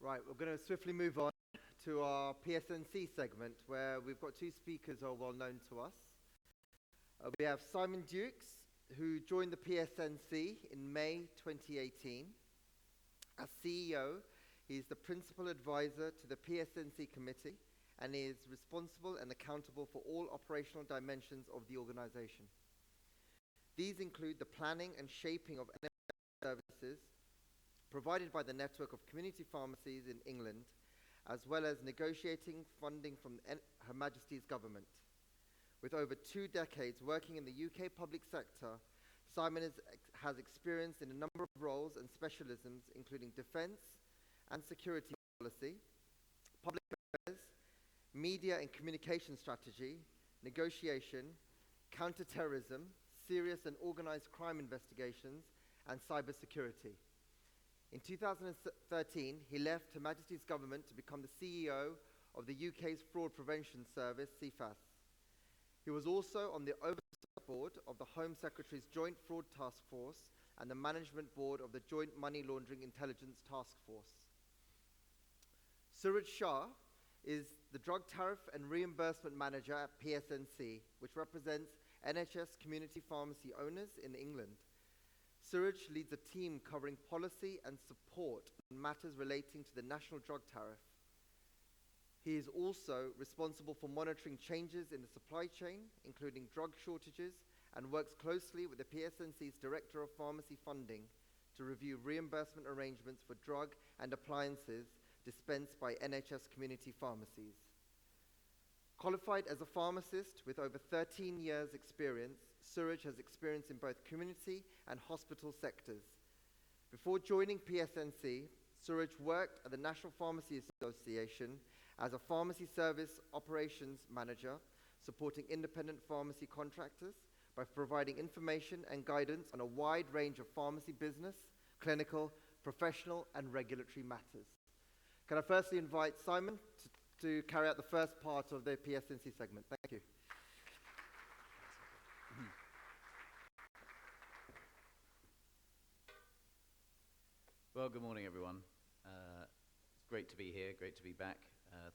Right, we're going to swiftly move on to our PSNC segment, where we've got two speakers who are well known to us. We have Simon Dukes, who joined the PSNC in May 2018. As CEO, he is the principal advisor to the PSNC committee and is responsible and accountable for all operational dimensions of the organization. These include the planning and shaping of NHS services provided by the network of community pharmacies in England, as well as negotiating funding from Her Majesty's government. With over 2 decades working in the UK public sector, Simon has experience in a number of roles and specialisms, including defence and security policy, public affairs, media and communication strategy, negotiation, counter-terrorism, serious and organised crime investigations, and cybersecurity. In 2013, he left Her Majesty's government to become the CEO of the UK's Fraud Prevention Service, CFAS. He was also on the Oversight Board of the Home Secretary's Joint Fraud Task Force and the Management Board of the Joint Money Laundering Intelligence Task Force. Suraj Shah is the Drug Tariff and Reimbursement Manager at PSNC, which represents NHS community pharmacy owners in England. Suraj leads a team covering policy and support on matters relating to the national drug tariff. He is also responsible for monitoring changes in the supply chain, including drug shortages, and works closely with the PSNC's Director of Pharmacy Funding to review reimbursement arrangements for drug and appliances dispensed by NHS community pharmacies. Qualified as a pharmacist with over 13 years' experience, Suraj has experience in both community and hospital sectors. Before joining PSNC, Suraj worked at the National Pharmacy Association as a pharmacy service operations manager, supporting independent pharmacy contractors by providing information and guidance on a wide range of pharmacy business, clinical, professional, and regulatory matters. Can I firstly invite Simon to carry out the first part of the PSNC segment? Thank you. Well, good morning, everyone. It's great to be here, great to be back.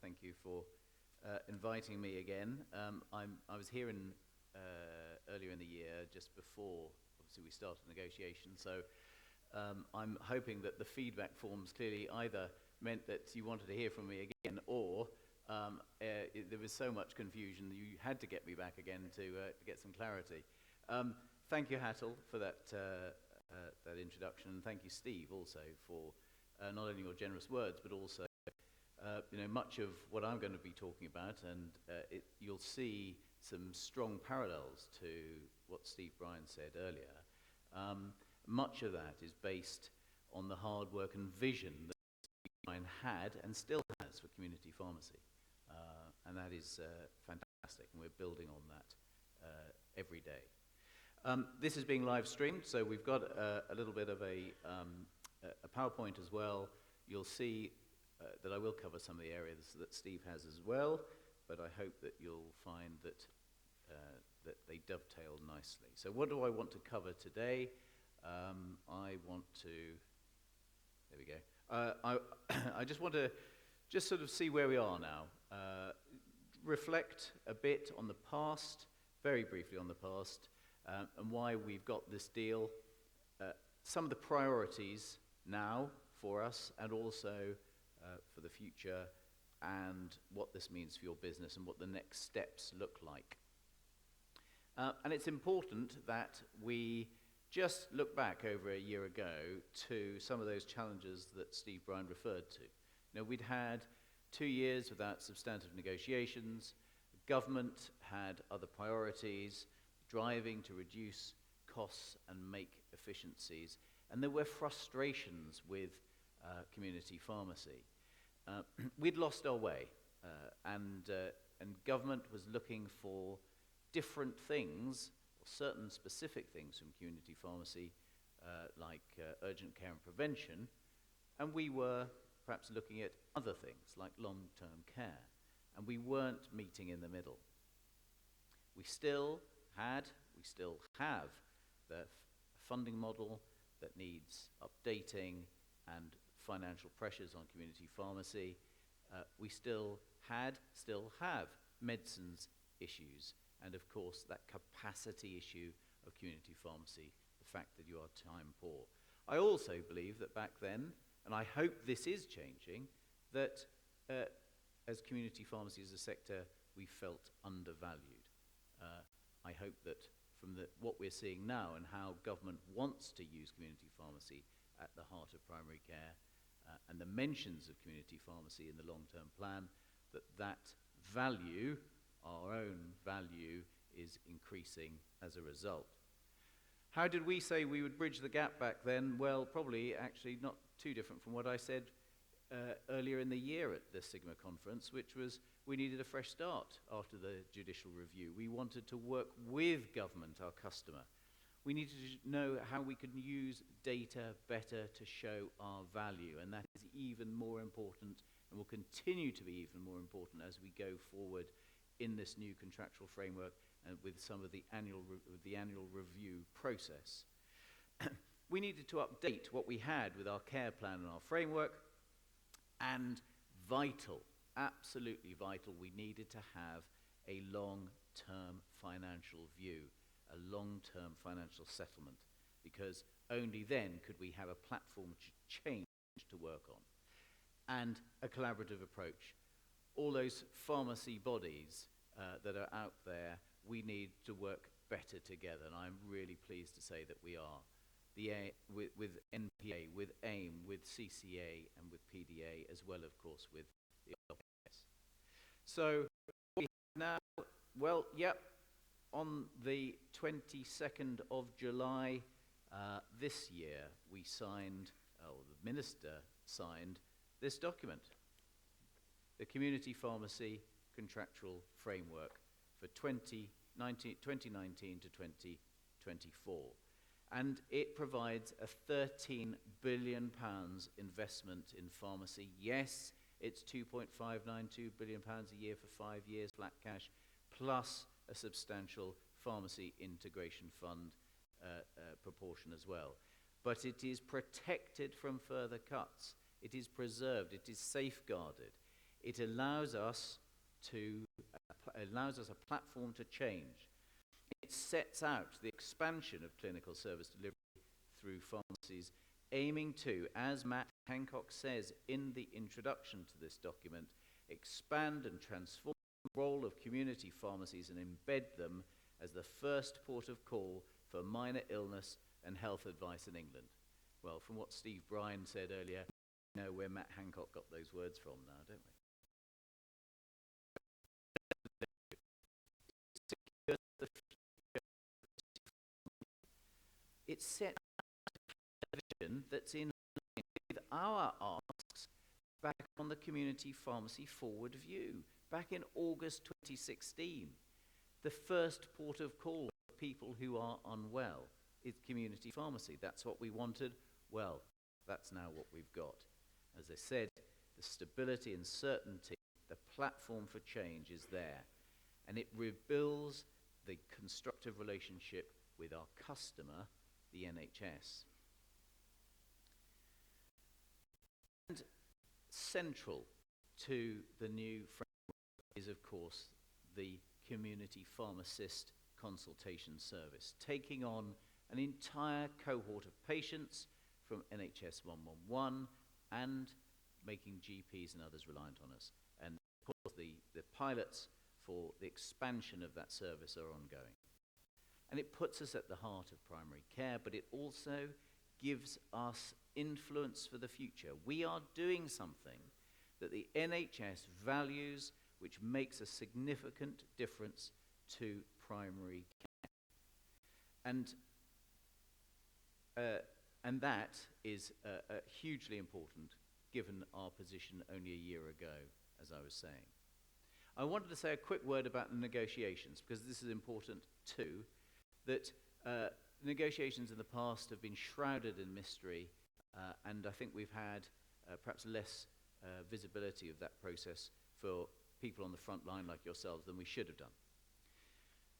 Thank you for inviting me again. I was here earlier in the year, just before, obviously, we started negotiations. So I'm hoping that the feedback forms clearly either meant that you wanted to hear from me again, or there was so much confusion that you had to get me back again to get some clarity. Thank you, Hattel, for that introduction, and thank you, Steve, also for not only your generous words, but also much of what I'm going to be talking about, and you'll see some strong parallels to what Steve Bryan said earlier. Much of that is based on the hard work and vision that Steve Bryan had and still has for community pharmacy, and that is fantastic, and we're building on that every day. This is being live streamed, so we've got a little bit of a PowerPoint as well. You'll see that I will cover some of the areas that Steve has as well, but I hope that you'll find that they dovetail nicely. So what do I want to cover today? I want to, there we go. I just want to sort of see where we are now. Reflect a bit on the past, very briefly on the past, and why we've got this deal. Some of the priorities now for us, and also for the future, and what this means for your business and what the next steps look like. And it's important that we just look back over a year ago to some of those challenges that Steve Bryan referred to. We'd had 2 years without substantive negotiations. The government had other priorities, driving to reduce costs and make efficiencies. And there were frustrations with community pharmacy. We'd lost our way, and government was looking for different things, or certain specific things from community pharmacy, like urgent care and prevention, and we were perhaps looking at other things, like long-term care, and we weren't meeting in the middle. We still have the funding model that needs updating and financial pressures on community pharmacy. We still have medicines issues, and of course that capacity issue of community pharmacy, the fact that you are time poor. I also believe that back then, and I hope this is changing, that as community pharmacy as a sector, we felt undervalued. I hope that from what we're seeing now and how government wants to use community pharmacy at the heart of primary care, and the mentions of community pharmacy in the long-term plan, that value, our own value, is increasing as a result. How did we say we would bridge the gap back then? Well, probably actually not too different from what I said earlier in the year at the Sigma conference, which was we needed a fresh start after the judicial review. We wanted to work with government, our customer. We needed to know how we could use data better to show our value, and that is even more important and will continue to be even more important as we go forward in this new contractual framework and with some of the annual review process. We needed to update what we had with our care plan and our framework, and vital, absolutely vital, we needed to have a long-term financial view, a long-term financial settlement, because only then could we have a platform change to work on, and a collaborative approach. All those pharmacy bodies that are out there, we need to work better together, and I'm really pleased to say that we are. With NPA, with AIM, with CCA, and with PDA, as well, of course, with the LPS. So, what we have now, well, yep, on the 22nd of July this year, we signed, the Minister signed this document, the Community Pharmacy Contractual Framework for 2019 to 2024. And it provides a £13 billion investment in pharmacy. Yes, it's £2.592 billion a year for 5 years, flat cash, plus a substantial pharmacy integration fund proportion as well. But it is protected from further cuts. It is preserved. It is safeguarded. It allows us a platform to change. It sets out the expansion of clinical service delivery through pharmacies, aiming to, as Matt Hancock says in the introduction to this document, expand and transform the role of community pharmacies and embed them as the first port of call for minor illness and health advice in England. Well, from what Steve Bryan said earlier, we know where Matt Hancock got those words from now, don't we? It sets a vision that's in line with our asks back on the Community Pharmacy Forward View, back in August 2016. The first port of call for people who are unwell is community pharmacy. That's what we wanted. Well, that's now what we've got. As I said, the stability and certainty, the platform for change is there, and it rebuilds the constructive relationship with our customer, the NHS. And central to the new framework is, of course, the community pharmacist consultation service, taking on an entire cohort of patients from NHS 111 and making GPs and others reliant on us. And of course, the pilots for the expansion of that service are ongoing. And it puts us at the heart of primary care, but it also gives us influence for the future. We are doing something that the NHS values, which makes a significant difference to primary care. And that is hugely important, given our position only a year ago, as I was saying. I wanted to say a quick word about the negotiations, because this is important too, that negotiations in the past have been shrouded in mystery, and I think we've had perhaps less visibility of that process for people on the front line like yourselves than we should have done.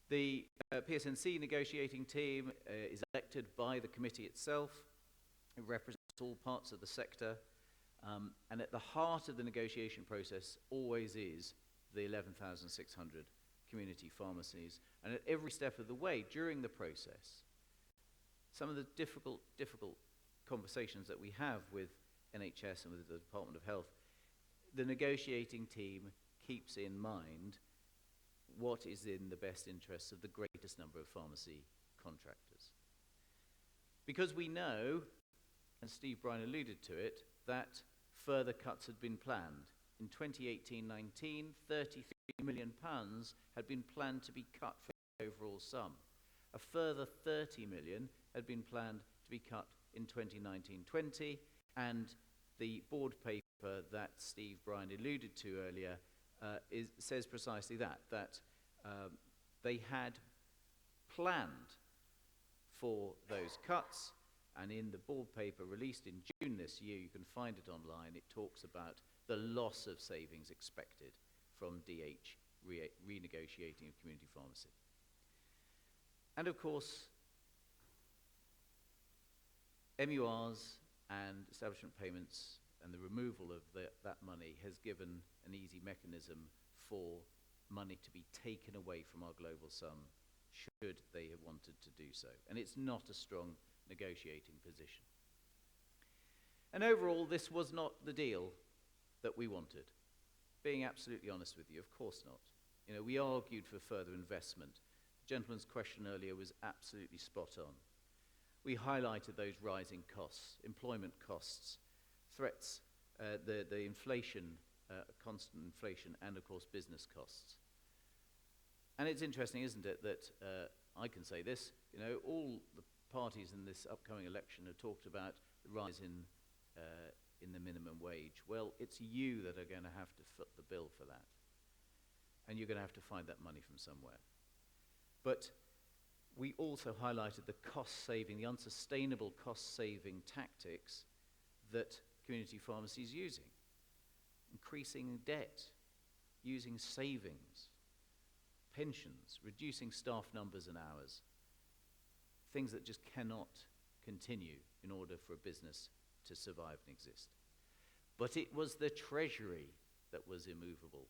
The PSNC negotiating team is elected by the committee itself. It represents all parts of the sector. And at the heart of the negotiation process always is the 11,600 community pharmacies. And at every step of the way during the process, some of the difficult conversations that we have with NHS and with the Department of Health, the negotiating team keeps in mind what is in the best interests of the greatest number of pharmacy contractors. Because we know, and Steve Bryan alluded to it, that further cuts had been planned. In 2018-19, £33 million had been planned to be cut from the overall sum. A further 30 million had been planned to be cut in 2019-20, and the board paper that Steve Bryan alluded to earlier says precisely that they had planned for those cuts, and in the board paper released in June this year, you can find it online, it talks about the loss of savings expected from DH renegotiating of community pharmacy. And of course, MURs and establishment payments and the removal of that money has given an easy mechanism for money to be taken away from our global sum should they have wanted to do so. And it's not a strong negotiating position. And overall, this was not the deal that we wanted. Being absolutely honest with you, of course not. You know, we argued for further investment. The gentleman's question earlier was absolutely spot on. We highlighted those rising costs, employment costs, threats, the inflation, constant inflation, and of course business costs. And it's interesting, isn't it, that I can say this, you know, all the parties in this upcoming election have talked about the rise in the minimum wage. Well, it's you that are going to have to foot the bill for that. And you're going to have to find that money from somewhere. But we also highlighted the cost-saving, the unsustainable cost-saving tactics that community pharmacy is using. Increasing debt, using savings, pensions, reducing staff numbers and hours, things that just cannot continue in order for a business to survive and exist. But it was the Treasury that was immovable.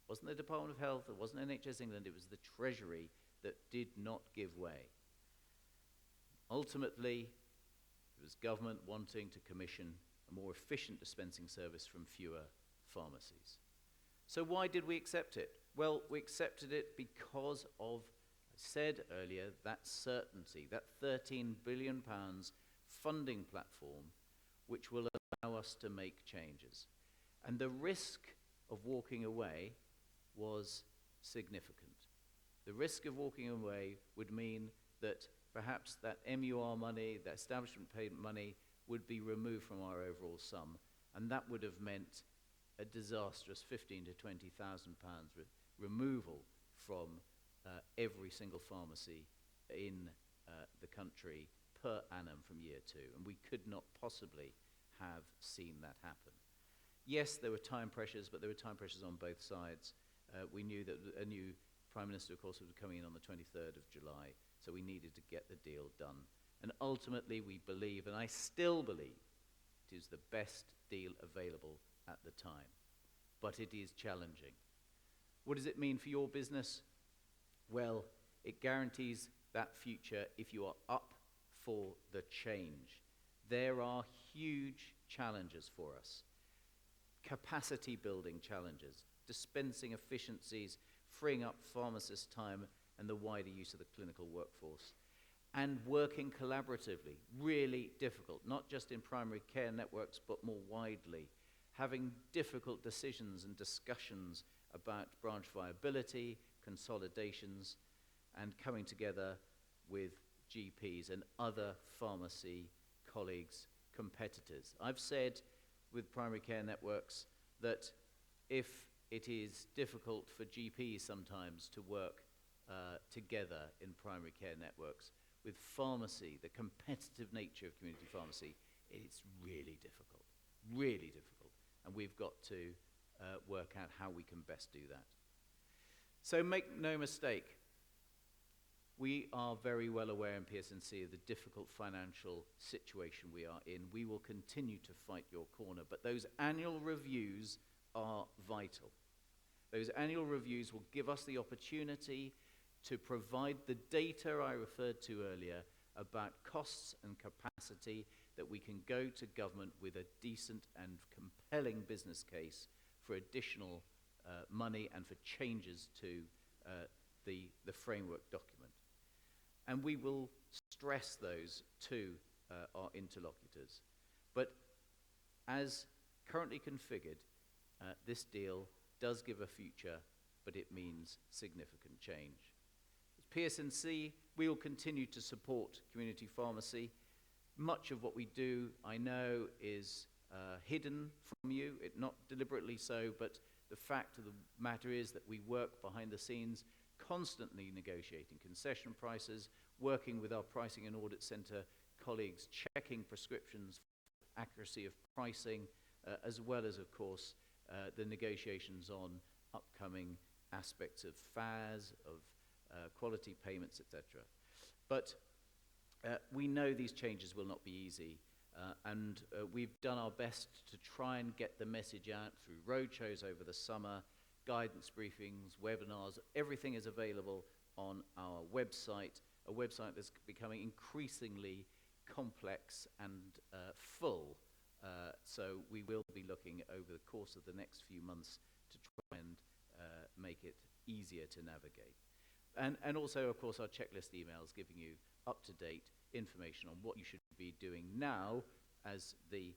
It wasn't the Department of Health, it wasn't NHS England, it was the Treasury that did not give way. Ultimately, it was government wanting to commission a more efficient dispensing service from fewer pharmacies. So why did we accept it? Well, we accepted it because of, I said earlier, that certainty, that £13 billion funding platform which will allow us to make changes. And the risk of walking away was significant. The risk of walking away would mean that perhaps that MUR money, that establishment payment money, would be removed from our overall sum, and that would have meant a disastrous £15,000 to £20,000 removal from every single pharmacy in the country per annum from year 2, and we could not possibly have seen that happen. Yes, there were time pressures, but there were time pressures on both sides. We knew that a new Prime Minister, of course, was coming in on the 23rd of July, so we needed to get the deal done. And ultimately, we believe, and I still believe, it is the best deal available at the time. But it is challenging. What does it mean for your business? Well, it guarantees that future if you are up for the change. There are huge challenges for us. Capacity building challenges, dispensing efficiencies, freeing up pharmacist time and the wider use of the clinical workforce. And working collaboratively, really difficult, not just in primary care networks, but more widely. Having difficult decisions and discussions about branch viability, consolidations, and coming together with GPs and other pharmacy colleagues, competitors. I've said with primary care networks that if it is difficult for GPs sometimes to work together in primary care networks, with pharmacy, the competitive nature of community pharmacy, it's really difficult, really difficult. And we've got to work out how we can best do that. So make no mistake, We are very well aware in PSNC of the difficult financial situation we are in. We will continue to fight your corner, but those annual reviews are vital. Those annual reviews will give us the opportunity to provide the data I referred to earlier about costs and capacity, that we can go to government with a decent and compelling business case for additional money and for changes to the framework document. And we will stress those to our interlocutors. But as currently configured, this deal does give a future, but it means significant change. As PSNC, we will continue to support community pharmacy. Much of what we do, I know, is hidden from you, not deliberately so, but the fact of the matter is that we work behind the scenes, constantly negotiating concession prices, working with our pricing and audit centre colleagues, checking prescriptions, accuracy of pricing, as well as, of course, the negotiations on upcoming aspects of FAS, of quality payments, etc. But we know these changes will not be easy, and we've done our best to try and get the message out through roadshows over the summer, guidance briefings, webinars. Everything is available on our website, a website that's becoming increasingly complex and full. So we will be looking over the course of the next few months to try and make it easier to navigate. And also, of course, our checklist emails giving you up-to-date information on what you should be doing now as the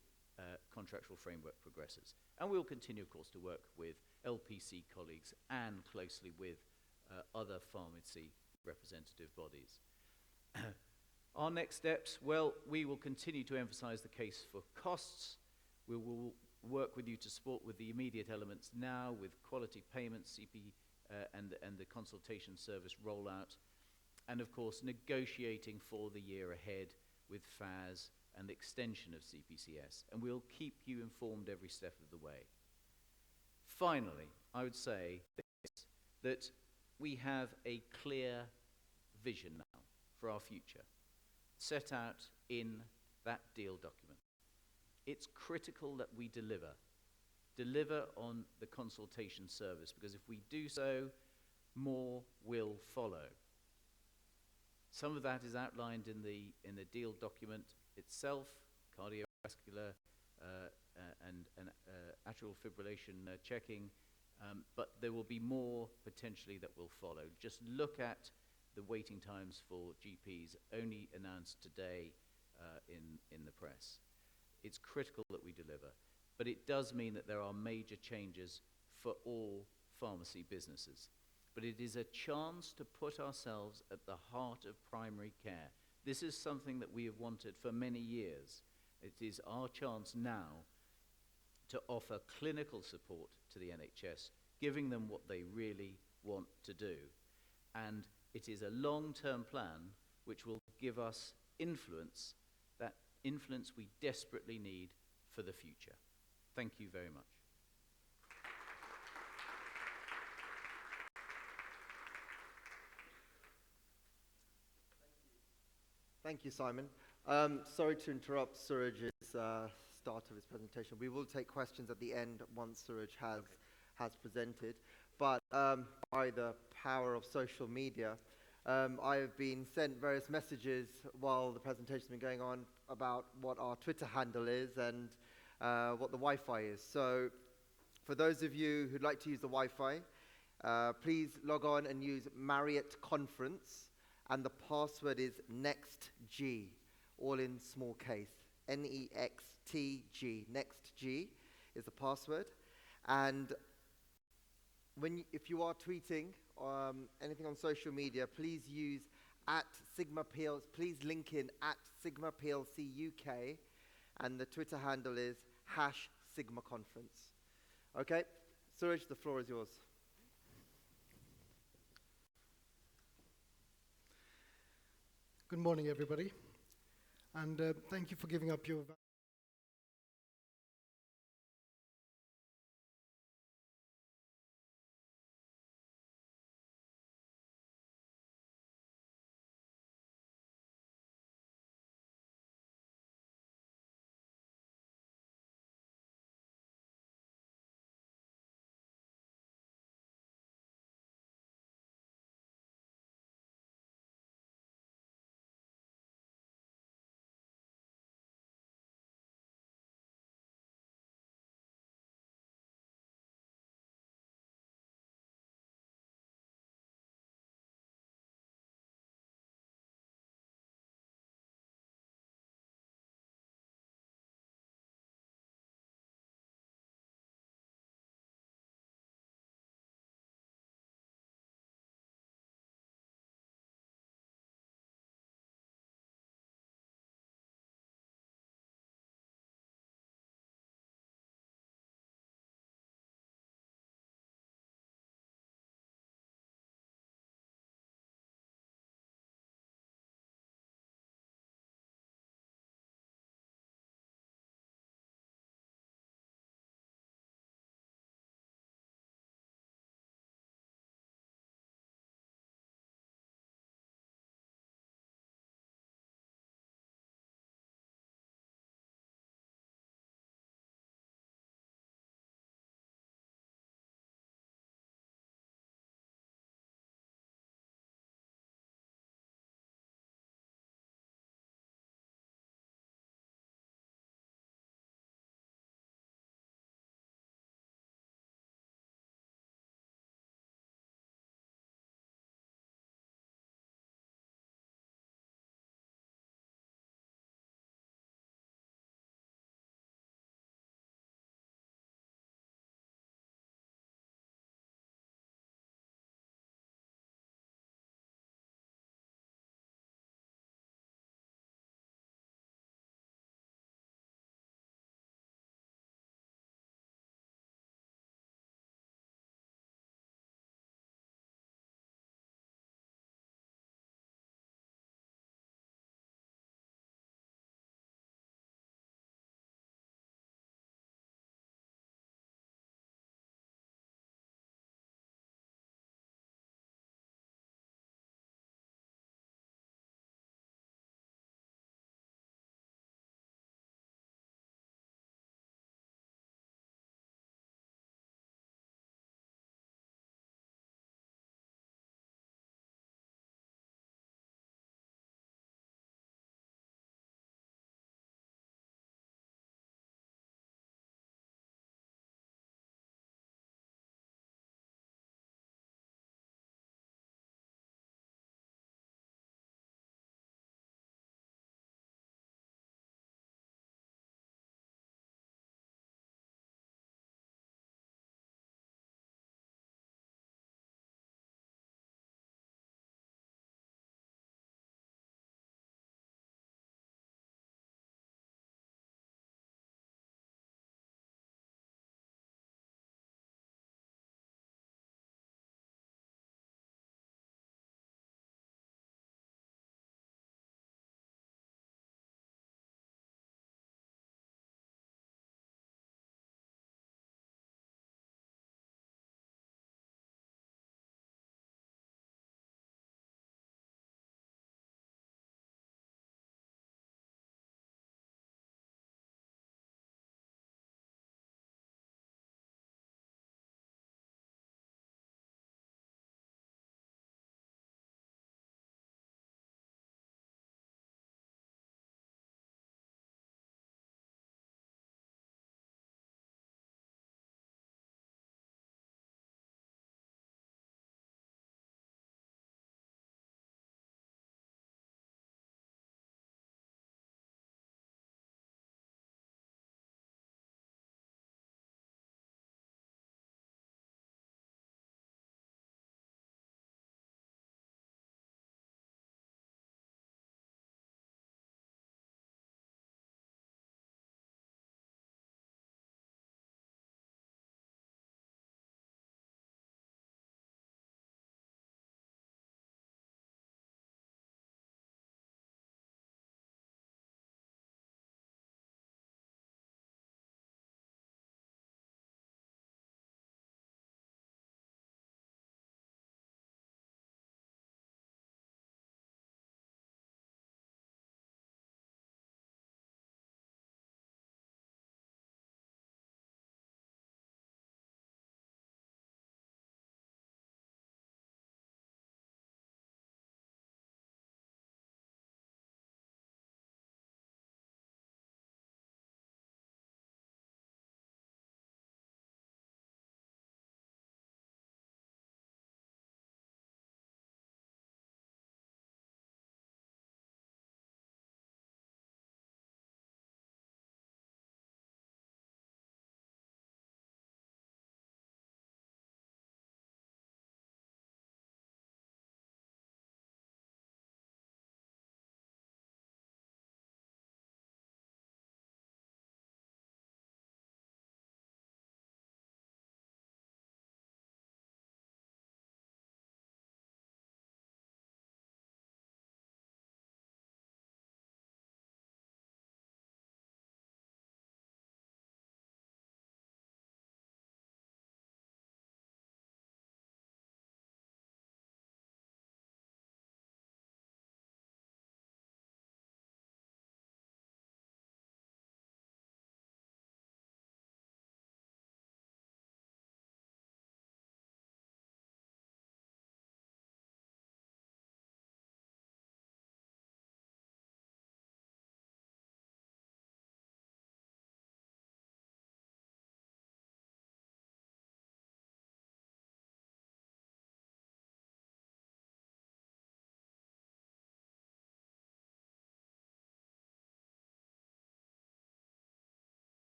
contractual framework progresses. And we'll continue, of course, to work with LPC colleagues and closely with other pharmacy representative bodies. Our next steps, well, we will continue to emphasize the case for costs. We will work with you to support with the immediate elements now, with quality payments, CP, and the consultation service rollout, and of course negotiating for the year ahead with FAS and extension of CPCS, and we'll keep you informed every step of the way. Finally, I would say this, that we have a clear vision now for our future, set out in that deal document. It's critical that we deliver on the consultation service, because if we do so, more will follow. Some of that is outlined in the deal document itself, cardiovascular and atrial fibrillation checking, but there will be more potentially that will follow. Just look at the waiting times for GPs, only announced today in the press. It's critical that we deliver, but it does mean that there are major changes for all pharmacy businesses. But it is a chance to put ourselves at the heart of primary care. This is something that we have wanted for many years. It is our chance now to offer clinical support to the NHS, giving them what they really want to do. And it is a long-term plan which will give us influence, that influence we desperately need for the future. Thank you very much. Thank you, Simon. Sorry to interrupt Suraj's start of his presentation. We will take questions at the end once Suraj has presented. But by the power of social media, I have been sent various messages while the presentation has been going on about what our Twitter handle is and what the Wi-Fi is. So for those of you who'd like to use the Wi-Fi, please log on and use Marriott Conference, and the password is NEXTG, all in small case, NEXTG, NEXTG is the password. And if you are tweeting anything on social media, please use @SigmaPLC, please link in @SigmaPLC UK, and the Twitter handle is #SigmaConference. Okay, Suraj, the floor is yours. Good morning, everybody, and thank you for giving up your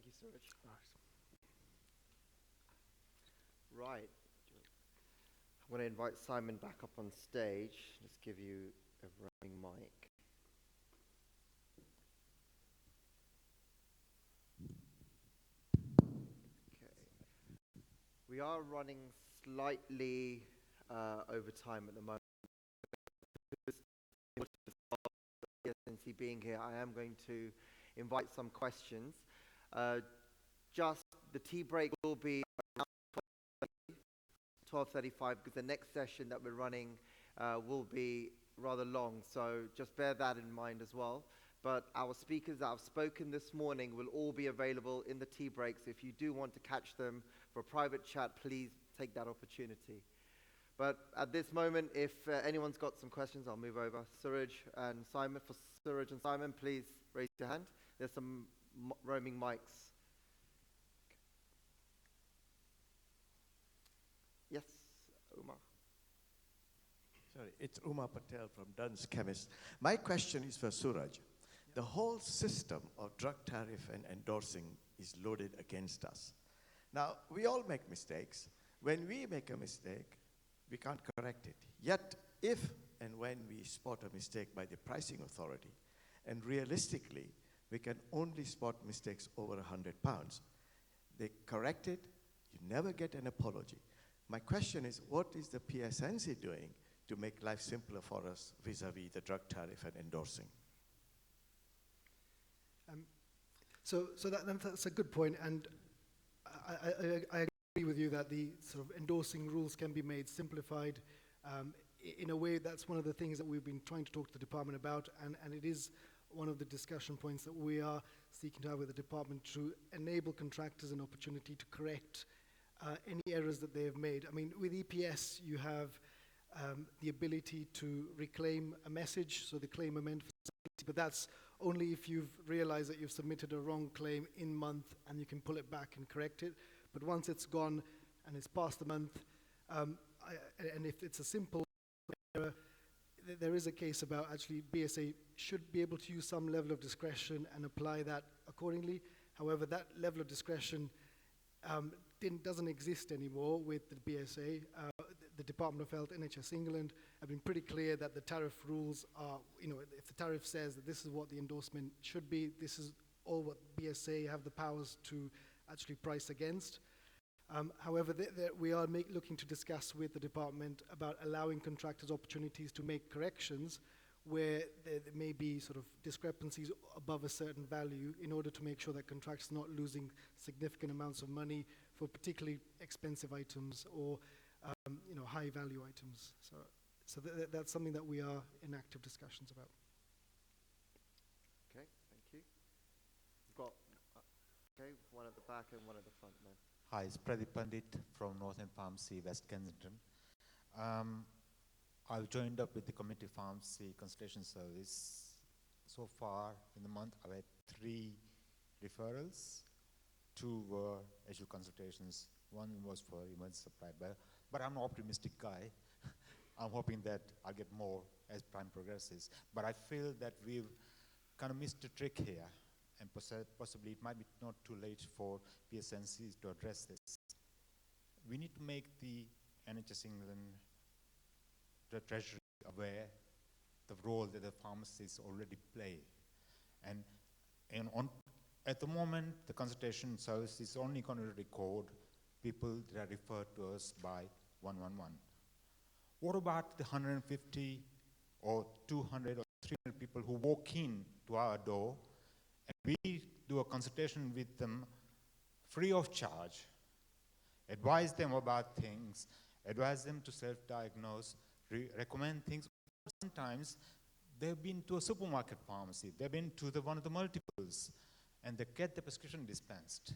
Thank you, Suraj. Right. I'm going to invite Simon back up on stage. Let's give you a roaming mic. Okay. We are running slightly over time at the moment. PSNC being here, I am going to invite some questions. Just the tea break will be around 12:35 because the next session that we're running will be rather long, so just bear that in mind as well. But our speakers that have spoken this morning will all be available in the tea breaks. If you do want to catch them for a private chat, please take that opportunity. But at this moment, if anyone's got some questions, I'll move over. Suraj and Simon, for Suraj and Simon, please raise your hand. There's some roaming mics. Yes, Umar. Sorry, it's Umar Patel from Dunn's Chemist. My question is for Suraj. The whole system of drug tariff and endorsing is loaded against us. Now, we all make mistakes. When we make a mistake, we can't correct it. Yet, if and when we spot a mistake by the pricing authority, and realistically, we can only spot mistakes over £100. They correct it, you never get an apology. My question is, what is the PSNC doing to make life simpler for us vis-a-vis the drug tariff and endorsing? So that's a good point, and I agree with you that the sort of endorsing rules can be made simplified. In a way, that's one of the things that we've been trying to talk to the department about, and it is one of the discussion points that we are seeking to have with the department to enable contractors an opportunity to correct any errors that they have made. I mean, with EPS, you have the ability to reclaim a message, so the claim amend facility, but that's only if you've realized that you've submitted a wrong claim in month and you can pull it back and correct it. But once it's gone and it's past the month, and if it's a simple error, there is a case about actually BSA should be able to use some level of discretion and apply that accordingly. However, that level of discretion doesn't exist anymore with the BSA. The Department of Health, NHS England, have been pretty clear that the tariff rules are, if the tariff says that this is what the endorsement should be, this is all what BSA have the powers to actually price against. However, we are looking to discuss with the department about allowing contractors opportunities to make corrections where there may be sort of discrepancies above a certain value in order to make sure that contractors are not losing significant amounts of money for particularly expensive items or high value items. So that's something that we are in active discussions about. Okay, thank you. We've got one at the back and one at the front now. Hi, it's Pradeep Pandit from Northern Pharmacy, West Kensington. I've joined up with the Community Pharmacy Consultation Service. So far in the month, I've had 3 referrals. 2 were actual consultations. 1 was for emergency supply, but I'm an optimistic guy. I'm hoping that I'll get more as time progresses. But I feel that we've kind of missed a trick here, and possibly it might be not too late for PSNCs to address this. We need to make the NHS England, the Treasury, aware the role that the pharmacists already play. And at the moment, the consultation service is only going to record people that are referred to us by 111. What about the 150 or 200 or 300 people who walk in to our door and we do a consultation with them free of charge, advise them about things, advise them to self-diagnose, recommend things. Sometimes they've been to a supermarket pharmacy, they've been to one of the multiples, and they get the prescription dispensed.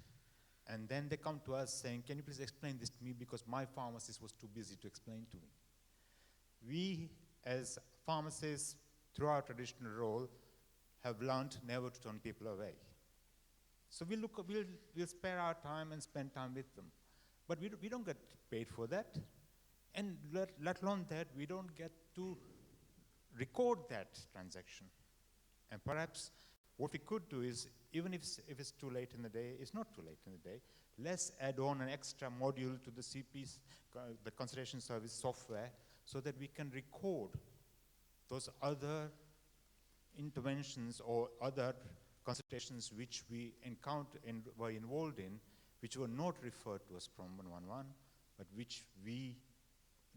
And then they come to us saying, can you please explain this to me because my pharmacist was too busy to explain to me. We, as pharmacists, through our traditional role, have learned never to turn people away. So we'll spare our time and spend time with them. But we don't get paid for that. And let alone that, we don't get to record that transaction. And perhaps what we could do is, even if it's too late in the day, it's not too late in the day, let's add on an extra module to the CP's, the consultation service software, so that we can record those other interventions or other consultations which we encountered and were involved in, which were not referred to us from 111, but which we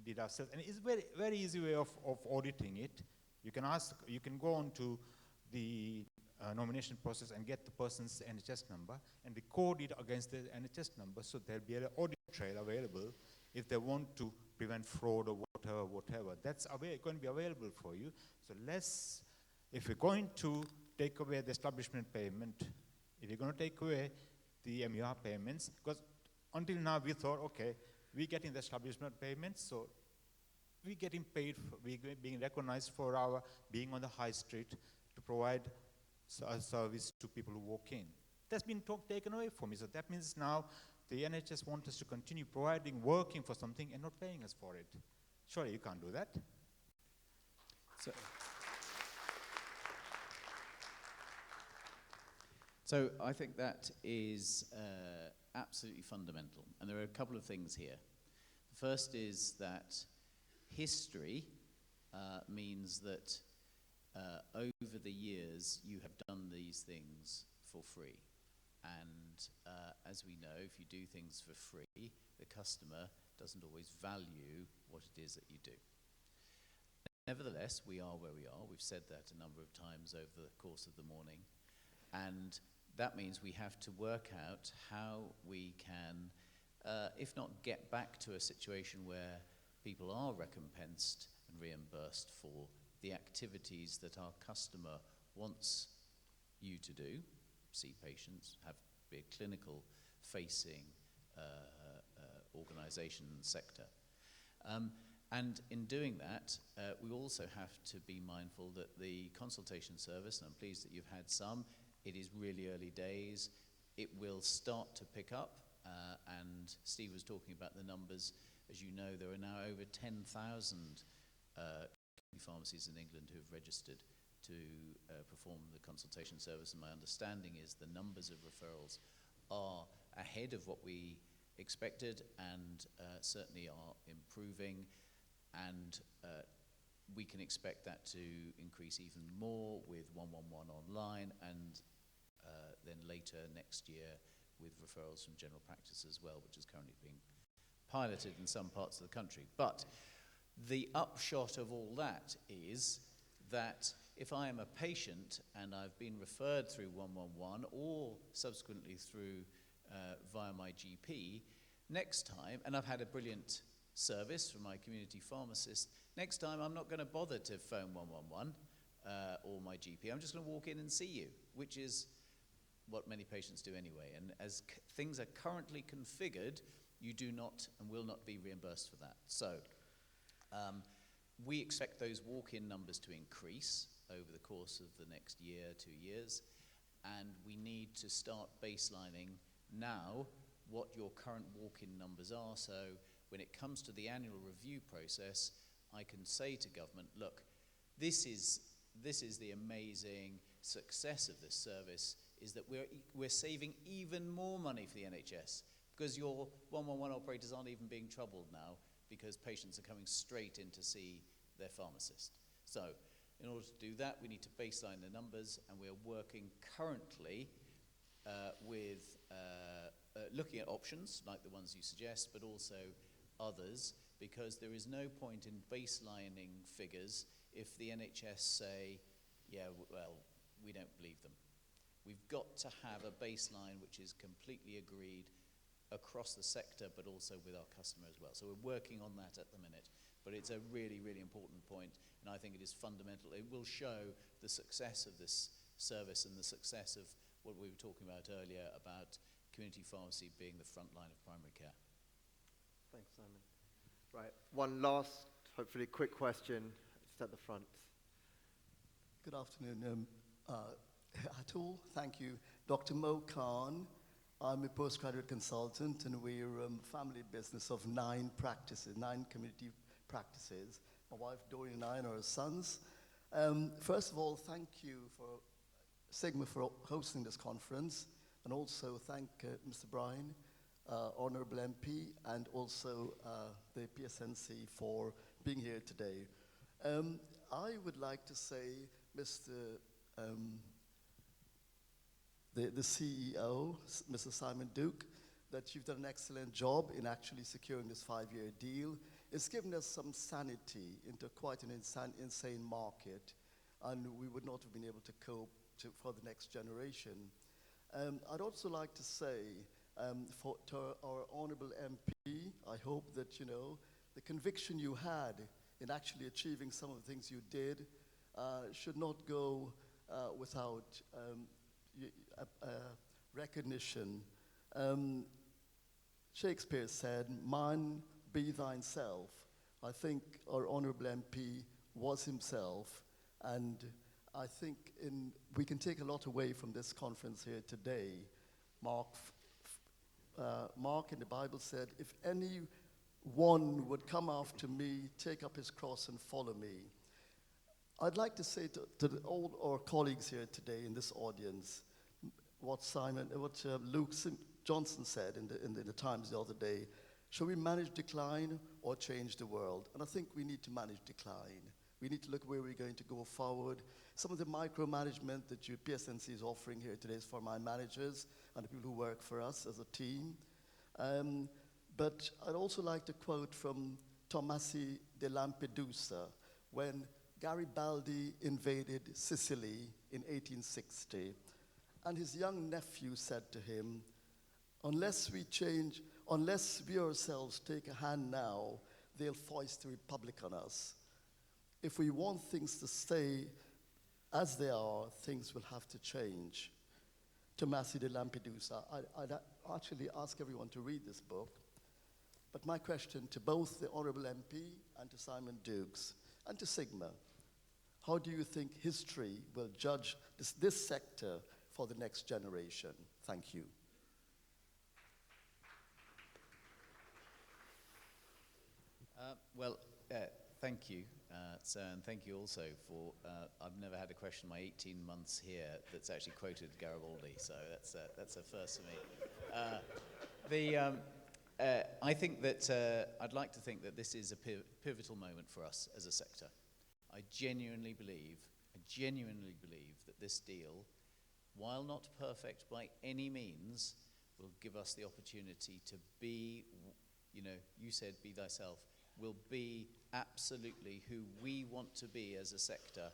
did ourselves. And it's a very, very easy way of auditing it. You can go on to the nomination process and get the person's NHS number and record it against the NHS number, so there'll be an audit trail available if they want to prevent fraud or whatever. That's going to be available for you. So if we're going to take away the establishment payment, if you're going to take away the MER payments, because until now we thought, okay, we're getting the establishment payments, so we're getting paid, we're being recognized for our being on the high street to provide a service to people who walk in. That's been taken away from me, so that means now the NHS wants us to continue working for something and not paying us for it. Surely you can't do that. So I think that is absolutely fundamental. And there are a couple of things here. The first is that history means that over the years you have done these things for free. And as we know, if you do things for free, the customer doesn't always value what it is that you do. Nevertheless, we are where we are. We've said that a number of times over the course of the morning. And that means we have to work out how we can, if not get back to a situation where people are recompensed and reimbursed for the activities that our customer wants you to do, see patients, be a clinical facing organization and sector. And in doing that, we also have to be mindful that the consultation service, and I'm pleased that you've had some, it is really early days. It will start to pick up, and Steve was talking about the numbers. As you know, there are now over 10,000 pharmacies in England who have registered to perform the consultation service, and my understanding is the numbers of referrals are ahead of what we expected and certainly are improving, and we can expect that to increase even more with 111 online and then later next year with referrals from general practice as well, which is currently being piloted in some parts of the country. But the upshot of all that is that if I am a patient and I've been referred through 111 or subsequently through via my GP, next time, and I've had a brilliant service from my community pharmacist, next time I'm not going to bother to phone 111 or my GP. I'm just going to walk in and see you, which is what many patients do anyway. And as things are currently configured, you do not and will not be reimbursed for that. So we expect those walk-in numbers to increase over the course of the next year, 2 years, and we need to start baselining now what your current walk-in numbers are. So when it comes to the annual review process, I can say to government, look, this is the amazing success of this service, is that we're saving even more money for the NHS, because your 111 operators aren't even being troubled now because patients are coming straight in to see their pharmacist. So in order to do that, we need to baseline the numbers, and we're working currently with looking at options like the ones you suggest, but also others, because there is no point in baselining figures if the NHS say, yeah, well, we don't believe them. We've got to have a baseline which is completely agreed across the sector, but also with our customer as well. So we're working on that at the minute, but it's a really, really important point, and I think it is fundamental. It will show the success of this service and the success of what we were talking about earlier about community pharmacy being the front line of primary care. Thanks, Simon. Right, one last, hopefully quick question, just at the front. Good afternoon, Atul. Thank you. Dr. Mo Khan. I'm a postgraduate consultant, and we're a family business of 9 practices, 9 community practices. My wife, Dorian, and I are sons. First of all, thank you for Sigma for hosting this conference, and also thank Mr. Bryan, Honorable MP, and also the PSNC for being here today. I would like to say, the CEO, Mr. Simon Duke, that you've done an excellent job in actually securing this 5-year deal. It's given us some sanity into quite an insane market, and we would not have been able to cope for the next generation. I'd also like to say to our honorable MP, I hope that, you know, the conviction you had in actually achieving some of the things you did should not go without recognition. Shakespeare said, "Man, be thyself." I think our honorable MP was himself, and I think we can take a lot away from this conference here today. Mark in the Bible said, "If anyone would come after me, take up his cross and follow me." I'd like to say to all our colleagues here today in this audience, what Luke Johnson said in the Times the other day: shall we manage decline or change the world? And I think we need to manage decline. We need to look where we're going to go forward. Some of the micromanagement that PSNC is offering here today is for my managers and the people who work for us as a team. But I'd also like to quote from Tomasi de Lampedusa when Garibaldi invaded Sicily in 1860. And his young nephew said to him, unless we ourselves take a hand now, they'll foist the republic on us. If we want things to stay as they are, things will have to change. Tomasi de Lampedusa. I'd actually ask everyone to read this book. But my question to both the Honorable MP and to Simon Dukes and to Sigma, how do you think history will judge this sector for the next generation? Thank you. Thank you, sir, and thank you also for, I've never had a question in my 18 months here that's actually quoted Garibaldi, so that's a first for me. I think that, I'd like to think that this is a pivotal moment for us as a sector. I genuinely believe that this deal, while not perfect by any means, will give us the opportunity to be, you know, you said be thyself, will be absolutely who we want to be as a sector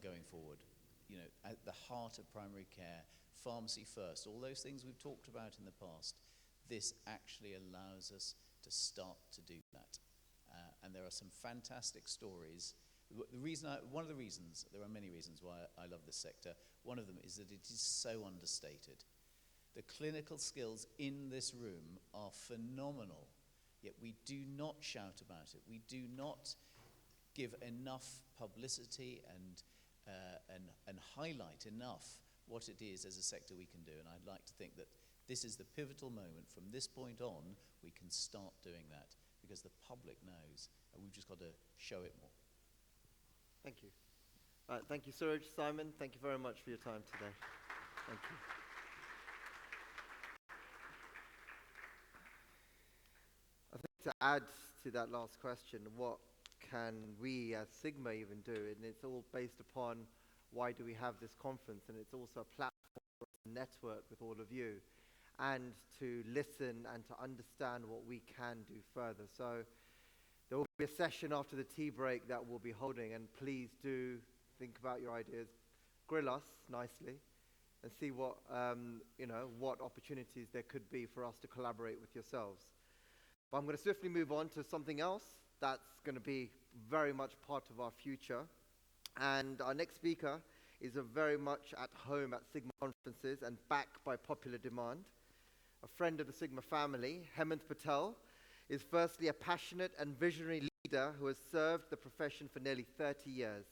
going forward. You know, at the heart of primary care, pharmacy first, all those things we've talked about in the past, this actually allows us to start to do that. And there are some fantastic stories. One of the reasons, there are many reasons why I love this sector. One of them is that it is so understated. The clinical skills in this room are phenomenal, yet we do not shout about it. We do not give enough publicity and highlight enough what it is as a sector we can do. And I'd like to think that this is the pivotal moment. From this point on, we can start doing that because the public knows, and we've just got to show it more. Thank you. Thank you, Suraj. Simon, thank you very much for your time today. Thank you. I think to add to that last question, what can we as Sigma even do? And it's all based upon why do we have this conference, and it's also a platform, a network with all of you, and to listen and to understand what we can do further. So there will be a session after the tea break that we'll be holding, and please do think about your ideas, grill us nicely, and see what what opportunities there could be for us to collaborate with yourselves. But I'm going to swiftly move on to something else that's going to be very much part of our future. And our next speaker is very much at home at Sigma conferences and back by popular demand. A friend of the Sigma family, Hemant Patel, is firstly a passionate and visionary leader who has served the profession for nearly 30 years.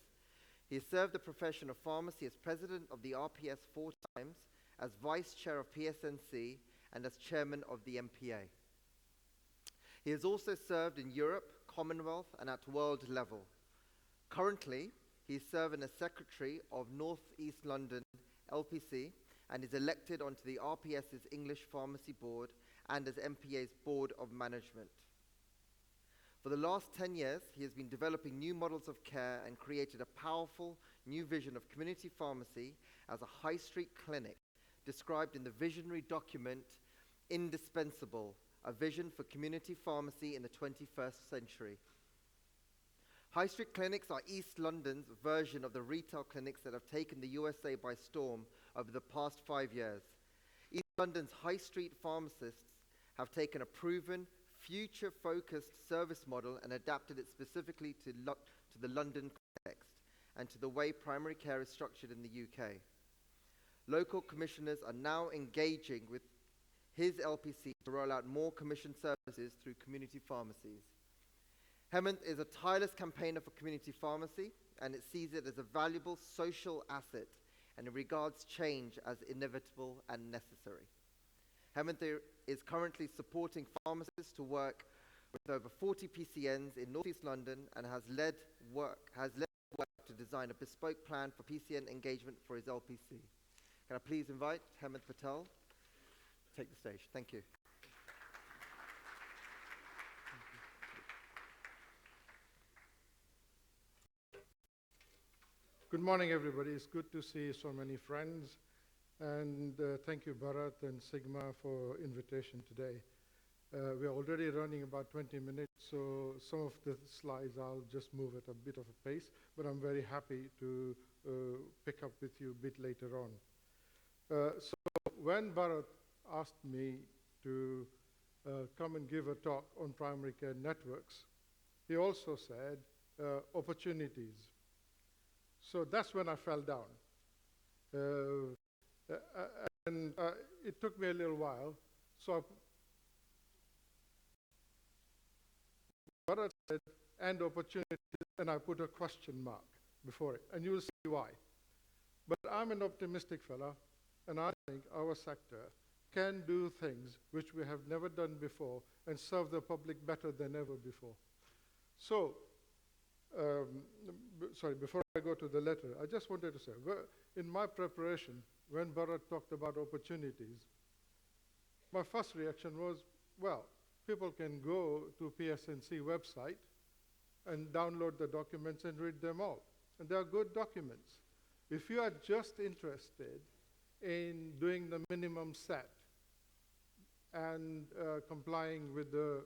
He has served the profession of pharmacy as president of the RPS 4 times, as vice chair of PSNC, and as chairman of the MPA. He has also served in Europe, Commonwealth, and at world level. Currently, he is serving as secretary of North East London LPC, and is elected onto the RPS's English Pharmacy Board and as MPA's Board of Management. For the last 10 years, he has been developing new models of care and created a powerful new vision of community pharmacy as a high street clinic, described in the visionary document, Indispensable, a vision for community pharmacy in the 21st century. High street clinics are East London's version of the retail clinics that have taken the USA by storm over the past 5 years. East London's high street pharmacists have taken a proven, future-focused service model and adapted it specifically to the London context and to the way primary care is structured in the UK. Local commissioners are now engaging with his LPC to roll out more commission services through community pharmacies. Hemant is a tireless campaigner for community pharmacy, and it sees it as a valuable social asset and it regards change as inevitable and necessary. Hemant is currently supporting pharmacists to work with over 40 PCNs in North East London and has led work to design a bespoke plan for PCN engagement for his LPC. Can I please invite Hemant Patel to take the stage? Thank you. Good morning, everybody. It's good to see so many friends. And thank you, Bharat and Sigma, for invitation today. We're already running about 20 minutes, so some of the slides I'll just move at a bit of a pace, but I'm very happy to pick up with you a bit later on. So when Bharat asked me to come and give a talk on primary care networks, he also said opportunities. So that's when I fell down. And it took me a little while. So Bharat said, and opportunities, and I put a question mark before it, and you'll see why. But I'm an optimistic fella, and I think our sector can do things which we have never done before and serve the public better than ever before. So, sorry, before I go to the letter, I just wanted to say, in my preparation, when Bharat talked about opportunities, my first reaction was, well, people can go to PSNC website and download the documents and read them all. And they are good documents. If you are just interested in doing the minimum set and complying with the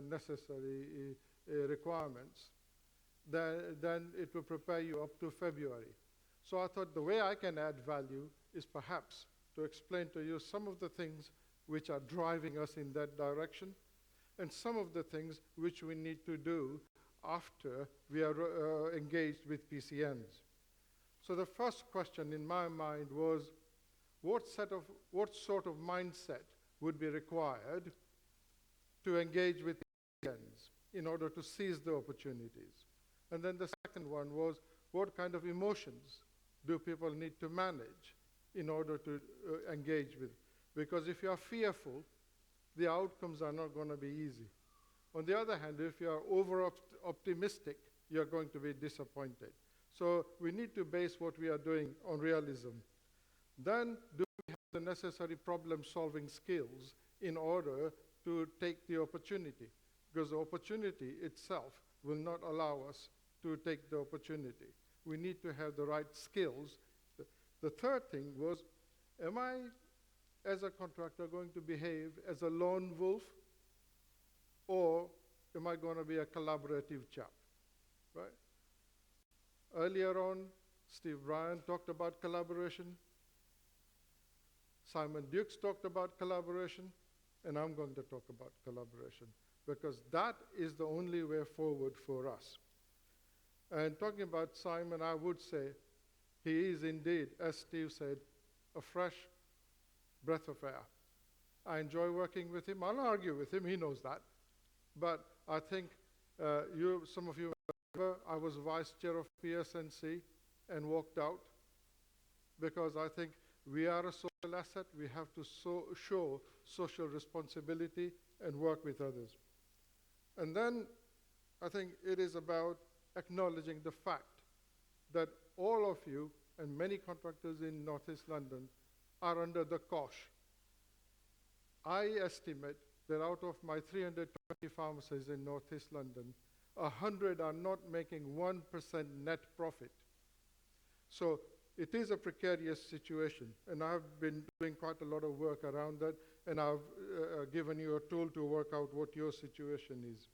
necessary requirements, then it will prepare you up to February. So I thought the way I can add value is perhaps to explain to you some of the things which are driving us in that direction and some of the things which we need to do after we are engaged with PCNs. So the first question in my mind was, what sort of mindset would be required to engage with PCNs in order to seize the opportunities? And then the second one was, what kind of emotions do people need to manage in order to engage with? Because if you are fearful, the outcomes are not going to be easy. On the other hand, if you are over-optimistic, you're going to be disappointed. So we need to base what we are doing on realism. Then, do we have the necessary problem-solving skills in order to take the opportunity? Because the opportunity itself will not allow us to take the opportunity. We need to have the right skills. The third thing was, am I, as a contractor, going to behave as a lone wolf, or am I going to be a collaborative chap, right? Earlier on, Steve Bryan talked about collaboration. Simon Dukes talked about collaboration, and I'm going to talk about collaboration, because that is the only way forward for us. And talking about Simon, I would say he is indeed, as Steve said, a fresh breath of air. I enjoy working with him. I'll argue with him, he knows that. But I think some of you remember, I was vice chair of PSNC and walked out because I think we are a social asset. We have to show social responsibility and work with others. And then I think it is about acknowledging the fact that all of you and many contractors in Northeast London are under the cosh. I estimate that out of my 320 pharmacies in Northeast London, 100 are not making 1% net profit. So it is a precarious situation, and I've been doing quite a lot of work around that, and I've given you a tool to work out what your situation is.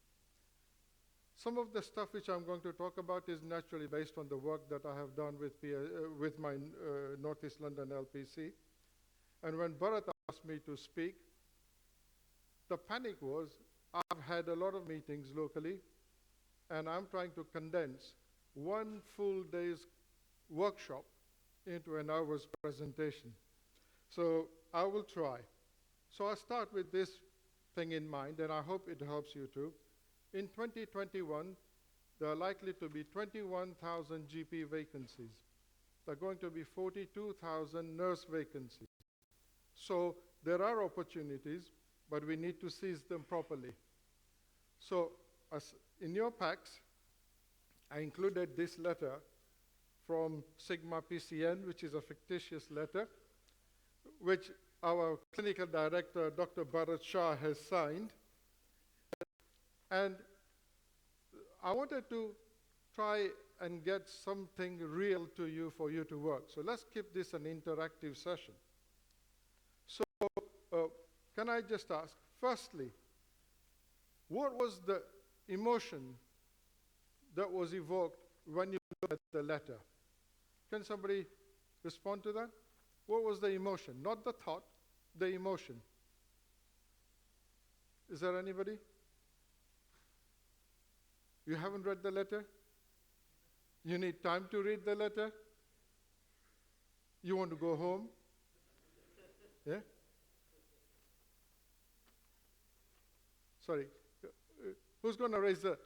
Some of the stuff which I'm going to talk about is naturally based on the work that I have done with my Northeast London LPC. And when Bharat asked me to speak, the panic was, I've had a lot of meetings locally, and I'm trying to condense one full day's workshop into an hour's presentation. So I will try. So I'll start with this thing in mind, and I hope it helps you too. In 2021, there are likely to be 21,000 GP vacancies. There are going to be 42,000 nurse vacancies. So there are opportunities, but we need to seize them properly. So in your packs, I included this letter from Sigma PCN, which is a fictitious letter, which our clinical director, Dr. Bharat Shah, has signed. And I wanted to try and get something real to you for you to work. So let's keep this an interactive session. So can I just ask, firstly, what was the emotion that was evoked when you looked at the letter? Can somebody respond to that? What was the emotion? Not the thought, the emotion. Is there anybody? You haven't read the letter? You need time to read the letter? You want to go home? Yeah? Sorry. Who's going to raise the...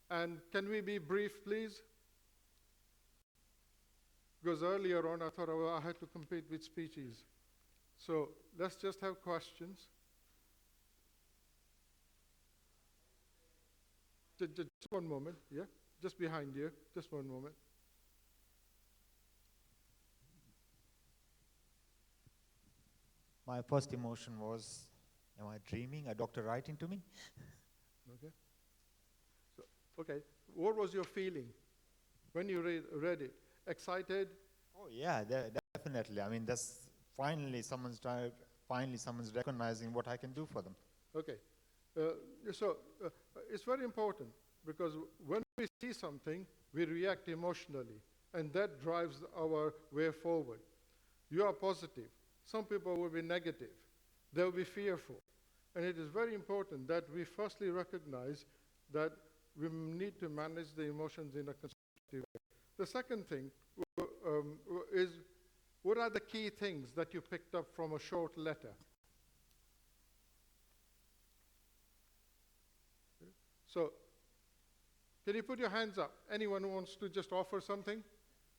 And can we be brief, please? Because earlier on, I thought I had to compete with speeches. So let's just have questions. Just one moment, yeah? Just behind you, just one moment. My first emotion was, am I dreaming? A doctor writing to me? Okay. So, okay, what was your feeling when you read it? Excited? Oh yeah, definitely. I mean, that's finally someone's recognizing what I can do for them. Okay. So it's very important because when we see something, we react emotionally, and that drives our way forward. You are positive. Some people will be negative. They'll be fearful. And it is very important that we firstly recognize that we need to manage the emotions in a constructive way. The second thing is, what are the key things that you picked up from a short letter? So, can you put your hands up? Anyone who wants to just offer something,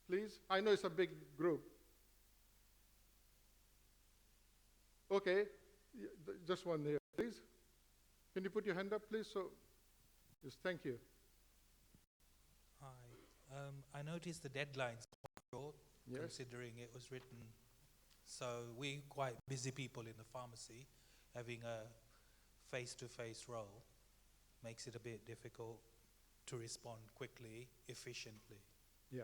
please? I know it's a big group. Okay, just one here, please. Can you put your hand up, please? So, yes, thank you. Hi. I noticed the deadline's quite short, Yes. considering it was written. So we're quite busy people in the pharmacy. Having a face-to-face role makes it a bit difficult to respond quickly, efficiently. Yeah.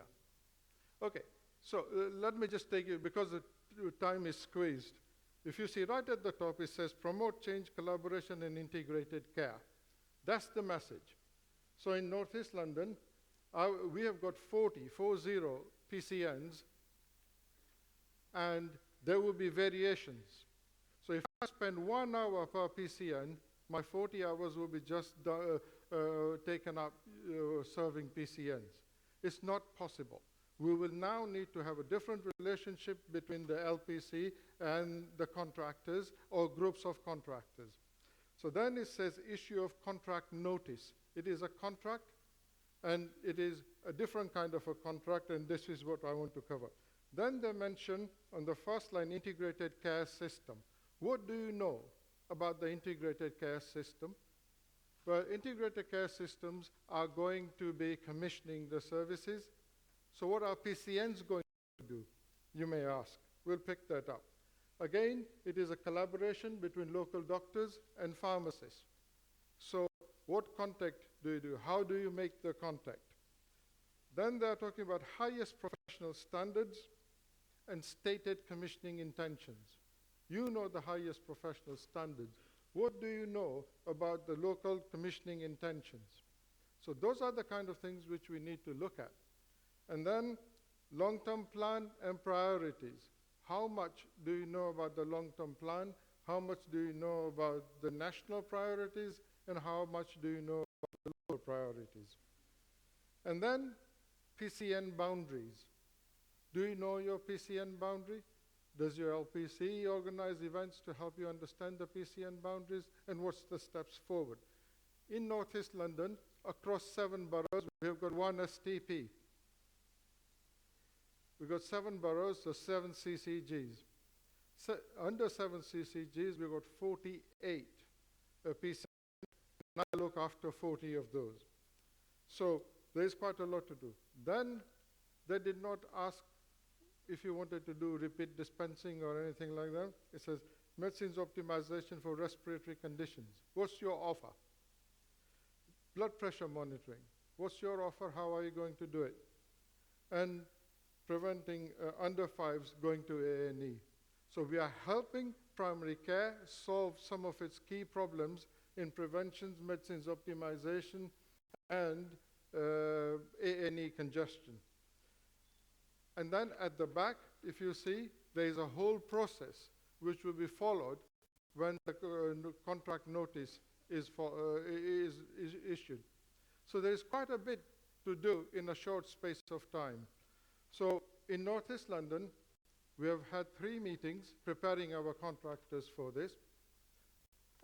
Okay, so let me just take you, because the time is squeezed. If you see right at the top, it says promote change, collaboration, and integrated care. That's the message. So in Northeast London, we have got 40 PCNs, and there will be variations. So if I spend 1 hour per PCN, my 40 hours will be just taken up serving PCNs. It's not possible. We will now need to have a different relationship between the LPC and the contractors or groups of contractors. So then it says issue of contract notice. It is a contract, and it is a different kind of a contract, and this is what I want to cover. Then they mention on the first line integrated care system. What do you know about the integrated care system? Well, integrated care systems are going to be commissioning the services. So what are PCNs going to do, you may ask? We'll pick that up. Again, it is a collaboration between local doctors and pharmacists. So what contact do you do? How do you make the contact? Then they're talking about highest professional standards and stated commissioning intentions. You know the highest professional standards. What do you know about the local commissioning intentions? So those are the kind of things which we need to look at. And then long-term plan and priorities. How much do you know about the long-term plan? How much do you know about the national priorities? And how much do you know about the local priorities? And then PCN boundaries. Do you know your PCN boundary? Does your LPC organize events to help you understand the PCN boundaries? And what's the steps forward? In Northeast London, across 7 boroughs, we've got 1 STP. We've got 7 boroughs, so 7 CCGs. Under 7 CCGs, we've got 48 PCNs, and I look after 40 of those. So there's quite a lot to do. Then they did not ask if you wanted to do repeat dispensing or anything like that. It says, medicines optimization for respiratory conditions. What's your offer? Blood pressure monitoring. What's your offer? How are you going to do it? And preventing under 5s going to A&E. So we are helping primary care solve some of its key problems in prevention, medicines optimization, and A&E congestion. And then at the back, if you see, there is a whole process which will be followed when the contract notice is issued. So there is quite a bit to do in a short space of time. So in Northeast London, we have had 3 meetings preparing our contractors for this.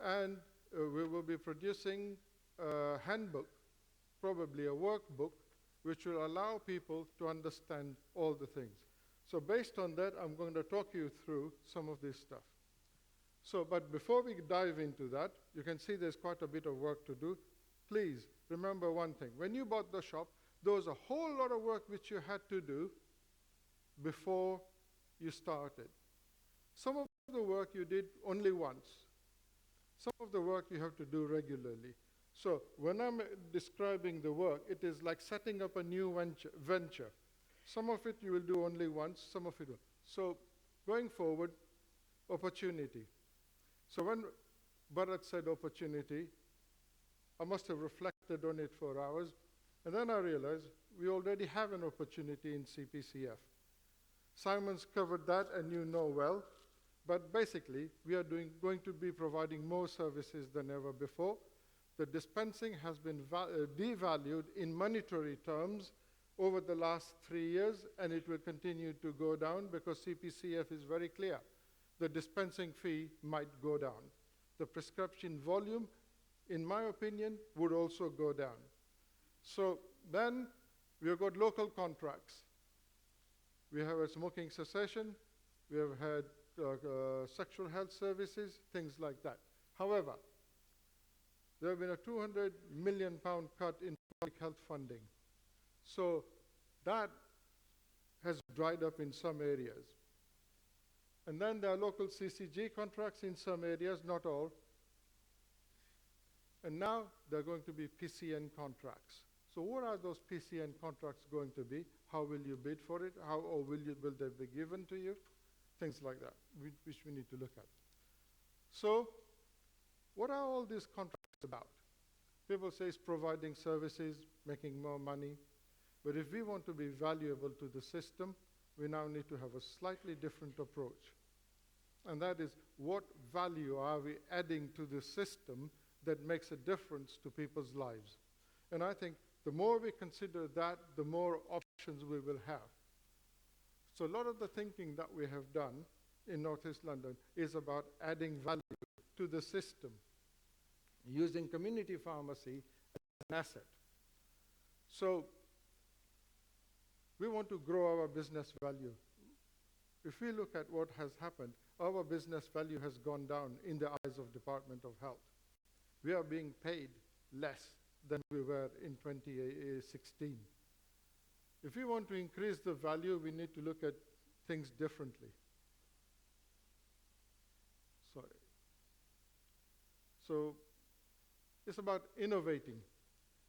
And we will be producing a handbook, probably a workbook, which will allow people to understand all the things. So based on that, I'm going to talk you through some of this stuff. So, but before we dive into that, you can see there's quite a bit of work to do. Please remember one thing. When you bought the shop, there was a whole lot of work which you had to do before you started. Some of the work you did only once. Some of the work you have to do regularly. So when I'm describing the work, it is like setting up a new venture. Some of it you will do only once, some of it will. So going forward, opportunity. So when Bharat said opportunity, I must have reflected on it for hours, and then I realized we already have an opportunity in CPCF. Simon's covered that, and you know well, but basically we are going to be providing more services than ever before. The dispensing has been devalued in monetary terms over the last 3 years, and it will continue to go down because CPCF is very clear. The dispensing fee might go down. The prescription volume, in my opinion, would also go down. So then we've got local contracts. We have a smoking cessation. We have had sexual health services, things like that. However, there have been a £200 million cut in public health funding. So that has dried up in some areas. And then there are local CCG contracts in some areas, not all. And now there are going to be PCN contracts. So what are those PCN contracts going to be? How will you bid for it? How, or will they be given to you? Things like that, which we need to look at. So what are all these contracts about? People say it's providing services, making more money. But if we want to be valuable to the system, we now need to have a slightly different approach. And that is, what value are we adding to the system that makes a difference to people's lives? And I think the more we consider that, the more options we will have. So a lot of the thinking that we have done in Northeast London is about adding value to the system, using community pharmacy as an asset. So we want to grow our business value. If we look at what has happened, our business value has gone down in the eyes of Department of Health. We are being paid less than we were in 2016. If we want to increase the value, we need to look at things differently. Sorry. So it's about innovating.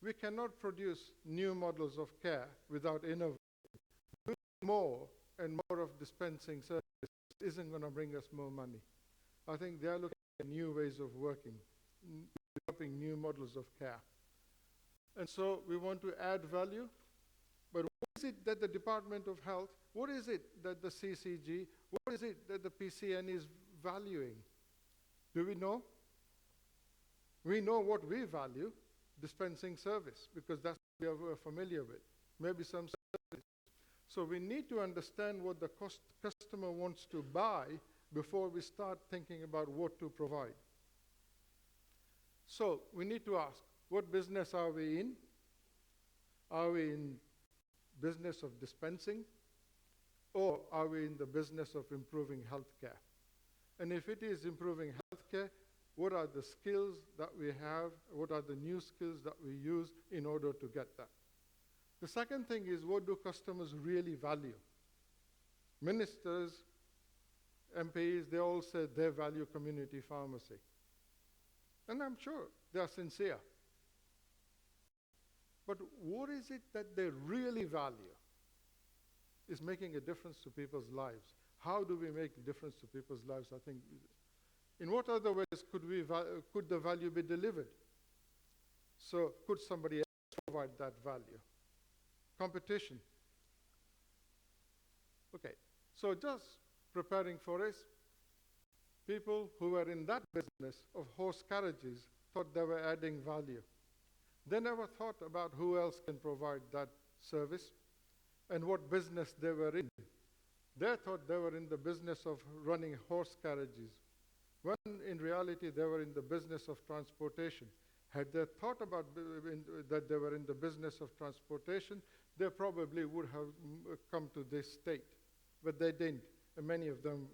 We cannot produce new models of care without innovating. Doing more and more of dispensing services isn't going to bring us more money. I think they are looking at new ways of working, developing new models of care. And so we want to add value, but what is it that the Department of Health, what is it that the CCG, what is it that the PCN is valuing? Do we know? We know what we value, dispensing service, because that's what we are familiar with. Maybe some service. So we need to understand what the customer wants to buy before we start thinking about what to provide. So we need to ask, what business are we in? Are we in business of dispensing, or are we in the business of improving healthcare? And if it is improving healthcare, what are the skills that we have? What are the new skills that we use in order to get that? The second thing is, what do customers really value? Ministers, MPs, they all say they value community pharmacy. And I'm sure they are sincere. But what is it that they really value is making a difference to people's lives. How do we make a difference to people's lives? I think, in what other ways could the value be delivered? So could somebody else provide that value? Competition. Okay, so just preparing for us, people who were in that business of horse carriages thought they were adding value. They never thought about who else can provide that service and what business they were in. They thought they were in the business of running horse carriages, when in reality they were in the business of transportation. Had they thought about that they were in the business of transportation, they probably would have come to this state. But they didn't, and many of them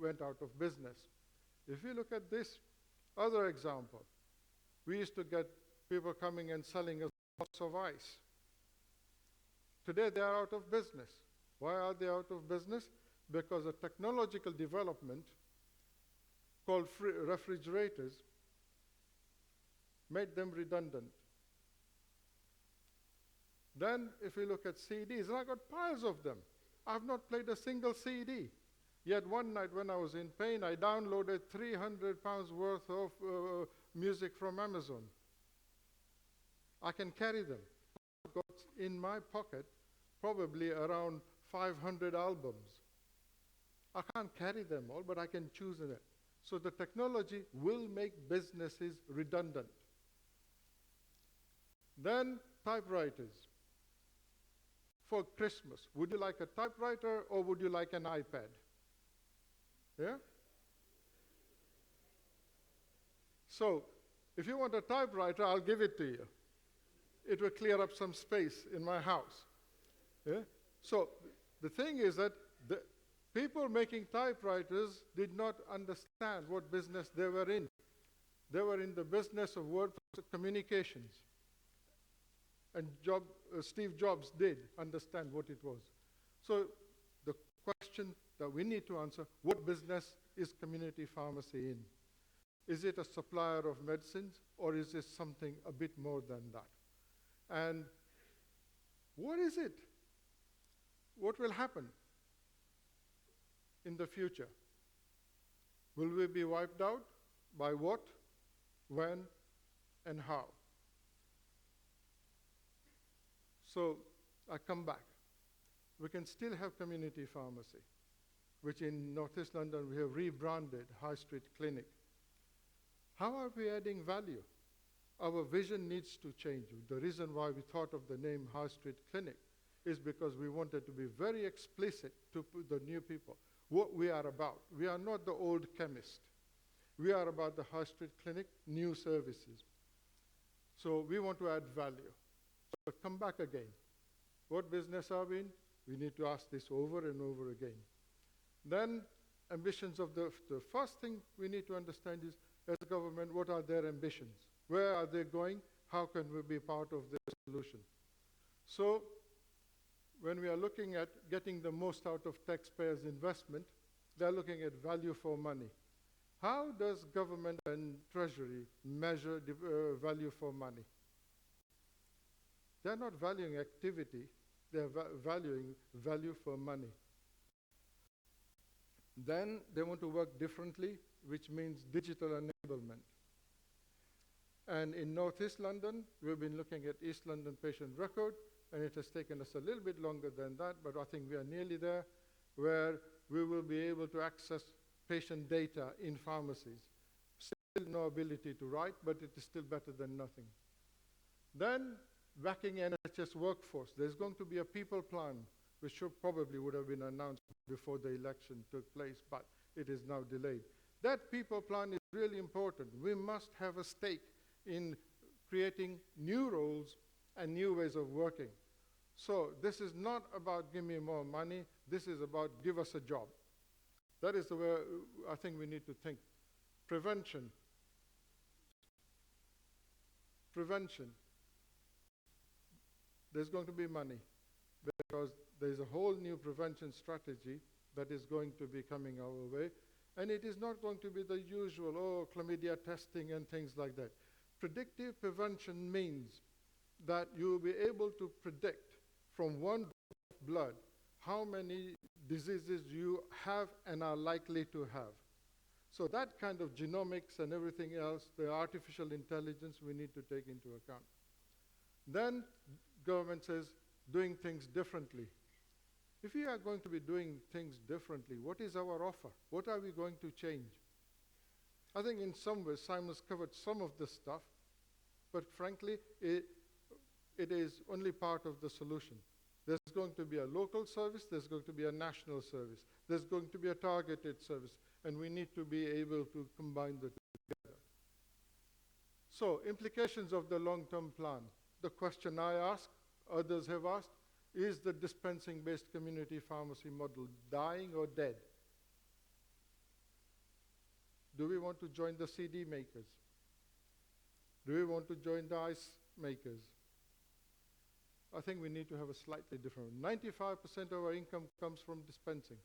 went out of business. If you look at this other example, we used to get people coming and selling us lots of ice. Today they are out of business. Why are they out of business? Because a technological development called refrigerators made them redundant. Then if we look at CDs, and I got piles of them. I've not played a single CD. Yet one night when I was in pain, I downloaded 300 pounds worth of music from Amazon. I can carry them. I've got in my pocket probably around 500 albums. I can't carry them all, but I can choose in it. So the technology will make businesses redundant. Then typewriters. For Christmas, would you like a typewriter or would you like an iPad? Yeah? So if you want a typewriter, I'll give it to you. It will clear up some space in my house. Yeah? So the thing is that the people making typewriters did not understand what business they were in. They were in the business of word communications. And Steve Jobs did understand what it was. So the question that we need to answer, what business is community pharmacy in? Is it a supplier of medicines, or is it something a bit more than that? And what is it? What will happen in the future? Will we be wiped out? By what, when, and how? So I come back. We can still have community pharmacy, which in Northeast London we have rebranded High Street Clinic. How are we adding value? Our vision needs to change. The reason why we thought of the name High Street Clinic is because we wanted to be very explicit to the new people what we are about. We are not the old chemist. We are about the High Street Clinic, new services. So we want to add value. So come back again. What business are we in? We need to ask this over and over again. Then ambitions of the first thing we need to understand is, as a government, what are their ambitions? Where are they going? how can we be part of the solution? So when we are looking at getting the most out of taxpayers' investment, they're looking at value for money. How does government and treasury measure value for money? They're not valuing activity, they're valuing value for money. Then they want to work differently, which means digital enablement. And in Northeast London, we've been looking at East London patient record, and it has taken us a little bit longer than that, but I think we are nearly there, where we will be able to access patient data in pharmacies. Still no ability to write, but it is still better than nothing. Then, backing NHS workforce. There's going to be a people plan, which probably would have been announced before the election took place, but it is now delayed. That people plan is really important. We must have a stake in creating new roles and new ways of working. So this is not about give me more money, this is about give us a job. That is the way I think we need to think. Prevention. Prevention. There's going to be money because there's a whole new prevention strategy that is going to be coming our way. And it is not going to be the usual, chlamydia testing and things like that. Predictive prevention means that you will be able to predict from one drop of blood how many diseases you have and are likely to have. So that kind of genomics and everything else, the artificial intelligence we need to take into account. Then government says doing things differently. If we are going to be doing things differently, what is our offer? What are we going to change? I think in some ways Simon's covered some of this stuff, but frankly, it is only part of the solution. There's going to be a local service, there's going to be a national service, there's going to be a targeted service, and we need to be able to combine the two together. So, implications of the long-term plan. The question I ask, others have asked, is the dispensing-based community pharmacy model dying or dead? Do we want to join the CD makers? Do we want to join the ice makers? I think we need to have a slightly different. 95% of our income comes from dispensing.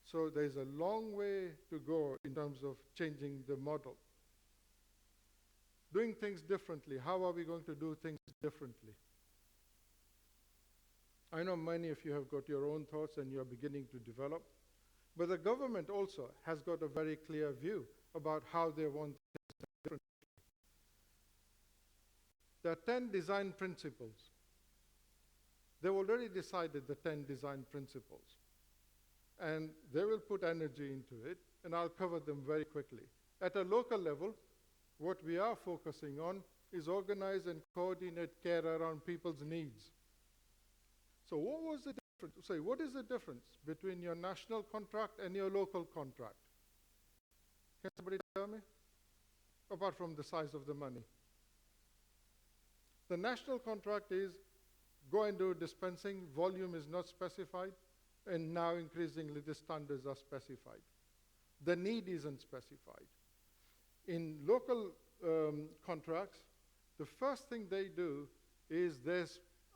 So there's a long way to go in terms of changing the model. Doing things differently. How are we going to do things differently? I know many of you have got your own thoughts and you're beginning to develop, but the government also has got a very clear view about how they want things differently. There are 10 design principles. They've already decided the 10 design principles, and they will put energy into it, and I'll cover them very quickly. At a local level, what we are focusing on is organize and coordinate care around people's needs. So what is the difference between your national contract and your local contract? Can somebody tell me? Apart from the size of the money. The national contract is go and do dispensing, volume is not specified, and now increasingly the standards are specified. The need isn't specified. In local contracts, the first thing they do is they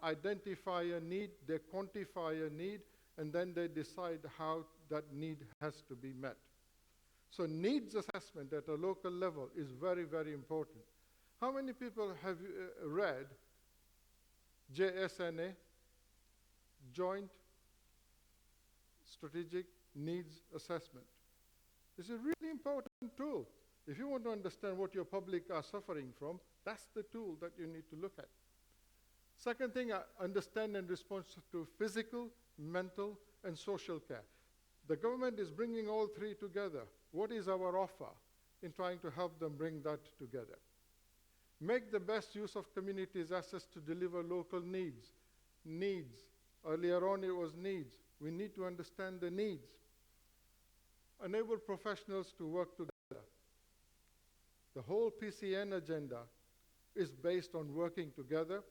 identify a need, they quantify a need, and then they decide how that need has to be met. So needs assessment at a local level is very, very important. How many people have read JSNA, Joint Strategic Needs Assessment? It's a really important tool. If you want to understand what your public are suffering from, that's the tool that you need to look at. Second thing, understand and respond to physical, mental, and social care. The government is bringing all three together. What is our offer in trying to help them bring that together? Make the best use of communities' assets to deliver local needs. Needs. Earlier on it was needs. We need to understand the needs. Enable professionals to work together. The whole PCN agenda is based on working together.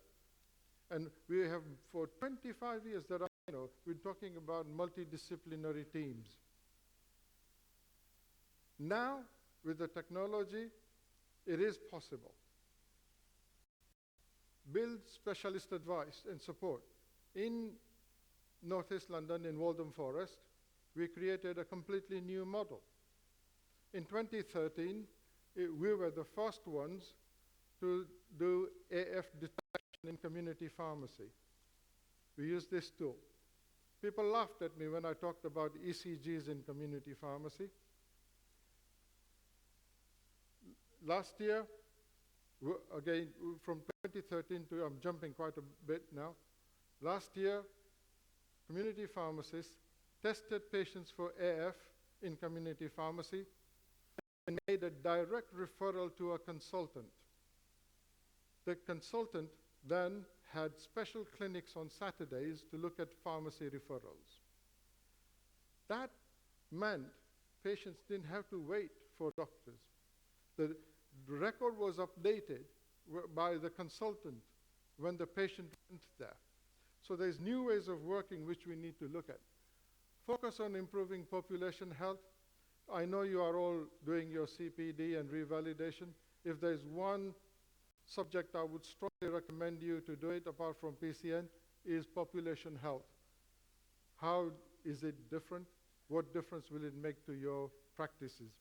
And we have, for 25 years that I know, we're talking about multidisciplinary teams. Now, with the technology, it is possible. build specialist advice and support. In Northeast London, in Waltham Forest, we created a completely new model. In 2013, we were the first ones to do AF detection in community pharmacy. We used this tool. People laughed at me when I talked about ECGs in community pharmacy. Last year, again, from 2013 to, I'm jumping quite a bit now. Last year, community pharmacists tested patients for AF in community pharmacy and made a direct referral to a consultant. The consultant then had special clinics on Saturdays to look at pharmacy referrals. That meant patients didn't have to wait for doctors. The record was updated by the consultant when the patient went there. So there's new ways of working which we need to look at. Focus on improving population health. I know you are all doing your CPD and revalidation. If there's one subject I would strongly recommend you to do it, apart from PCN, is population health. How is it different? What difference will it make to your practices?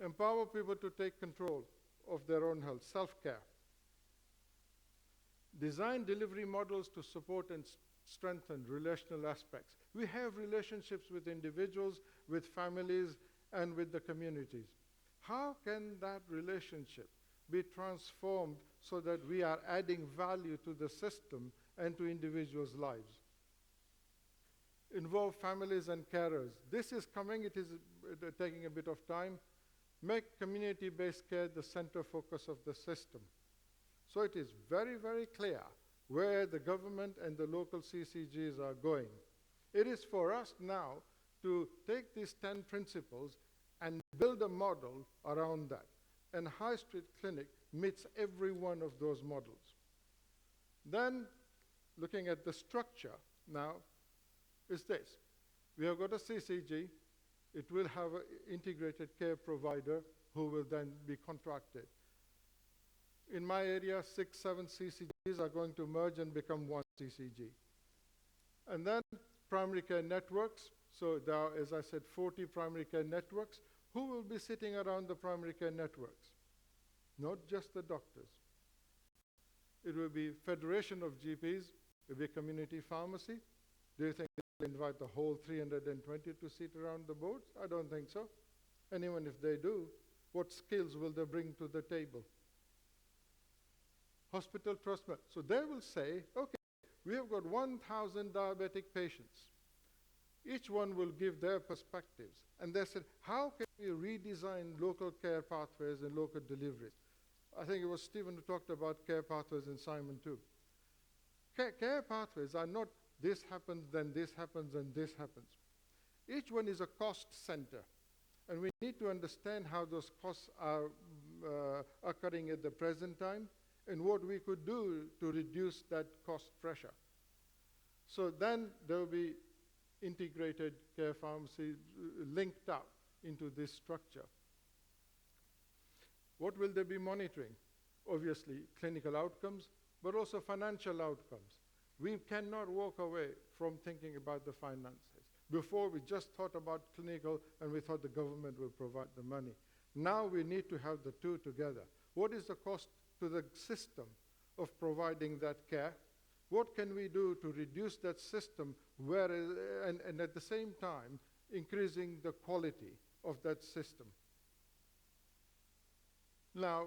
Empower people to take control of their own health, self-care. Design delivery models to support and strengthen relational aspects. We have relationships with individuals, with families, and with the communities. How can that relationship be transformed so that we are adding value to the system and to individuals' lives? Involve families and carers. This is coming, it is taking a bit of time. Make community-based care the center focus of the system. So it is very, very clear where the government and the local CCGs are going. It is for us now to take these 10 principles and build a model around that. And High Street Clinic meets every one of those models. Then, looking at the structure now, is this. We have got a CCG. It will have an integrated care provider who will then be contracted. In my area, 6, 7 CCGs are going to merge and become one CCG. And then primary care networks. So there are, as I said, 40 primary care networks. Who will be sitting around the primary care networks? Not just the doctors. It will be Federation of GPs. It will be community pharmacy. Do you think they'll invite the whole 320 to sit around the boards? I don't think so. And even if they do, what skills will they bring to the table? Hospital trust. So they will say, okay, we have got 1,000 diabetic patients. Each one will give their perspectives. And they said, how can we redesign local care pathways and local deliveries? I think it was Stephen who talked about care pathways and Simon too. Care pathways are not this happens, then this happens, and this happens. Each one is a cost center. And we need to understand how those costs are occurring at the present time and what we could do to reduce that cost pressure. So then there will be integrated care pharmacy linked up into this structure. What will they be monitoring? Obviously, clinical outcomes, but also financial outcomes. We cannot walk away from thinking about the finances. Before, we just thought about clinical, and we thought the government will provide the money. Now we need to have the two together. What is the cost to the system of providing that care? What can we do to reduce that system and at the same time increasing the quality of that system? Now,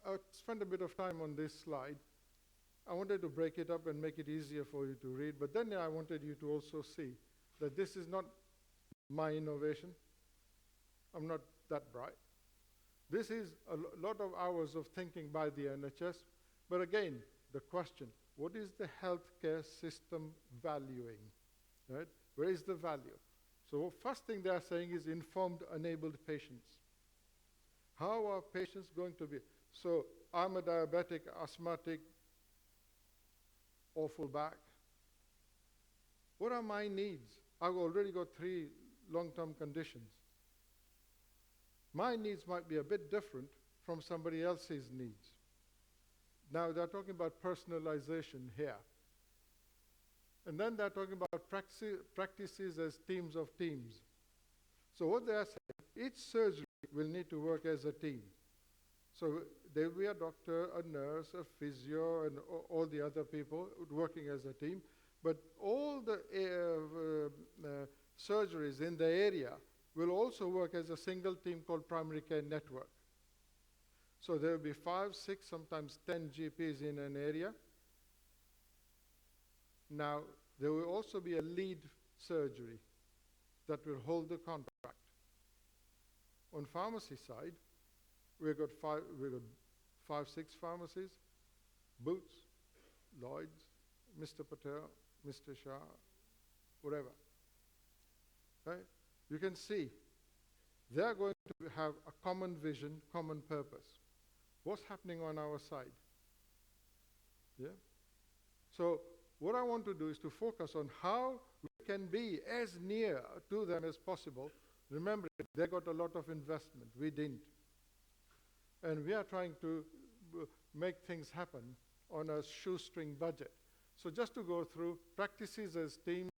I'll spend a bit of time on this slide. I wanted to break it up and make it easier for you to read, but then I wanted you to also see that this is not my innovation. I'm not that bright. This is a lot of hours of thinking by the NHS, but again, the question, what is the healthcare system valuing? Right? Where is the value? So first thing they are saying is informed, enabled patients. How are patients going to be? So I'm a diabetic, asthmatic, awful back. What are my needs? I've already got 3 long-term conditions. My needs might be a bit different from somebody else's needs. Now they're talking about personalization here. And then they're talking about practices as teams of teams. So what they are saying, each surgery will need to work as a team. So there will be a doctor, a nurse, a physio, and all the other people working as a team. But all the surgeries in the area will also work as a single team called primary care network. So there will be 5, 6, sometimes 10 GPs in an area. Now, there will also be a lead surgery that will hold the contract. On pharmacy side, we've got 5, 6 pharmacies, Boots, Lloyd's, Mr. Patel, Mr. Shah, whatever. Right? You can see they're going to have a common vision, common purpose. What's happening on our side? Yeah? So what I want to do is to focus on how we can be as near to them as possible. Remember, they got a lot of investment. We didn't. And we are trying to make things happen on a shoestring budget. So just to go through practices as teams,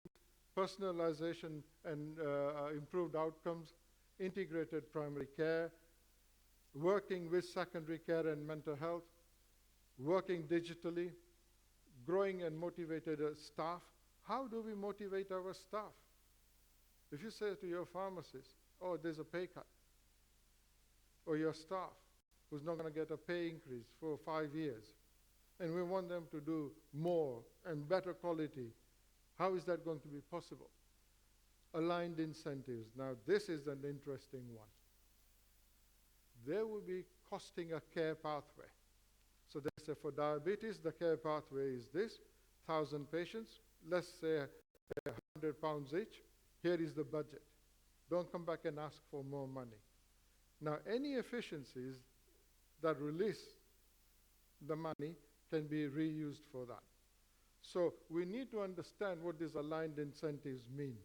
personalization and improved outcomes, integrated primary care, working with secondary care and mental health, working digitally, growing and motivated staff. How do we motivate our staff? If you say to your pharmacist, oh, there's a pay cut, or your staff who's not going to get a pay increase for 5 years, and we want them to do more and better quality, how is that going to be possible? Aligned incentives. Now, this is an interesting one. There will be costing a care pathway. So they say for diabetes, the care pathway is this, 1,000 patients, let's say £100 each, here is the budget. Don't come back and ask for more money. Now, any efficiencies that release the money can be reused for that. So we need to understand what these aligned incentives mean.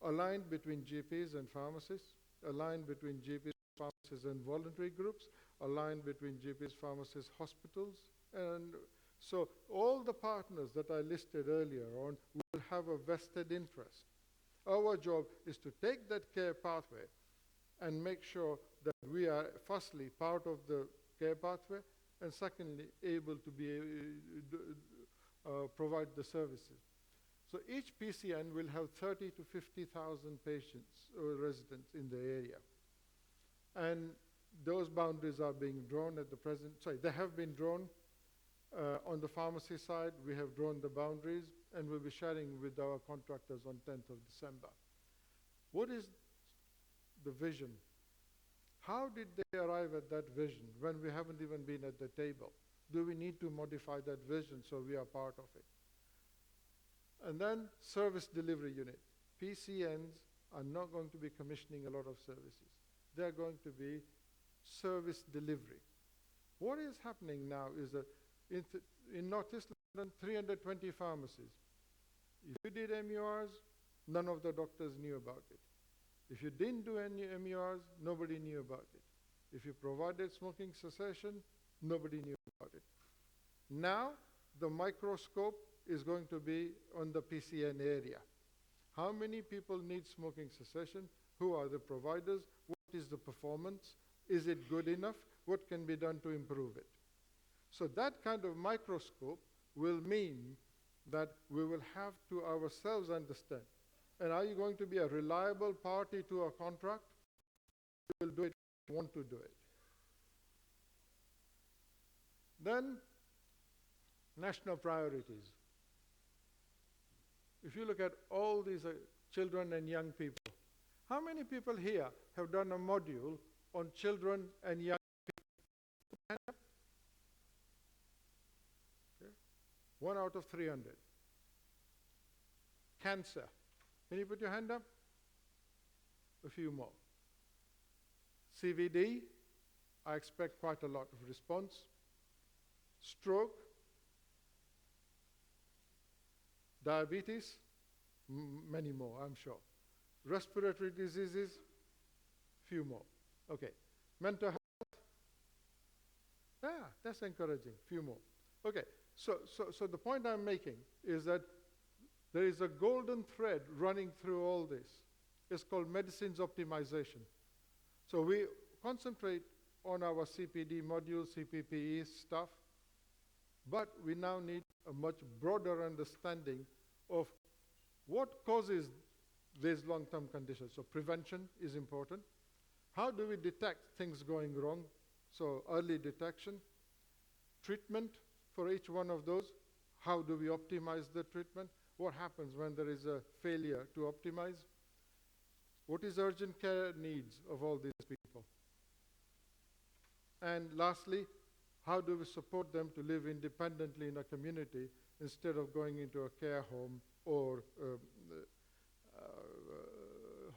Aligned between GPs and pharmacists, aligned between GPs, pharmacists and voluntary groups, aligned between GPs, pharmacists, hospitals, and so all the partners that I listed earlier on will have a vested interest. Our job is to take that care pathway and make sure that we are firstly part of the care pathway and secondly able to be provide the services. So each PCN will have 30 to 50,000 patients or residents in the area. And those boundaries are being drawn at the present, they have been drawn. On the pharmacy side, we have drawn the boundaries and we'll be sharing with our contractors on 10th of December. What is the vision? How did they arrive at that vision when we haven't even been at the table? Do we need to modify that vision so we are part of it? And then service delivery unit. PCNs are not going to be commissioning a lot of services. They're going to be service delivery. What is happening now is that in Northeast London, 320 pharmacies. If you did MURs, none of the doctors knew about it. If you didn't do any MURs, nobody knew about it. If you provided smoking cessation, nobody knew about it. Now, the microscope is going to be on the PCN area. How many people need smoking cessation? Who are the providers? What is the performance? Is it good enough? What can be done to improve it? So that kind of microscope will mean that we will have to ourselves understand. And are you going to be a reliable party to a contract? You will do it if you want to do it. Then, national priorities. If you look at all these children and young people, how many people here have done a module on children and young people? Okay. 1 out of 300. Cancer. Can you put your hand up? A few more. CVD, I expect quite a lot of response. Stroke. Diabetes, many more, I'm sure. Respiratory diseases, few more. Okay. Mental health, Yeah, that's encouraging. Few more. Okay, so the point I'm making is that there is a golden thread running through all this. It's called medicines optimization. So we concentrate on our CPD module, CPPE stuff, but we now need a much broader understanding of what causes these long-term conditions. So prevention is important. How do we detect things going wrong? So early detection, treatment for each one of those. How do we optimize the treatment? What happens when there is a failure to optimize? What is urgent care needs of all these people? And lastly, how do we support them to live independently in a community instead of going into a care home or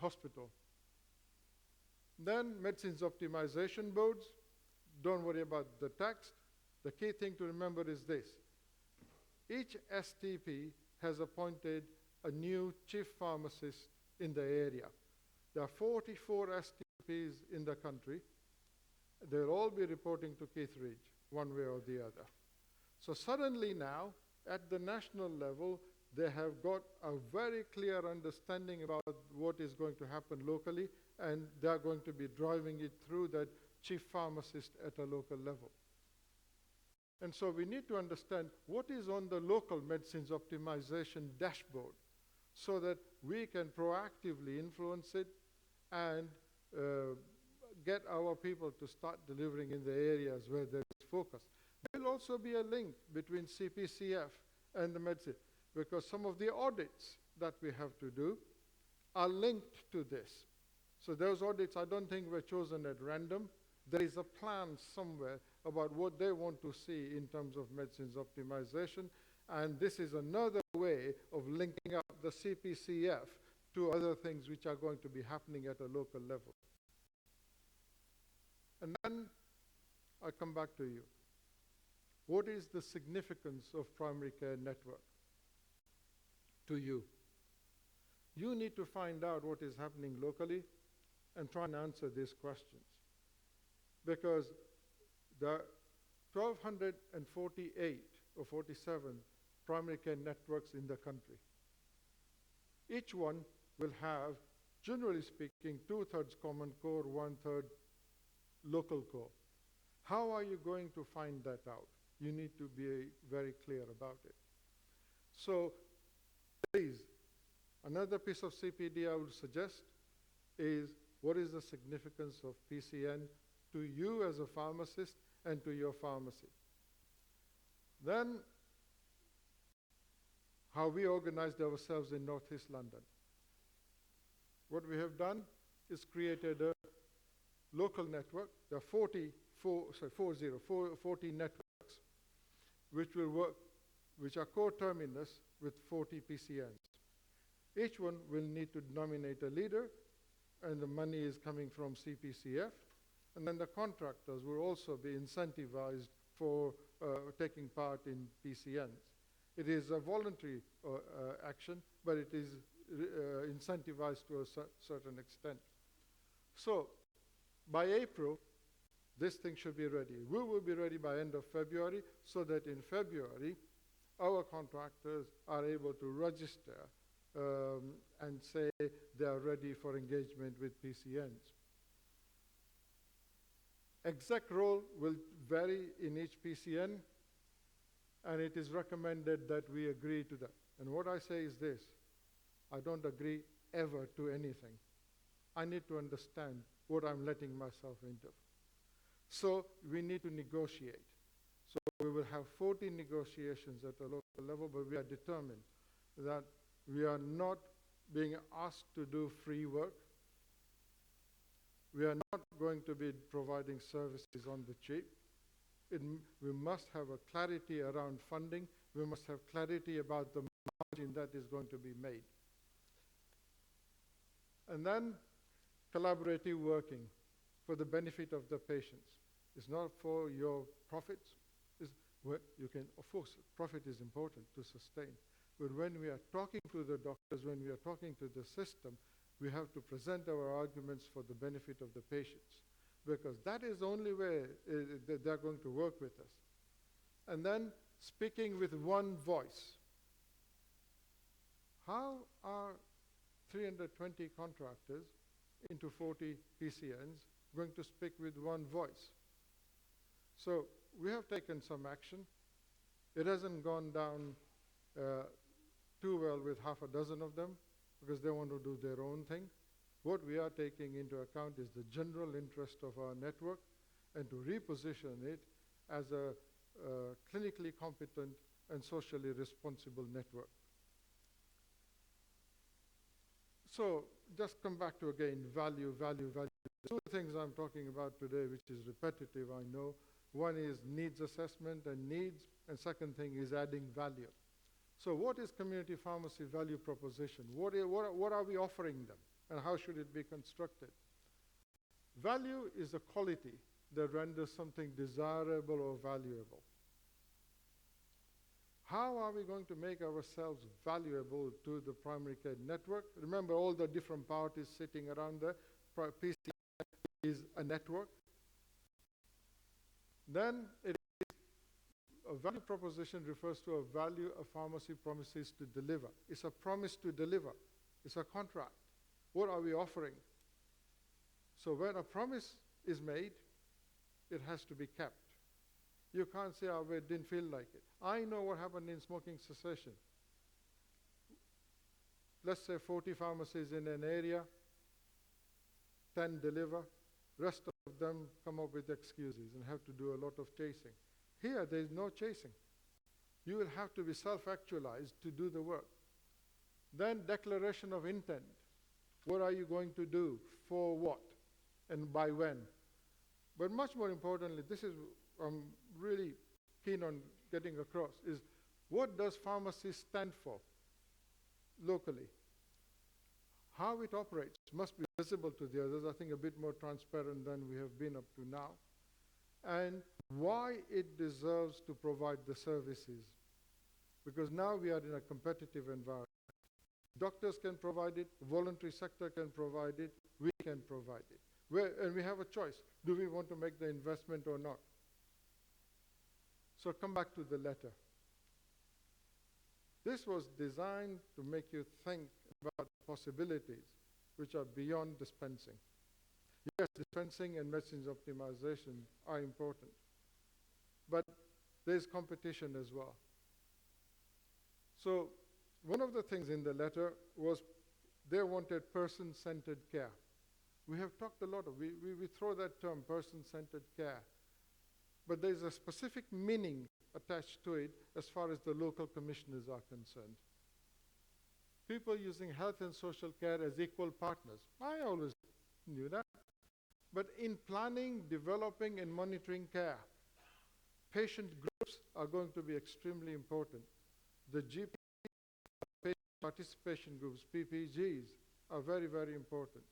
hospital? Then medicines optimization boards. Don't worry about the text. The key thing to remember is this. Each STP has appointed a new chief pharmacist in the area. There are 44 STPs in the country. They'll all be reporting to Keith Ridge, one way or the other. So suddenly now, at the national level, they have got a very clear understanding about what is going to happen locally, and they're going to be driving it through that chief pharmacist at a local level. And so we need to understand what is on the local medicines optimization dashboard so that we can proactively influence it and get our people to start delivering in the areas where there is focus. There will also be a link between CPCF and the medicine, because some of the audits that we have to do are linked to this. So those audits, I don't think, were chosen at random. There is a plan somewhere about what they want to see in terms of medicines optimization, and this is another way of linking up the CPCF to other things which are going to be happening at a local level. And then I come back to you. What is the significance of primary care network to you? You need to find out what is happening locally and try and answer these questions. Because there are 1,248 or 47 primary care networks in the country. Each one will have, generally speaking, 2/3 common core, 1/3 local core. How are you going to find that out? You need to be very clear about it. So please, another piece of CPD I would suggest is what is the significance of PCN to you as a pharmacist and to your pharmacy. Then, how we organized ourselves in Northeast London. What we have done is created a local network. There are 40 networks which will work, which are co-terminus with 40 PCNs. Each one will need to nominate a leader, and the money is coming from CPCF. And then the contractors will also be incentivized for taking part in PCNs. It is a voluntary action, but it is incentivized to a certain extent. So by April, this thing should be ready. We will be ready by end of February, so that in February, our contractors are able to register and say they are ready for engagement with PCNs. Exact role will vary in each PCN, and it is recommended that we agree to that. And what I say is this: I don't agree ever to anything. I need to understand what I'm letting myself into. So we need to negotiate. So we will have 40 negotiations at a local level, but we are determined that we are not being asked to do free work. We are not going to be providing services on the cheap. We must have a clarity around funding. We must have clarity about the margin that is going to be made. And then collaborative working for the benefit of the patients. It's not for your profits. You can, of course, profit is important to sustain. But when we are talking to the doctors, when we are talking to the system, we have to present our arguments for the benefit of the patients. because that is the only way that they're going to work with us. And then speaking with one voice. How are 320 contractors into 40 PCNs going to speak with one voice? So we have taken some action. It hasn't gone down too well with half a dozen of them because they want to do their own thing. What we are taking into account is the general interest of our network and to reposition it as a clinically competent and socially responsible network. So just come back to, again, value, value, value. Two things I'm talking about today, which is repetitive, I know. One is needs assessment and needs, and second thing is adding value. So what is community pharmacy value proposition? What are we offering them, and how should it be constructed? Value is a quality that renders something desirable or valuable. How are we going to make ourselves valuable to the primary care network? Remember all the different parties sitting around there. PCN is a network. Then a value proposition refers to a value a pharmacy promises to deliver. It's a promise to deliver. It's a contract. What are we offering? So when a promise is made, it has to be kept. You can't say, oh, we didn't feel like it. I know what happened in smoking cessation. Let's say 40 pharmacies in an area, 10 deliver, rest of them come up with excuses and have to do a lot of chasing. Here, there is no chasing. You will have to be self-actualized to do the work. Then declaration of intent. What are you going to do? For what? And by when? But much more importantly, this is I'm really keen on getting across, is what does pharmacy stand for locally? How it operates must be visible to the others, I think a bit more transparent than we have been up to now, and why it deserves to provide the services. Because now we are in a competitive environment. Doctors can provide it, voluntary sector can provide it, we can provide it. And we have a choice. Do we want to make the investment or not? So come back to the letter. This was designed to make you think about possibilities which are beyond dispensing. Yes, dispensing and medicines optimization are important, but there's competition as well. So one of the things in the letter was they wanted person-centered care. We have talked a lot of, we throw that term, person-centered care, but there's a specific meaning attached to it as far as the local commissioners are concerned. People using health and social care as equal partners. I always knew that. But in planning, developing, and monitoring care, patient groups are going to be extremely important. The GP patient participation groups, PPGs, are very, very important.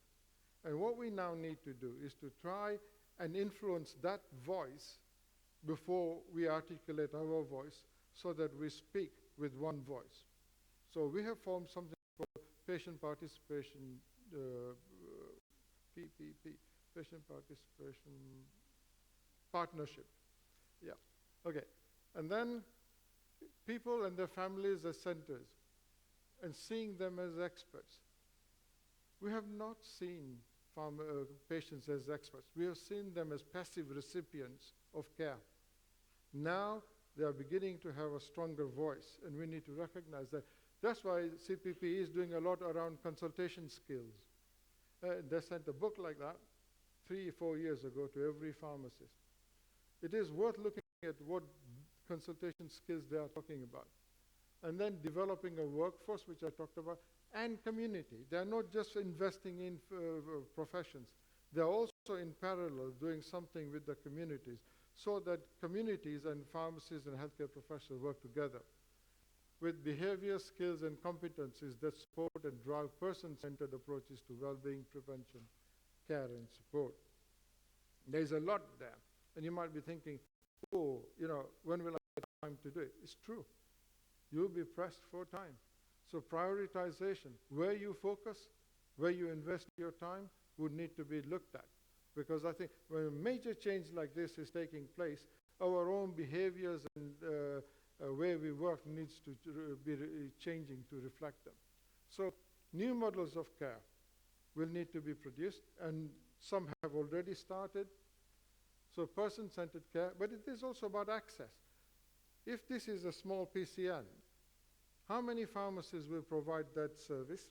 And what we now need to do is to try and influence that voice before we articulate our voice so that we speak with one voice. So we have formed something called patient participation, PPP, patient participation partnership. Yeah, okay. And then people and their families as centers and seeing them as experts. We have not seen patients as experts. We have seen them as passive recipients of care. Now they are beginning to have a stronger voice, and we need to recognize that. That's why CPP is doing a lot around consultation skills. They sent a book like that 3 or 4 years ago to every pharmacist. It is worth looking at what consultation skills they are talking about. And then developing a workforce, which I talked about, and community. They are not just investing in professions. They are also in parallel doing something with the communities so that communities and pharmacists and healthcare professionals work together with behavior, skills, and competencies that support and drive person-centered approaches to well-being, prevention, care, and support. There's a lot there. And you might be thinking, oh, when will I get time to do it? It's true. You'll be pressed for time. So prioritization, where you focus, where you invest your time, would need to be looked at. Because I think when a major change like this is taking place, our own behaviors and way we work needs to be changing to reflect them. So new models of care will need to be produced, and some have already started. So person-centered care, but it is also about access. If this is a small PCN, how many pharmacies will provide that service?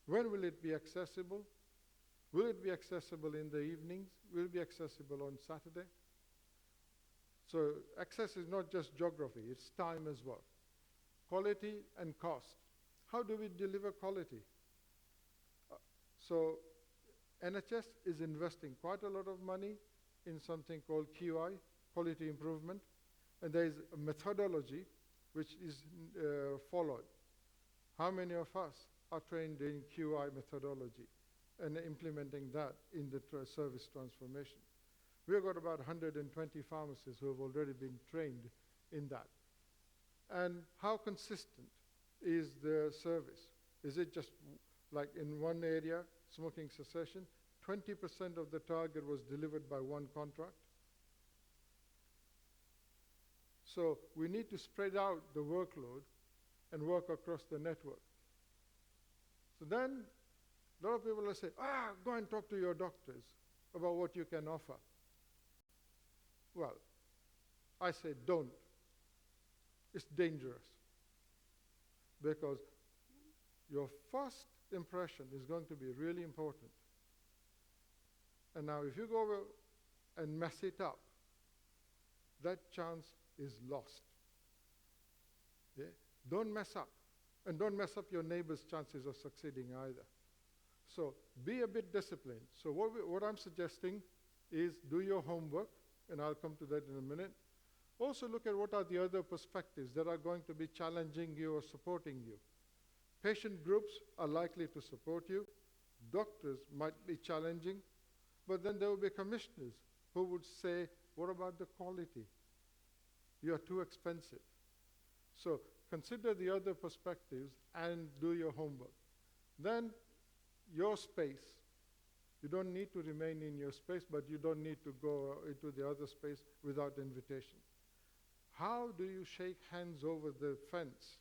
When will it be accessible? Will it be accessible in the evenings? Will it be accessible on Saturday? So access is not just geography, it's time as well. Quality and cost. How do we deliver quality? So NHS is investing quite a lot of money in something called QI, quality improvement, and there is a methodology which is followed. How many of us are trained in QI methodology and implementing that in the service transformation? We've got about 120 pharmacists who have already been trained in that. And how consistent is the service? Is it just like in one area, smoking cessation, 20% of the target was delivered by one contract? So we need to spread out the workload and work across the network. So then, a lot of people will say, go and talk to your doctors about what you can offer. Well, I say don't. It's dangerous. Because your first impression is going to be really important. And now if you go over and mess it up, that chance is lost. Yeah? Don't mess up. And don't mess up your neighbor's chances of succeeding either. So be a bit disciplined. So what I'm suggesting is do your homework, and I'll come to that in a minute. Also look at what are the other perspectives that are going to be challenging you or supporting you. Patient groups are likely to support you. Doctors might be challenging, but then there will be commissioners who would say, what about the quality? You are too expensive. So consider the other perspectives and do your homework. Then your space. You don't need to remain in your space, but you don't need to go into the other space without invitation. How do you shake hands over the fence?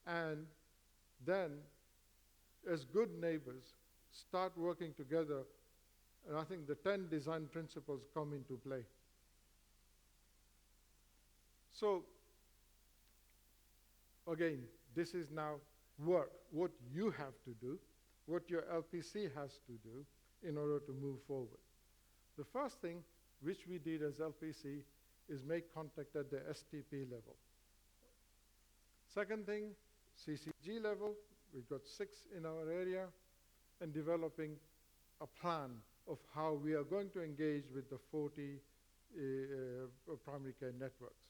And then, as good neighbors, start working together. And I think the 10 design principles come into play. So, again, this is now work, what you have to do, what your LPC has to do in order to move forward. The first thing which we did as LPC is make contact at the STP level. Second thing, CCG level, we've got 6 in our area, and developing a plan of how we are going to engage with the 40 primary care networks.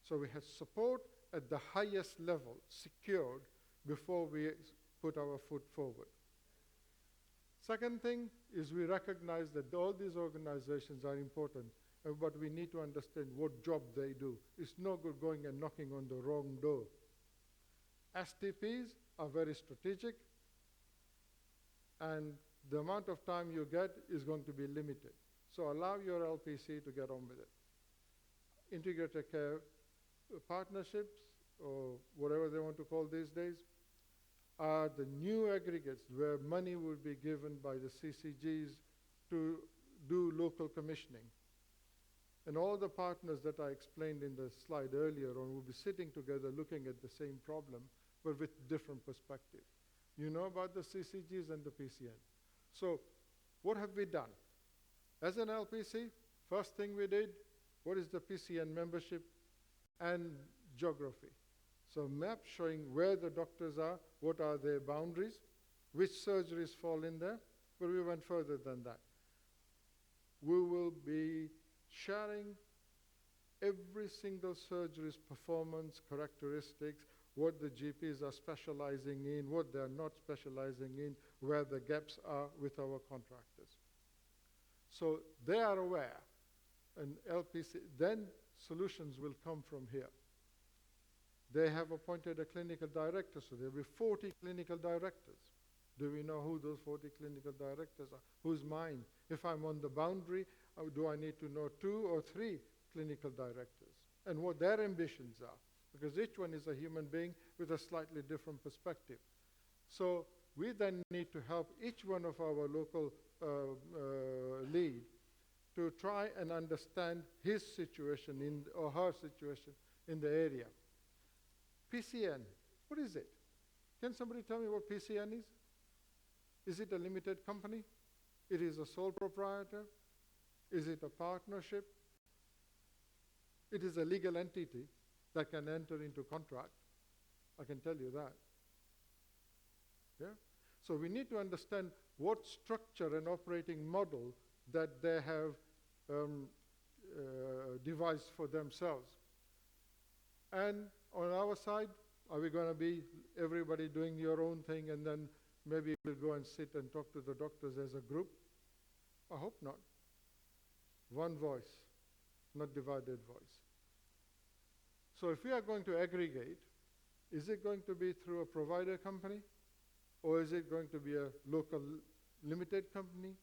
So we have support at the highest level secured before we put our foot forward. Second thing is we recognize that all these organizations are important, but we need to understand what job they do. It's no good going and knocking on the wrong door. STPs are very strategic, and the amount of time you get is going to be limited. So allow your LPC to get on with it. Integrated care partnerships, or whatever they want to call these days, are the new aggregates where money will be given by the CCGs to do local commissioning. And all the partners that I explained in the slide earlier on will be sitting together looking at the same problem, but with different perspective. You know about the CCGs and the PCN. So what have we done? As an LPC, first thing we did, what is the PCN membership and geography? So map showing where the doctors are, what are their boundaries, which surgeries fall in there, but we went further than that. We will be sharing every single surgery's performance characteristics, what the GPs are specializing in, what they are not specializing in, where the gaps are with our contractors. So they are aware, and LPC, then solutions will come from here. They have appointed a clinical director, so there will be 40 clinical directors Do we know who those 40 clinical directors are? Who's mine? If I'm on the boundary, do I need to know 2 or 3 clinical directors? And what their ambitions are. Because each one is a human being with a slightly different perspective. So we then need to help each one of our local lead to try and understand his situation or her situation in the area. PCN, what is it? Can somebody tell me what PCN is? Is it a limited company? It is a sole proprietor? Is it a partnership? It is a legal entity that can enter into contract. I can tell you that. Yeah? So we need to understand what structure and operating model that they have devised for themselves. And on our side, are we going to be everybody doing your own thing and then maybe we'll go and sit and talk to the doctors as a group? I hope not. One voice, not divided voice. So if we are going to aggregate, is it going to be through a provider company? Or is it going to be a local limited company?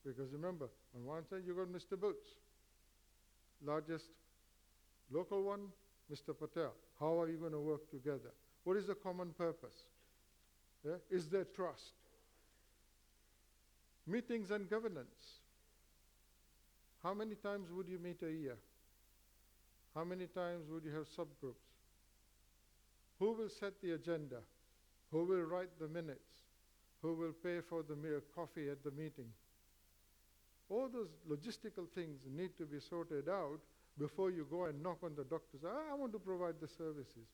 Because remember, on one side you've got Mr. Boots, largest local one, Mr. Patel. How are you going to work together? What is the common purpose? Yeah? Is there trust? Meetings and governance. How many times would you meet a year? How many times would you have subgroups? Who will set the agenda? Who will write the minutes? Who will pay for the coffee at the meeting? All those logistical things need to be sorted out before you go and knock on the doctor's. I want to provide the services.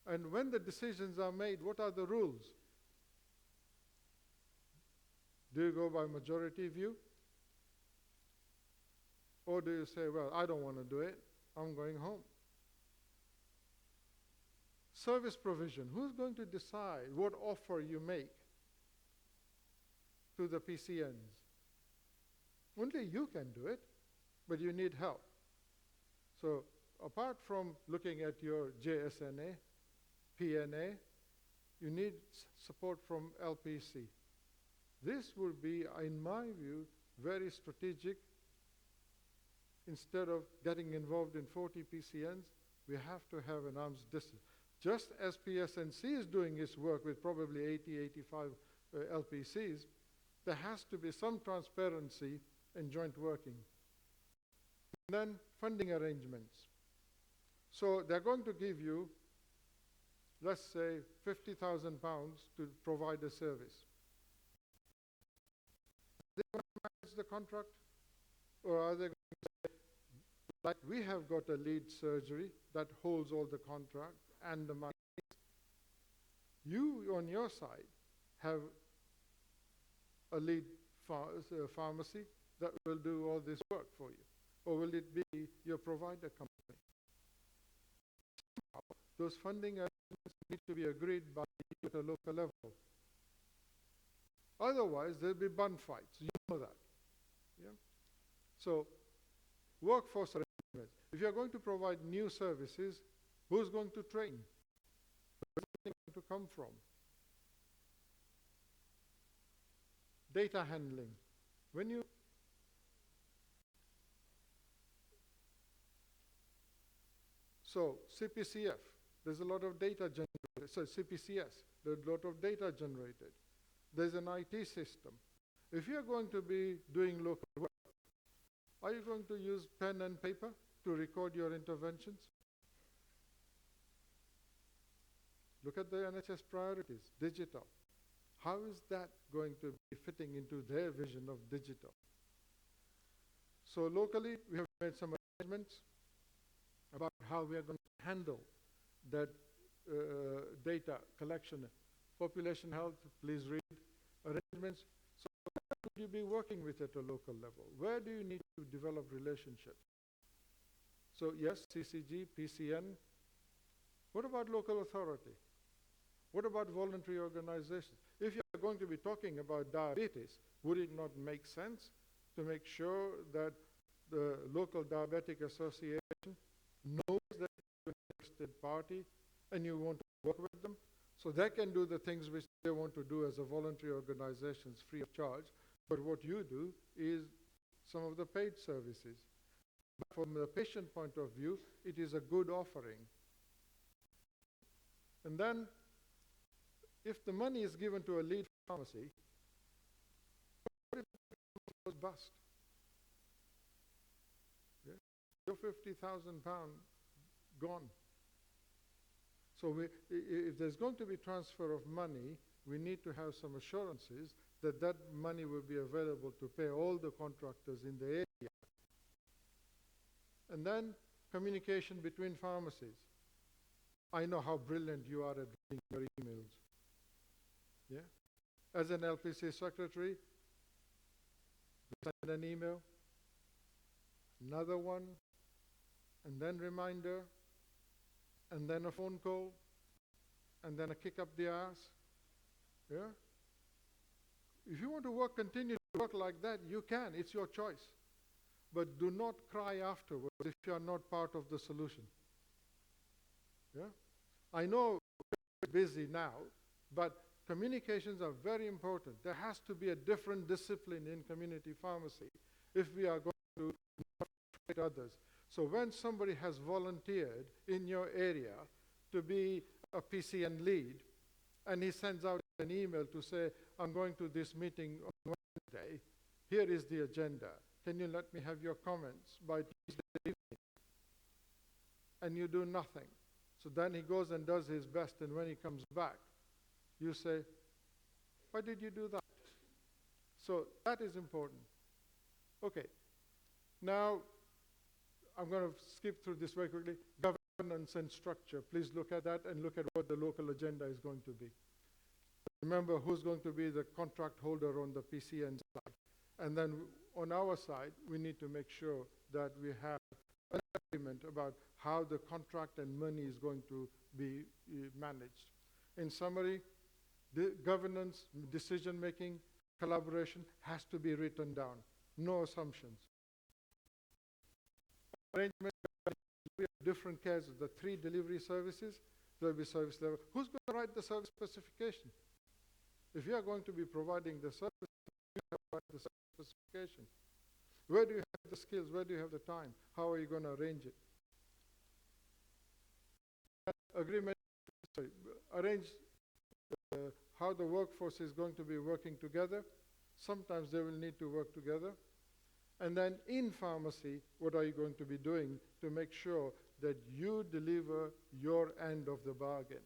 And when the decisions are made, what are the rules? Do you go by majority view? Or do you say, well, I don't want to do it, I'm going home? Service provision, who's going to decide what offer you make to the PCNs? Only you can do it, but you need help. So apart from looking at your JSNA, PNA, you need support from LPC. This would be, in my view, very strategic. Instead of getting involved in 40 PCNs, we have to have an arm's distance. Just as PSNC is doing its work with probably 80, 85 LPCs, there has to be some transparency and joint working. And then funding arrangements. So they're going to give you, let's say, £50,000 to provide a service. Are they going to manage the contract? Or are they going to say, like we have got a lead surgery that holds all the contract and the money. You, on your side, have a lead pharmacy that will do all this work for you? Or will it be your provider company? Those funding arrangements need to be agreed by you at a local level. Otherwise, there'll be bun fights. You know that. Yeah? So, workforce arrangements. If you're going to provide new services, who's going to train? Where's it going to come from? Data handling. When you So CPCF, there's a lot of data generated. So CPCS, there's a lot of data generated. There's an IT system. If you're going to be doing local work, are you going to use pen and paper to record your interventions? Look at the NHS priorities, digital. How is that going to be fitting into their vision of digital? So locally, we have made some arrangements about how we are going to handle that data collection. Population health, please read arrangements. So where would you be working with at a local level? Where do you need to develop relationships? So yes, CCG, PCN. What about local authority? What about voluntary organizations? If you're going to be talking about diabetes, would it not make sense to make sure that the local diabetic association knows that you're an interested party and you want to work with them? So they can do the things which they want to do as a voluntary organizations free of charge, but what you do is some of the paid services. But from the patient point of view, it is a good offering. And then, if the money is given to a lead pharmacy, what if it goes bust? Yeah? Your £50,000 gone. So if there's going to be transfer of money, we need to have some assurances that that money will be available to pay all the contractors in the area. And then communication between pharmacies. I know how brilliant you are at reading your emails. Yeah? As an LPC secretary, you send an email, another one, and then reminder, and then a phone call, and then a kick up the ass. Yeah? If you want to continue to work like that, you can. It's your choice. But do not cry afterwards if you are not part of the solution. Yeah? I know we're busy now, but communications are very important. There has to be a different discipline in community pharmacy if we are going to treat others. So when somebody has volunteered in your area to be a PCN lead, and he sends out an email to say, I'm going to this meeting on Wednesday, here is the agenda. Can you let me have your comments by Tuesday evening? And you do nothing. So then he goes and does his best, and when he comes back, you say, why did you do that? So that is important. Okay. Now, I'm going to skip through this very quickly. Governance and structure. Please look at that and look at what the local agenda is going to be. Remember who's going to be the contract holder on the PCN side. And then on our side, we need to make sure that we have an agreement about how the contract and money is going to be managed. In summary, the governance, decision-making, collaboration has to be written down. No assumptions. Arrangement, we have different cares of the 3 delivery services. There will be service level. Who's going to write the service specification? If you are going to be providing the service, you have to write the service specification. Where do you have the skills? Where do you have the time? How are you going to arrange it? Agreement, arrange how the workforce is going to be working together. Sometimes they will need to work together. And then in pharmacy, what are you going to be doing to make sure that you deliver your end of the bargain?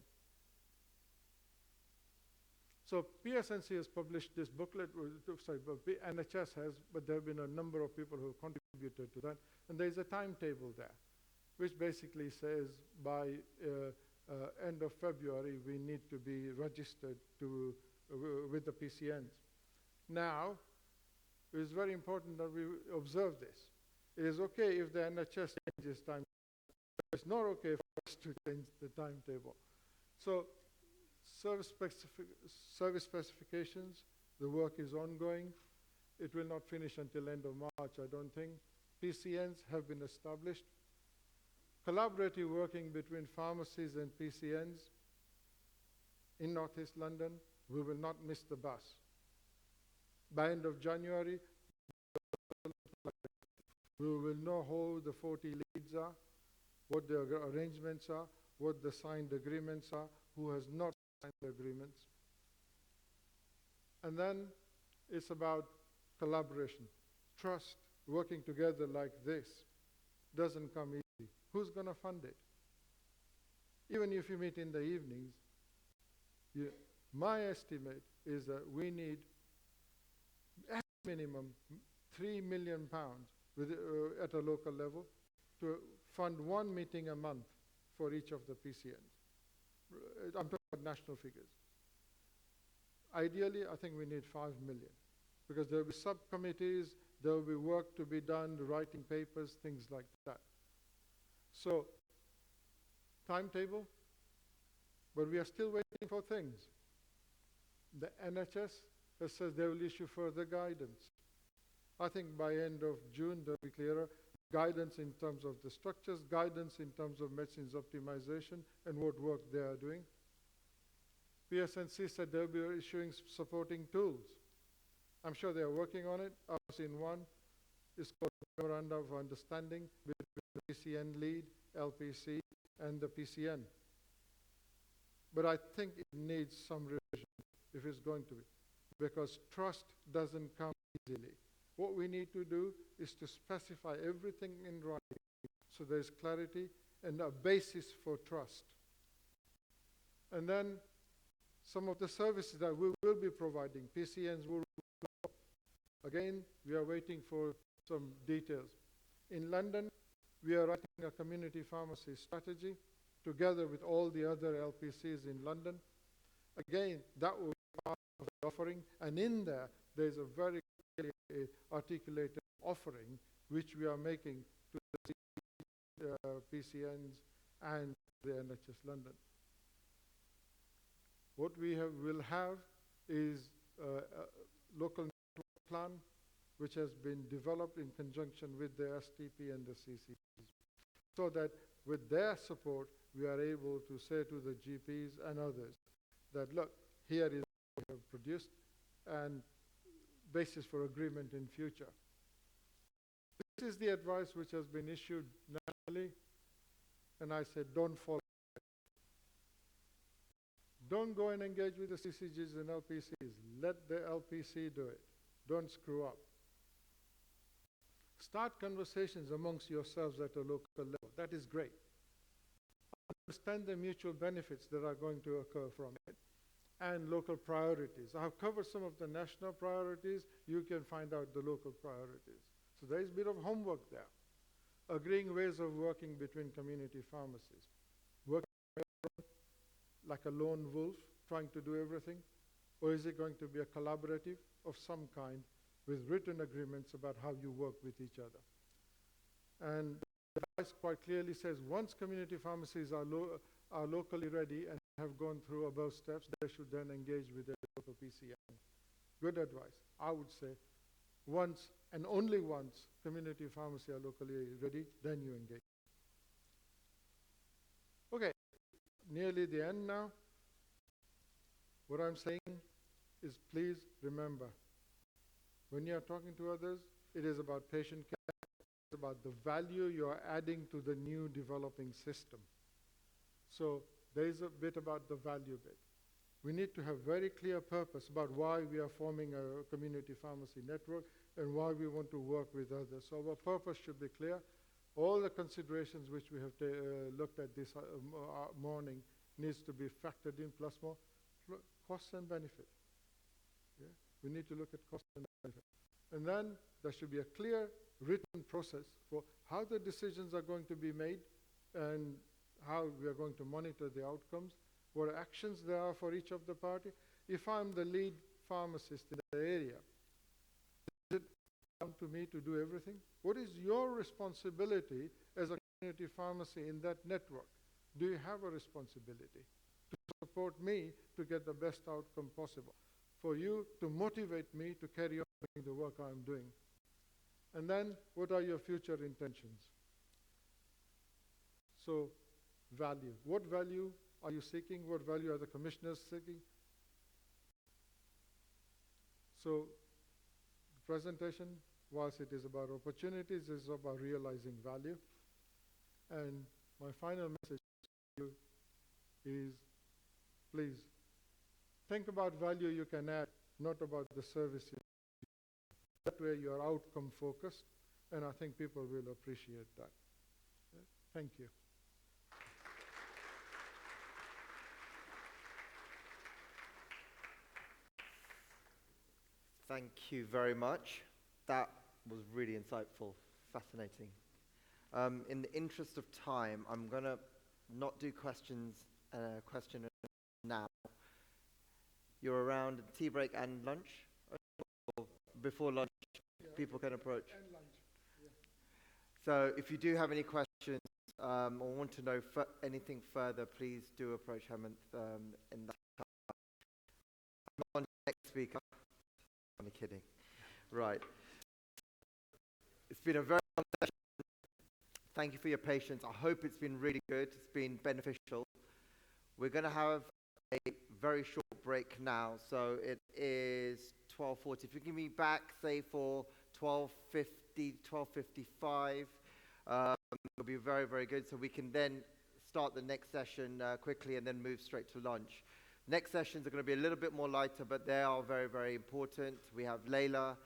So PSNC has published this booklet, NHS has, but there have been a number of people who have contributed to that. And there's a timetable there, which basically says by end of February, we need to be registered with the PCNs. Now, it is very important that we observe this. It is okay if the NHS changes time. It's not okay for us to change the timetable. So, service specifications, the work is ongoing. It will not finish until end of March, I don't think. PCNs have been established. Collaborative working between pharmacies and PCNs in North East London, we will not miss the bus. By end of January, we will know who the 40 leads are, what the arrangements are, what the signed agreements are, who has not signed the agreements. And then it's about collaboration. Trust, working together like this doesn't come easy. Who's going to fund it? Even if you meet in the evenings, my estimate is that we need at minimum £3 million at a local level to fund 1 meeting a month for each of the PCNs. I'm talking about national figures. Ideally, I think we need 5 million because there will be subcommittees, there will be work to be done, writing papers, things like that. So, timetable, but we are still waiting for things. The NHS has said they will issue further guidance. I think by end of June they'll be clearer. Guidance in terms of the structures, guidance in terms of medicines optimization and what work they are doing. PSNC said they'll be issuing supporting tools. I'm sure they're working on it. I've seen one. It's called Memorandum of Understanding between the PCN lead, LPC, and the PCN. But I think it needs some revision if it's going to be, because trust doesn't come easily. What we need to do is to specify everything in writing so there's clarity and a basis for trust. And then some of the services that we will be providing, PCNs will. Again, we are waiting for some details. In London, we are writing a community pharmacy strategy together with all the other LPCs in London. Again, that will be part of the offering, and in there, there's a very clearly articulated offering which we are making to the PCNs and the NHS London. What we will have is a local network plan which has been developed in conjunction with the STP and the CCPs, so that with their support, we are able to say to the GPs and others that, look, here is what we have produced, and basis for agreement in future. This is the advice which has been issued nationally, and I said, don't follow it. Don't go and engage with the CCGs and LPCs. Let the LPC do it. Don't screw up. Start conversations amongst yourselves at a local level. That is great. Understand the mutual benefits that are going to occur from it and local priorities. I've covered some of the national priorities. You can find out the local priorities. So there is a bit of homework there. Agreeing ways of working between community pharmacies. Working like a lone wolf trying to do everything? Or is it going to be a collaborative of some kind with written agreements about how you work with each other? And the advice quite clearly says once community pharmacies are locally ready and have gone through above steps, they should then engage with their local PCN. Good advice. I would say once and only once community pharmacy are locally ready, then you engage. Okay, nearly the end now. What I'm saying is please remember, when you are talking to others, it is about patient care, it's about the value you are adding to the new developing system. So there is a bit about the value bit. We need to have very clear purpose about why we are forming a community pharmacy network and why we want to work with others. So our purpose should be clear. All the considerations which we have looked at this morning needs to be factored in, plus more costs and benefit. Yeah? We need to look at cost and benefit. And then there should be a clear written process for how the decisions are going to be made and how we are going to monitor the outcomes, what actions there are for each of the party. If I'm the lead pharmacist in the area, is it down to me to do everything? What is your responsibility as a community pharmacy in that network? Do you have a responsibility to support me to get the best outcome possible? For you to motivate me to carry on doing the work I'm doing. And then, what are your future intentions? So, value. What value are you seeking? What value are the commissioners seeking? So, the presentation, whilst it is about opportunities, is about realizing value. And my final message to you is, please, think about value you can add, not about the services. That way you are outcome focused, and I think people will appreciate that. Yeah? Thank you. Thank you very much. That was really insightful, fascinating. In the interest of time, I'm going to not do question now. You're around at tea break and lunch? Or before lunch, yeah, people can approach? And lunch, yeah. So if you do have any questions or want to know anything further, please do approach Hemant in that time. I'm on to the next speaker. I'm kidding. Right. It's been a very long session. Thank you for your patience. I hope it's been really good. It's been beneficial. We're going to have a very short break now. So it is 12:40. If you give me back, say for 12:50, 12:55, it'll be very, very good. So we can then start the next session quickly and then move straight to lunch. Next sessions are going to be a little bit more lighter, but they are very, very important. We have Layla.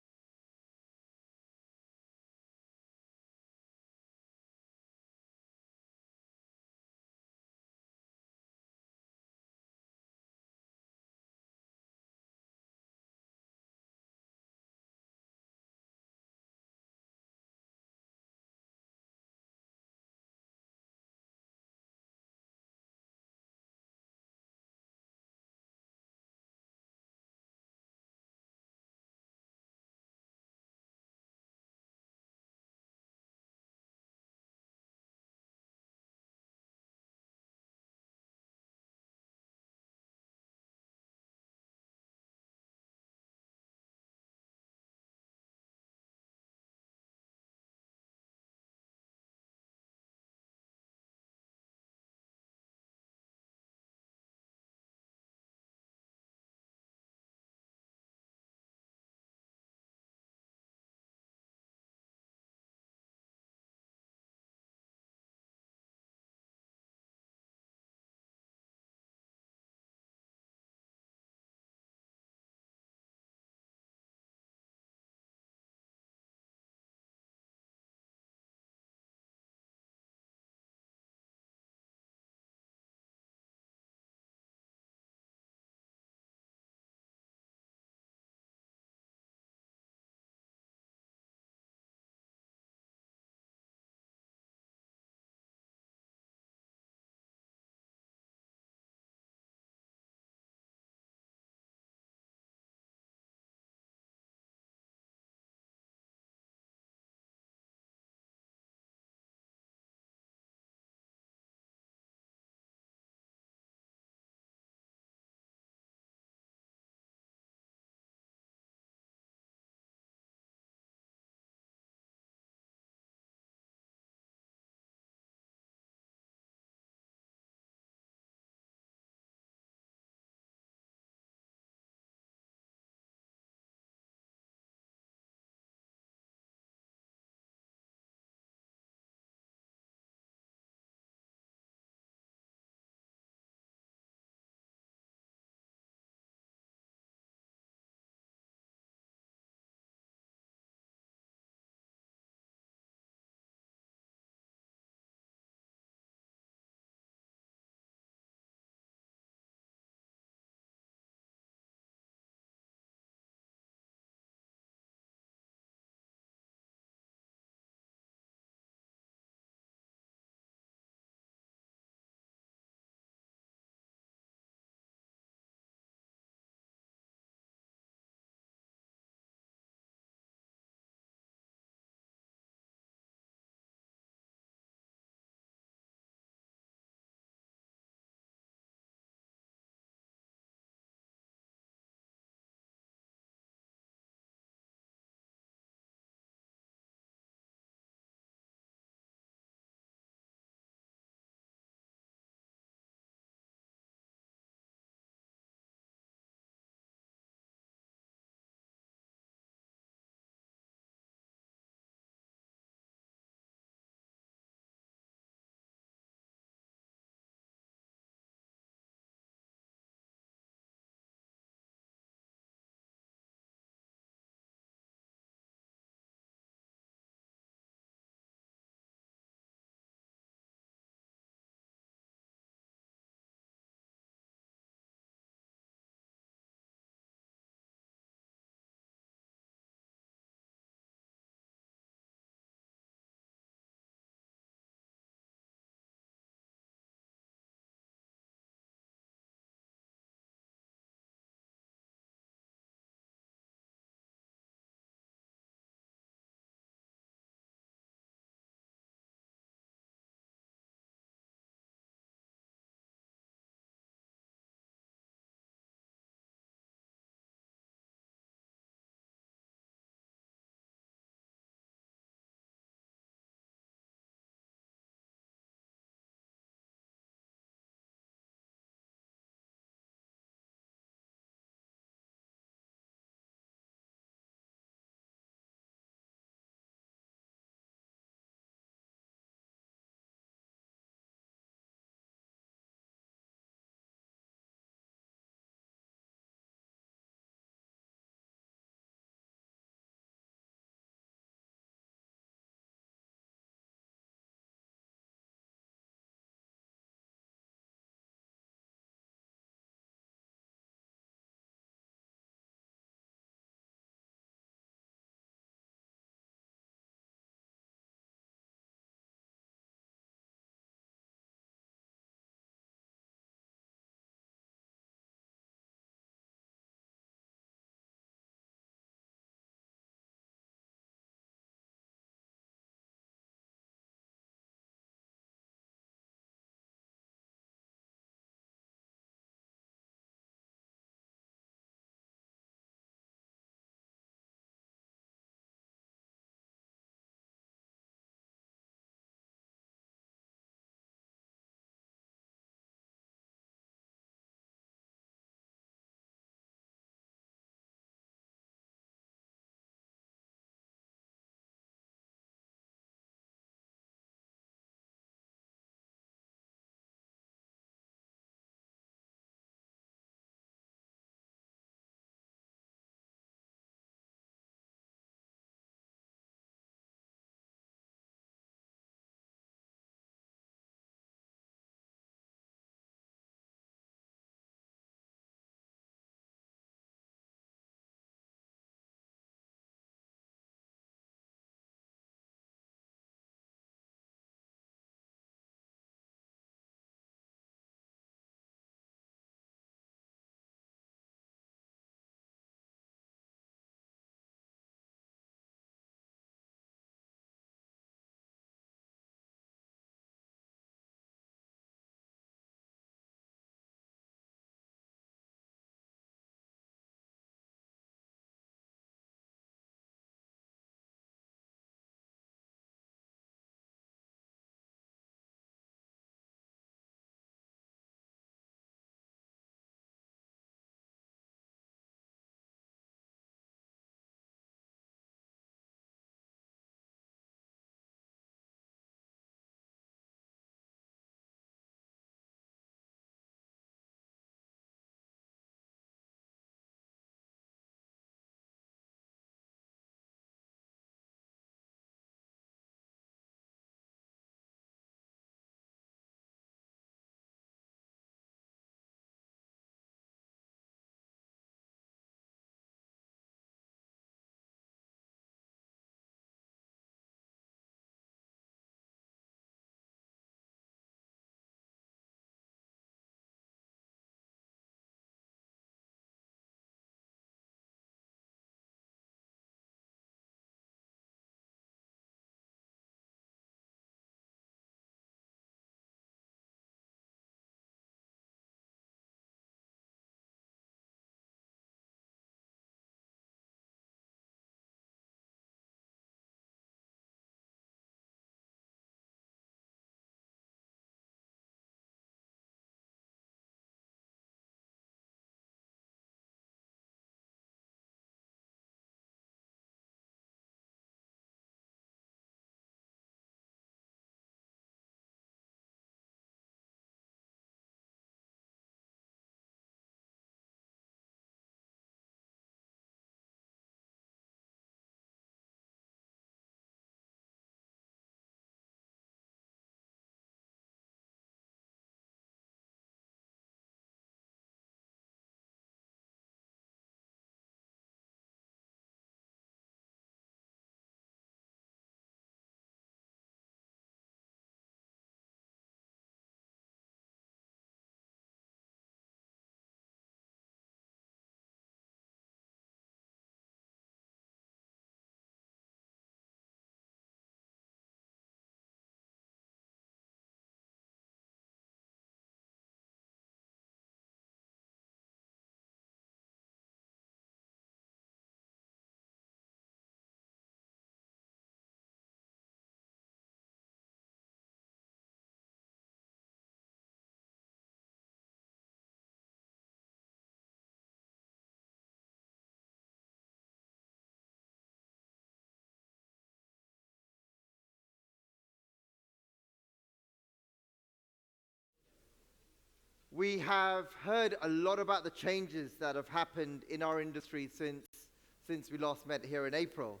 We have heard a lot about the changes that have happened in our industry since we last met here in April.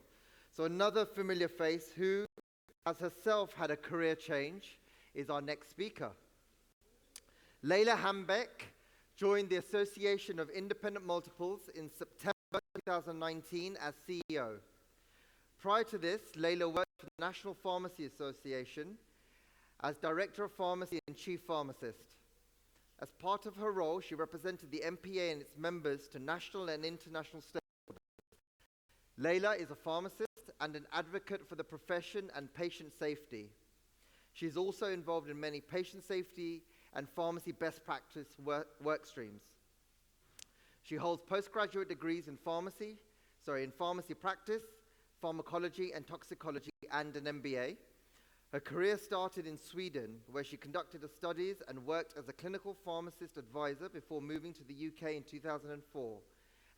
So another familiar face who has herself had a career change is our next speaker. Leila Hambeck joined the Association of Independent Multiples in September 2019 as CEO. Prior to this, Leila worked for the National Pharmacy Association as Director of Pharmacy and Chief Pharmacist. As part of her role, she represented the MPA and its members to national and international stakeholders. Leila is a pharmacist and an advocate for the profession and patient safety. She is also involved in many patient safety and pharmacy best practice work streams. She holds postgraduate degrees in pharmacy practice, pharmacology and toxicology, and an MBA. Her career started in Sweden, where she conducted her studies and worked as a clinical pharmacist advisor before moving to the UK in 2004,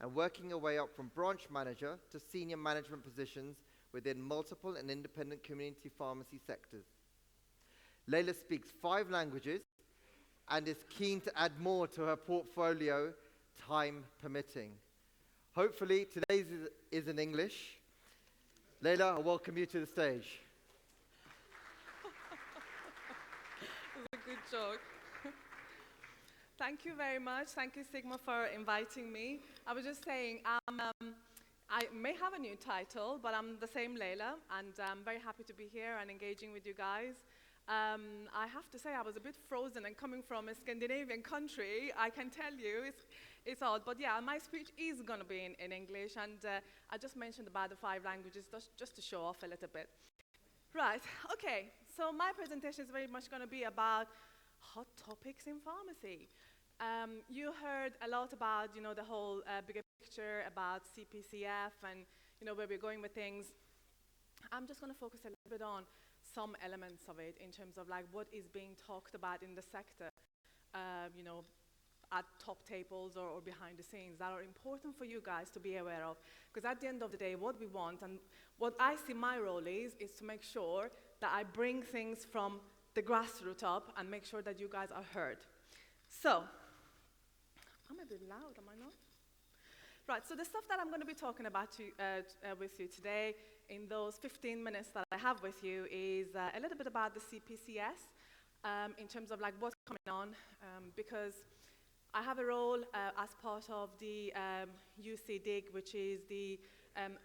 and working her way up from branch manager to senior management positions within multiple and independent community pharmacy sectors. Leila speaks 5 languages and is keen to add more to her portfolio, time permitting. Hopefully, today's is in English. Leila, I welcome you to the stage. Good joke. Thank you very much. Thank you, Sigma, for inviting me. I was just saying, I may have a new title, but I'm the same Leila, and I'm very happy to be here and engaging with you guys. I have to say, I was a bit frozen, and coming from a Scandinavian country, I can tell you, it's odd. But yeah, my speech is going to be in English, and I just mentioned about the 5 languages just to show off a little bit. Right, okay, so my presentation is very much going to be about hot topics in pharmacy. You heard a lot about, the whole bigger picture about CPCF and, where we're going with things. I'm just going to focus a little bit on some elements of it in terms of like what is being talked about in the sector, at top tables or behind the scenes that are important for you guys to be aware of. Because at the end of the day, what we want and what I see my role is to make sure that I bring things from the grassroots up and make sure that you guys are heard. So, I'm a bit loud, am I not? Right, so the stuff that I'm going to be talking about with you today in those 15 minutes that I have with you is a little bit about the CPCS in terms of like what's coming on, because I have a role as part of the UCDIG, which is the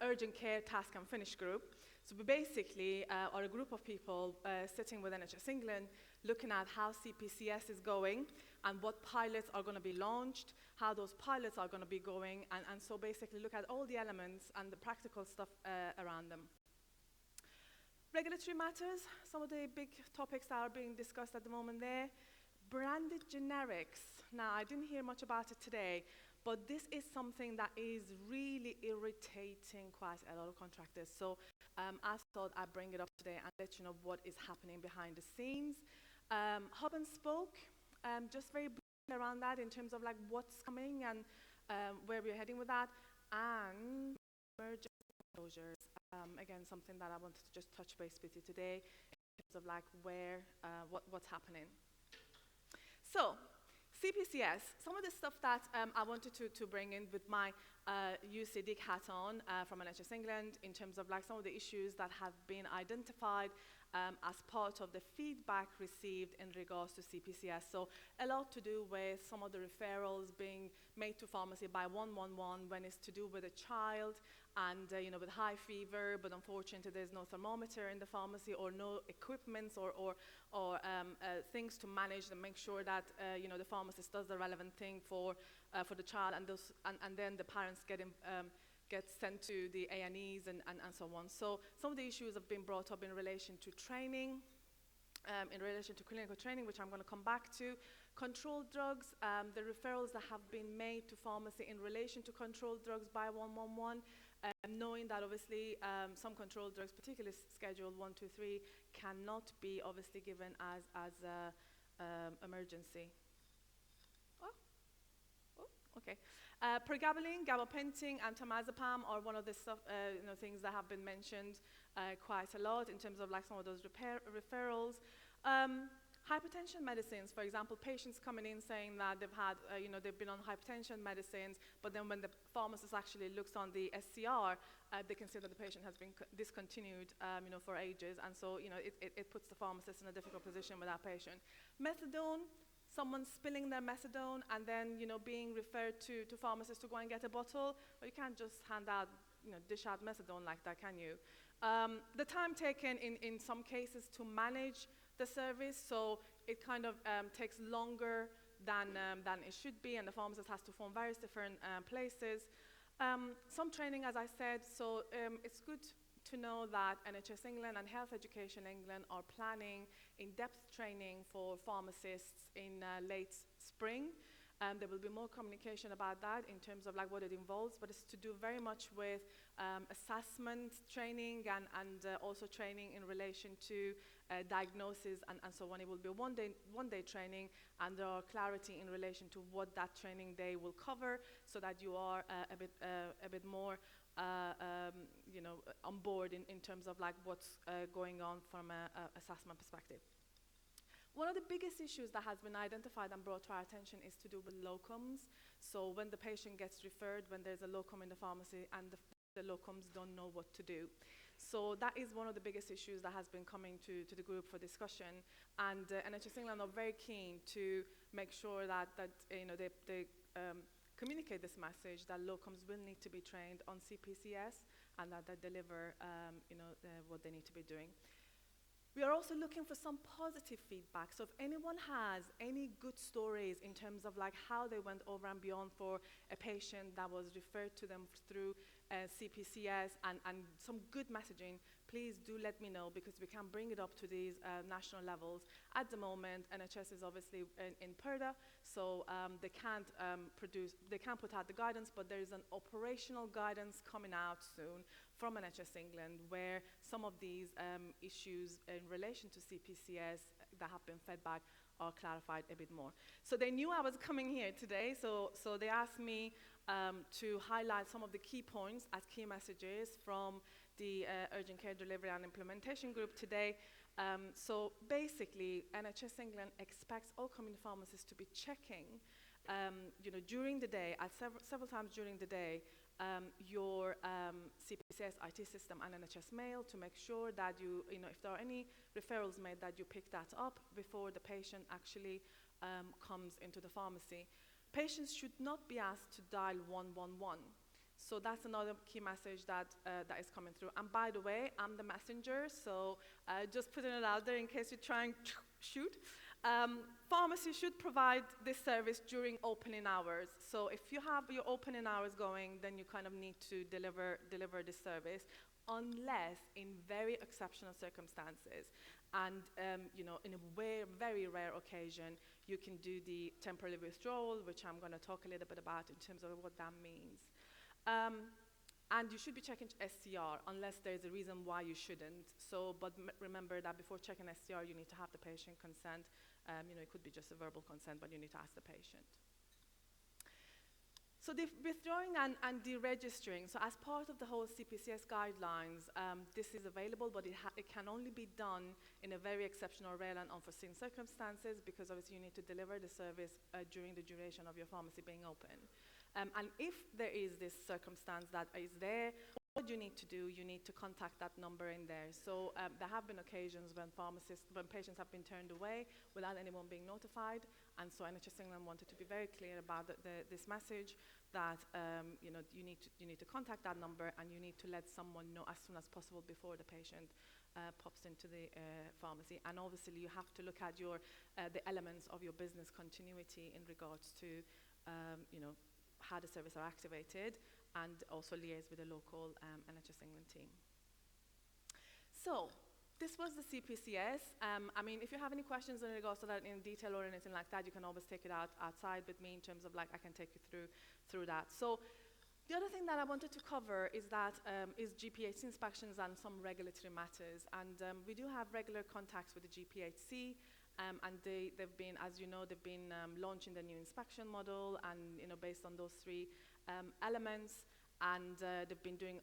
Urgent Care Task and Finish Group. So we basically are a group of people sitting with NHS England, looking at how CPCS is going and what pilots are going to be launched, how those pilots are going to be going, and so basically look at all the elements and the practical stuff around them. Regulatory matters, some of the big topics that are being discussed at the moment there. Branded generics. Now, I didn't hear much about it today, but this is something that is really irritating quite a lot of contractors. So I thought I'd bring it up today and let you know what is happening behind the scenes. Hub and spoke, just very briefly around that in terms of like what's coming and where we're heading with that. And emergency closures, again, something that I wanted to just touch base with you today in terms of like where, what's happening. So, CPCS, some of the stuff that I wanted to bring in with my UCDIG hat on from NHS England in terms of like some of the issues that have been identified as part of the feedback received in regards to CPCS. So a lot to do with some of the referrals being made to pharmacy by 111 when it's to do with a child and with high fever, but unfortunately there's no thermometer in the pharmacy or no equipment or things to manage and make sure that the pharmacist does the relevant thing for the child, and then the parents get sent to the A&Es and so on. So some of the issues have been brought up in relation to training, in relation to clinical training, which I'm going to come back to. Controlled drugs, the referrals that have been made to pharmacy in relation to controlled drugs by 111, knowing that obviously some controlled drugs, particularly Schedule 1, 2, 3, cannot be obviously given as emergency. Okay. Pregabalin, gabapentin, and temazepam are one of the stuff, things that have been mentioned quite a lot in terms of like some of those referrals. Hypertension medicines, for example, patients coming in saying that they've had, they've been on hypertension medicines, but then when the pharmacist actually looks on the SCR, they can see that the patient has been discontinued, for ages, and so, it puts the pharmacist in a difficult position with that patient. Methadone, someone spilling their methadone and then, being referred to pharmacists to go and get a bottle. Well, you can't just dish out methadone like that, can you? The time taken in some cases to manage the service, so it kind of takes longer than it should be, and the pharmacist has to phone various different places. Some training, as I said, so it's good to know that NHS England and Health Education England are planning in-depth training for pharmacists in late spring. There will be more communication about that in terms of what it involves, but it's to do very much with assessment training and also training in relation to diagnosis and so on. It will be one day training, and there are clarity in relation to what that training day will cover, so that you are a bit more on board in terms of what's going on from an assessment perspective. One of the biggest issues that has been identified and brought to our attention is to do with locums. So when the patient gets referred, when there's a locum in the pharmacy and the locums don't know what to do. So that is one of the biggest issues that has been coming to the group for discussion. And NHS England are very keen to make sure that they communicate this message that locums will need to be trained on CPCS and that they deliver what they need to be doing. We are also looking for some positive feedback. So if anyone has any good stories in terms of how they went over and beyond for a patient that was referred to them through CPCS and some good messaging, please do let me know, because we can bring it up to these national levels. At the moment, NHS is obviously in PERDA, so they can't put out the guidance, but there is an operational guidance coming out soon from NHS England, where some of these issues in relation to CPCS that have been fed back are clarified a bit more. So they knew I was coming here today, so they asked me to highlight some of the key points as key messages from the Urgent Care Delivery and Implementation Group today. So basically, NHS England expects all community pharmacists to be checking during the day, at several times during the day, your CPCS IT system and NHS mail, to make sure that if there are any referrals made, that you pick that up before the patient actually comes into the pharmacy. Patients should not be asked to dial 111. So that's another key message that is coming through. And by the way, I'm the messenger, so just putting it out there in case you're trying to shoot. Pharmacy should provide this service during opening hours. So if you have your opening hours going, then you kind of need to deliver this service, unless in very exceptional circumstances. And in a very rare occasion, you can do the temporary withdrawal, which I'm going to talk a little bit about in terms of what that means. And you should be checking SCR unless there's a reason why you shouldn't. So, but remember that before checking SCR, you need to have the patient consent. It could be just a verbal consent, but you need to ask the patient. So the withdrawing and deregistering, so as part of the whole CPCS guidelines, this is available, but it can only be done in a very exceptional, rare and unforeseen circumstances, because obviously you need to deliver the service during the duration of your pharmacy being open. And if there is this circumstance that is there, what you need to do, you need to contact that number in there. So there have been occasions when patients have been turned away without anyone being notified, and so NHS England wanted to be very clear about this message that you need to contact that number, and you need to let someone know as soon as possible before the patient pops into the pharmacy. And obviously you have to look at the elements of your business continuity in regards to how the services are activated, and also liaise with the local NHS England team. So this was the CPCS. I mean, if you have any questions in regards to that in detail or anything like that, you can always take it outside with me in terms of I can take you through that. So the other thing that I wanted to cover is GPHC inspections and some regulatory matters. And we do have regular contacts with the GPHC. And they've been, as you know, they've been launching the new inspection model, and based on those three elements, and they've been doing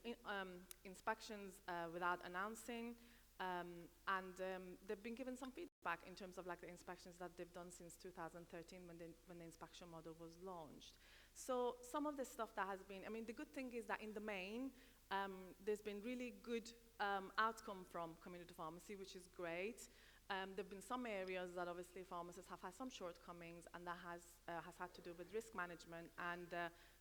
inspections without announcing. They've been given some feedback in terms of like the inspections that they've done since 2013 when the inspection model was launched. So some of the stuff that has been, I mean, the good thing is that in the main, there's been really good outcome from community pharmacy, which is great. There have been some areas that obviously pharmacists have had some shortcomings, and that has had to do with risk management and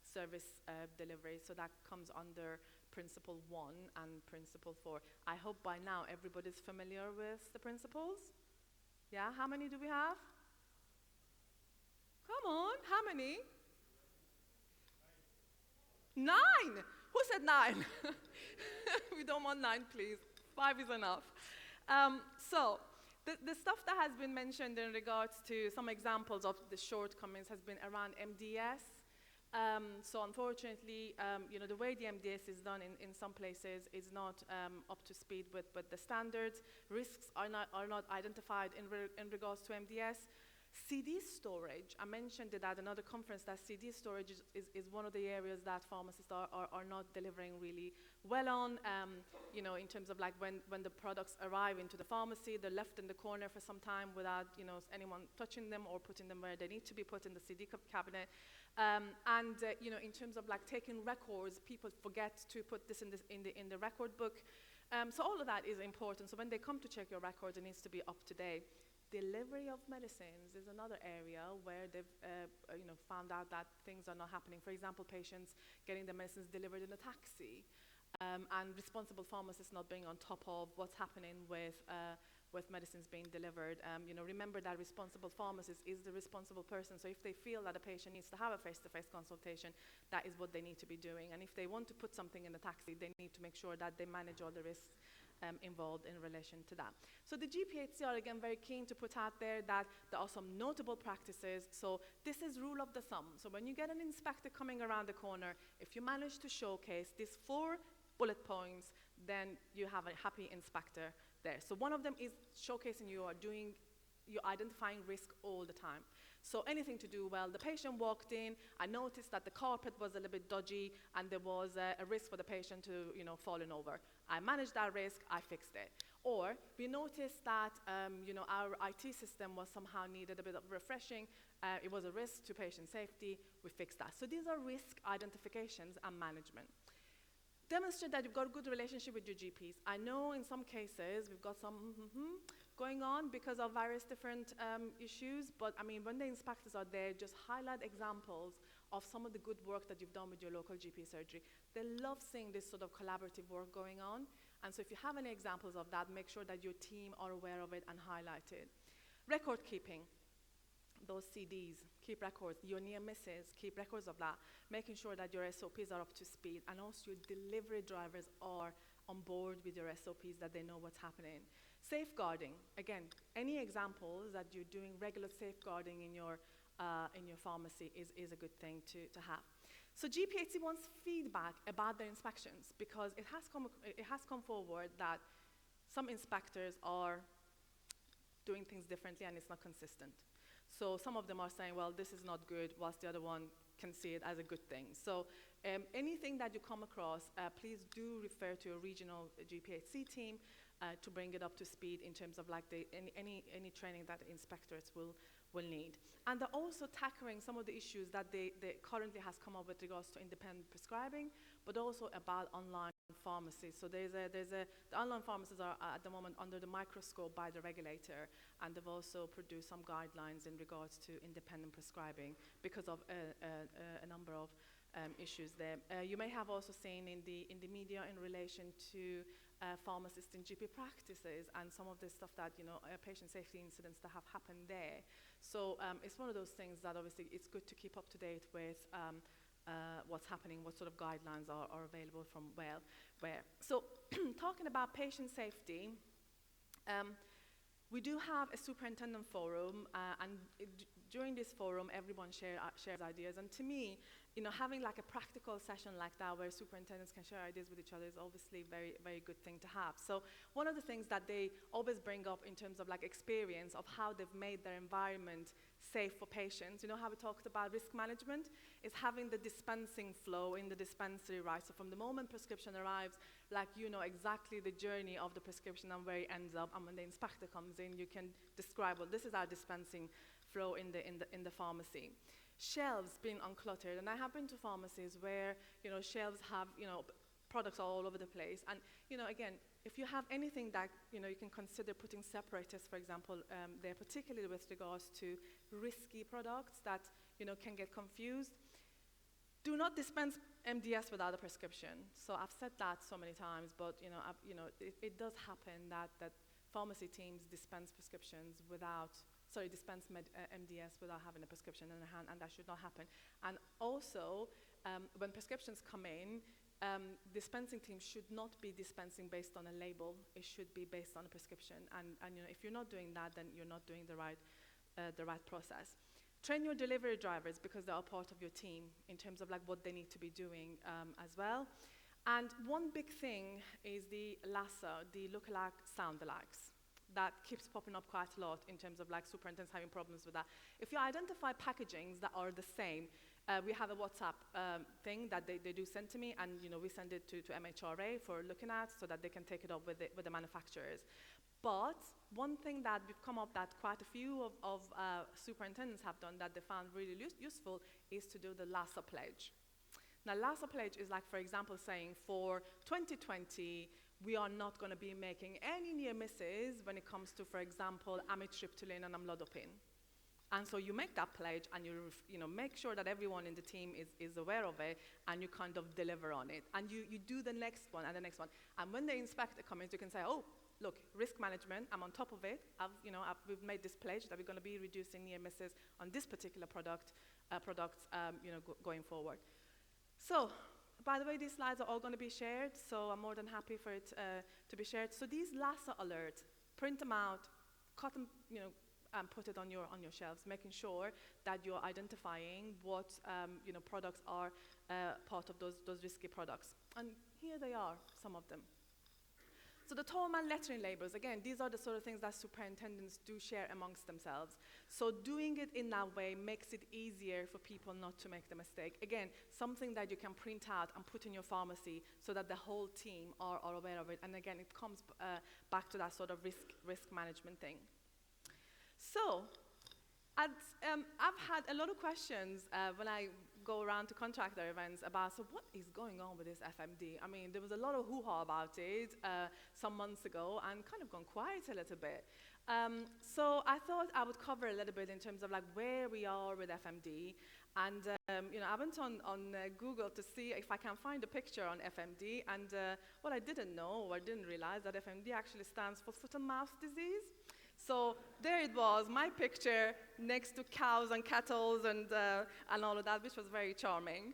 service delivery. So that comes under Principle 1 and Principle 4. I hope by now everybody's familiar with the principles. Yeah, how many do we have? Come on, how many? 9. Who said 9? We don't want 9, please. 5 is enough. So the stuff that has been mentioned in regards to some examples of the shortcomings has been around MDS. So unfortunately, the way the MDS is done in some places is not up to speed with the standards. Risks are not identified in regards to MDS. CD storage, I mentioned it at another conference that CD storage is one of the areas that pharmacists are not delivering really well on, in terms of like when the products arrive into the pharmacy, they're left in the corner for some time without, anyone touching them or putting them where they need to be put in the CD cabinet. In terms of like taking records, people forget to put this in the record book. So all of that is important. So when they come to check your records, it needs to be up to date. Delivery of medicines is another area where they've found out that things are not happening. For example, patients getting their medicines delivered in a taxi, and responsible pharmacists not being on top of what's happening with medicines being delivered. Remember that responsible pharmacist is the responsible person. So if they feel that a patient needs to have a face-to-face consultation, that is what they need to be doing. And if they want to put something in the taxi, they need to make sure that they manage all the risks involved in relation to that. So the GPHC are again very keen to put out there that there are some notable practices. So this is rule of the thumb. So when you get an inspector coming around the corner, if you manage to showcase these 4 bullet points, then you have a happy inspector there. So one of them is showcasing you're identifying risk all the time. So anything to do, well, the patient walked in, I noticed that the carpet was a little bit dodgy and there was a risk for the patient to, falling over. I managed that risk, I fixed it. Or we noticed that, our IT system was somehow needed a bit of refreshing. It was a risk to patient safety, we fixed that. So these are risk identifications and management. Demonstrate that you've got a good relationship with your GPs. I know in some cases we've got some going on because of various different issues, but I mean, when the inspectors are there, just highlight examples of some of the good work that you've done with your local GP surgery. They love seeing this sort of collaborative work going on. And so if you have any examples of that, make sure that your team are aware of it and highlight it. Record keeping. Those CDs, keep records. Your near misses, keep records of that. Making sure that your SOPs are up to speed, and also your delivery drivers are on board with your SOPs, that they know what's happening. Safeguarding, again, any examples that you're doing regular safeguarding in your pharmacy is a good thing to have. So GPHC wants feedback about their inspections, because it has come forward that some inspectors are doing things differently and it's not consistent. So some of them are saying, well, this is not good, whilst the other one can see it as a good thing. So anything that you come across, please do refer to a regional GPHC team to bring it up to speed in terms of like any training that inspectors will need. And they're also tackling some of the issues that they currently has come up with regards to independent prescribing, but also about online pharmacy. So the online pharmacies are at the moment under the microscope by the regulator, and they've also produced some guidelines in regards to independent prescribing because of a number of issues there. You may have also seen in the media in relation to pharmacists in GP practices and some of the stuff that, patient safety incidents that have happened there. So it's one of those things that obviously it's good to keep up to date with what's happening, what sort of guidelines are available from where. So talking about patient safety, we do have a superintendent forum, and during this forum, everyone shares ideas. And to me, you know, having like a practical session like that where superintendents can share ideas with each other is obviously a very, very good thing to have. So one of the things that they always bring up in terms of like experience of how they've made their environment safe for patients, you know how we talked about risk management, is having the dispensing flow in the dispensary, right? So from the moment prescription arrives, like you know exactly the journey of the prescription and where it ends up, and when the inspector comes in, you can describe, well, this is our dispensing flow in the pharmacy. Shelves being uncluttered, and I have been to pharmacies where, you know, shelves have, you know, products all over the place, and, you know, again, if you have anything that, you know, you can consider putting separators, for example, there, particularly with regards to risky products that, you know, can get confused. Do not dispense MDS without a prescription. So I've said that so many times, but, you know, it does happen that pharmacy teams dispense prescriptions dispense MDS without having a prescription in their hand, and that should not happen. And also, when prescriptions come in, dispensing teams should not be dispensing based on a label. It should be based on a prescription. And you know, if you're not doing that, then you're not doing the right process. Train your delivery drivers because they are part of your team in terms of like what they need to be doing as well. And one big thing is the LASA, the look-alike sound-alikes. That keeps popping up quite a lot in terms of like superintendents having problems with that. If you identify packagings that are the same, we have a WhatsApp thing that they do send to me, and you know, we send it to MHRA for looking at so that they can take it up with the manufacturers. But one thing that we've come up that quite a few of superintendents have done that they found really useful is to do the LASA pledge. Now, LASA pledge is like, for example, saying for 2020, we are not going to be making any near misses when it comes to, for example, amitriptyline and amlodipine. And so you make that pledge, and you know, make sure that everyone in the team is aware of it, and you kind of deliver on it. And you do the next one and the next one. And when the inspector comes in, you can say, oh, look, risk management, I'm on top of it. We've made this pledge that we're going to be reducing near misses on this particular products, going forward. So, by the way, these slides are all going to be shared, so I'm more than happy for it to be shared. So these LASA alerts, print them out, cut them, you know, and put it on your shelves, making sure that you're identifying what products are part of those risky products. And here they are, some of them. So the Tallman lettering labels, again, these are the sort of things that superintendents do share amongst themselves. So doing it in that way makes it easier for people not to make the mistake. Again, something that you can print out and put in your pharmacy so that the whole team are aware of it. And again, it comes back to that sort of risk management thing. So I've had a lot of questions when I go around to contractor events about, so what is going on with this FMD? I mean, there was a lot of hoo-ha about it some months ago and kind of gone quiet a little bit. So I thought I would cover a little bit in terms of like where we are with FMD. And I went on Google to see if I can find a picture on FMD. And what I didn't know, or I didn't realize, that FMD actually stands for foot and mouth disease. So there it was, my picture next to cows and cattle and all of that, which was very charming.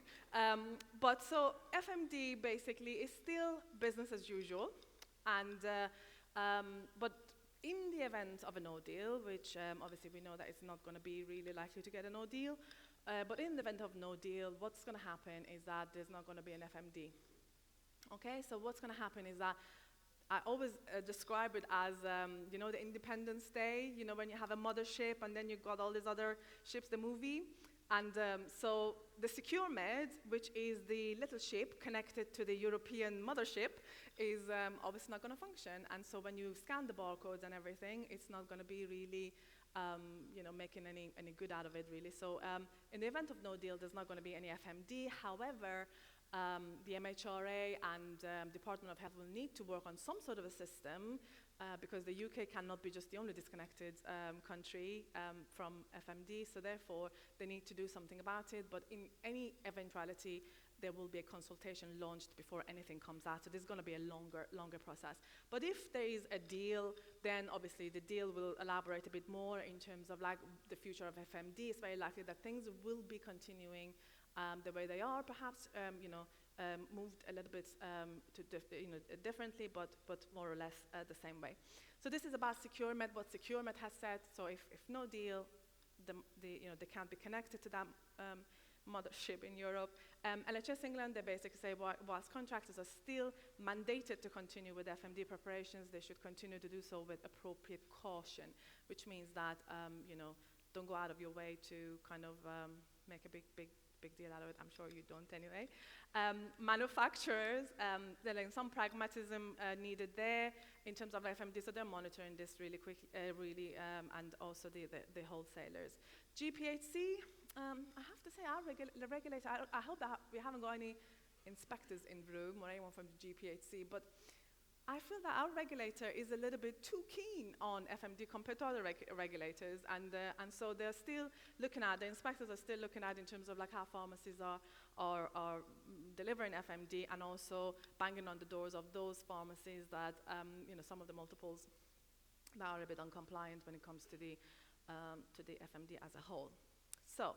But so FMD basically is still business as usual. And but in the event of a no deal, which obviously we know that it's not going to be really likely to get a no deal, but in the event of no deal, what's going to happen is that there's not going to be an FMD. Okay, so what's going to happen is that I always describe it as, the Independence Day, when you have a mothership and then you've got all these other ships, the movie. And so the Secure Med, which is the little ship connected to the European mothership, is obviously not going to function. And so when you scan the barcodes and everything, it's not going to be really, making any good out of it, really. So in the event of no deal, there's not going to be any FMD. However, the MHRA and Department of Health will need to work on some sort of a system because the UK cannot be just the only disconnected country from FMD, so therefore they need to do something about it. But in any eventuality, there will be a consultation launched before anything comes out, so there's going to be a longer process. But if there is a deal, then obviously the deal will elaborate a bit more in terms of like the future of FMD. It's very likely that things will be continuing the way they are, perhaps moved a little bit differently, but more or less the same way. So this is about SecureMed, what SecureMed has said. So if no deal, they can't be connected to that mothership in Europe. NHS England, they basically say whilst contractors are still mandated to continue with FMD preparations, they should continue to do so with appropriate caution, which means that, don't go out of your way to kind of make a big deal out of it. I'm sure you don't anyway. Manufacturers, there's some pragmatism needed there in terms of FMD, so they're monitoring this really quickly, and also the wholesalers. GPHC, I have to say, the regulator, I hope that we haven't got any inspectors in the room or anyone from the GPHC, but I feel that our regulator is a little bit too keen on FMD compared to other regulators, and so they're still looking at, the inspectors are still looking at in terms of like how pharmacies are delivering FMD, and also banging on the doors of those pharmacies that, some of the multiples that are a bit uncompliant when it comes to the FMD as a whole. So,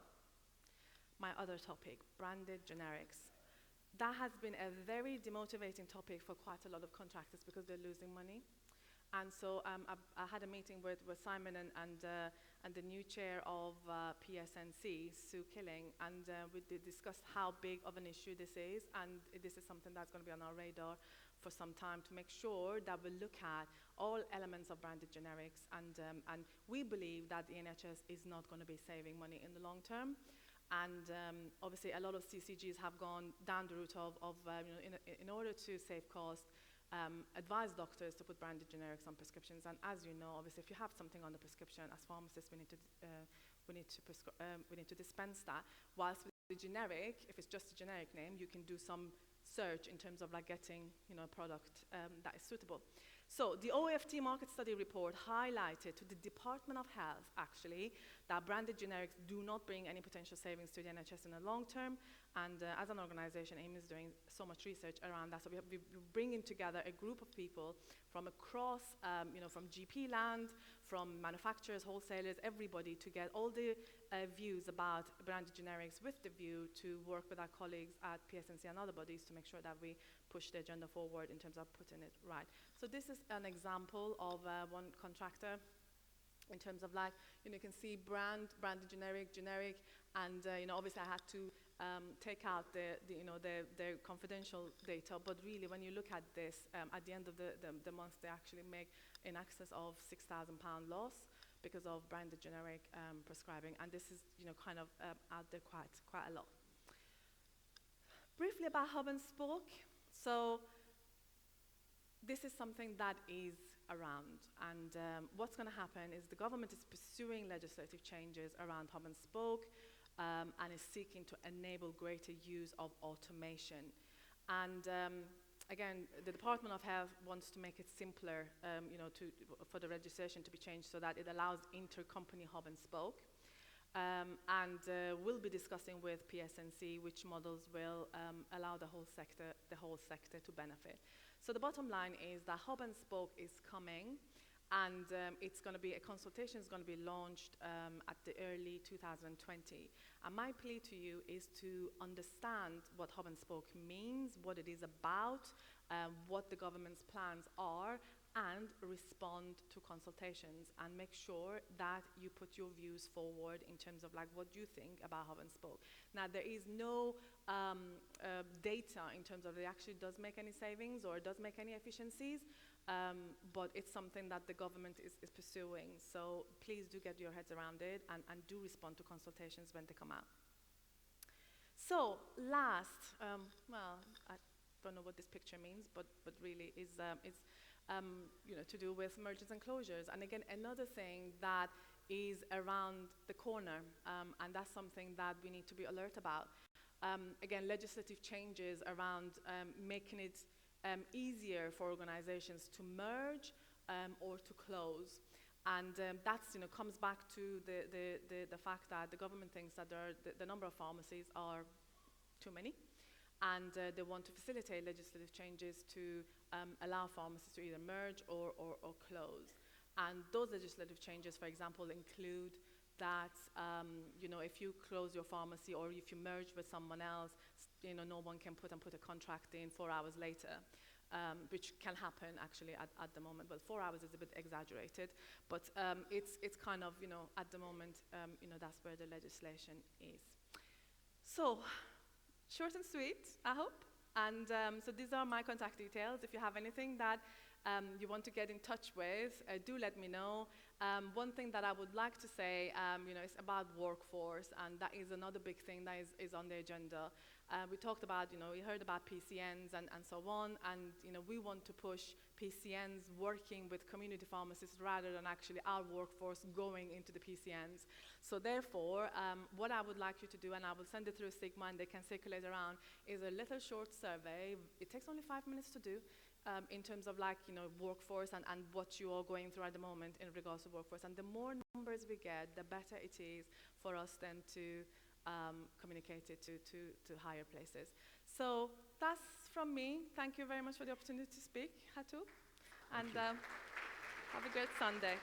my other topic, branded generics. That has been a very demotivating topic for quite a lot of contractors because they're losing money. And so I had a meeting with Simon and the new chair of PSNC, Sue Killing, and we discussed how big of an issue this is, and this is something that's going to be on our radar for some time to make sure that we look at all elements of branded generics, and we believe that the NHS is not going to be saving money in the long term. And obviously, a lot of CCGs have gone down the route of in order to save cost, advise doctors to put branded generics on prescriptions. And as you know, obviously, if you have something on the prescription, as pharmacists, we need to dispense that. Whilst with the generic, if it's just a generic name, you can do some search in terms of like getting a product that is suitable. So the OFT market study report highlighted to the Department of Health, actually, that branded generics do not bring any potential savings to the NHS in the long term. And as an organization, AIM is doing so much research around that. So we're bringing together a group of people from across, from GP land, from manufacturers, wholesalers, everybody, to get all the views about branded generics, with the view to work with our colleagues at PSNC and other bodies to make sure that we push the agenda forward in terms of putting it right. So this is an example of one contractor in terms of like, you can see branded generic, and obviously I had to take out their confidential data, but really when you look at this, at the end of the month, they actually make in excess of £6,000 loss because of branded generic prescribing, and this is kind of out there quite a lot. Briefly about hub and spoke. So this is something that is around, and what's going to happen is the government is pursuing legislative changes around hub and spoke, and is seeking to enable greater use of automation. And again, the Department of Health wants to make it simpler, for the registration to be changed so that it allows intercompany hub and spoke. And we'll be discussing with PSNC which models will allow the whole sector to benefit. So the bottom line is that hub and spoke is coming, and it's going to be, a consultation is going to be launched at the early 2020. And my plea to you is to understand what hub and spoke means, what it is about, what the government's plans are, and respond to consultations, and make sure that you put your views forward in terms of like what you think about hub and spoke. Now, there is no data in terms of it actually does make any savings or does make any efficiencies, but it's something that the government is pursuing. So please do get your heads around it, and do respond to consultations when they come out. So last, well, I don't know what this picture means, but really is to do with mergers and closures. And again, another thing that is around the corner, and that's something that we need to be alert about. Again, legislative changes around making it easier for organizations to merge or to close. And that's comes back to the fact that the government thinks that the number of pharmacies are too many, and they want to facilitate legislative changes to allow pharmacies to either merge or close. And those legislative changes, for example, include that if you close your pharmacy or if you merge with someone else, no one can put a contract in 4 hours later. which can happen actually at the moment. Well, 4 hours is a bit exaggerated, but it's kind of, at the moment, that's where the legislation is. So, short and sweet, I hope. And so these are my contact details. If you have anything that you want to get in touch with, do let me know. One thing that I would like to say, is about workforce, and that is another big thing that is on the agenda. We talked about, we heard about PCNs and so on, and we want to push PCNs working with community pharmacists rather than actually our workforce going into the PCNs. So therefore, what I would like you to do, and I will send it through Sigma and they can circulate around, is a little short survey. It takes only 5 minutes to do. In terms of workforce and what you are going through at the moment in regards to workforce. And the more numbers we get, the better it is for us then to communicate it to higher places. So that's from me. Thank you very much for the opportunity to speak, Hatu. And have a great Sunday.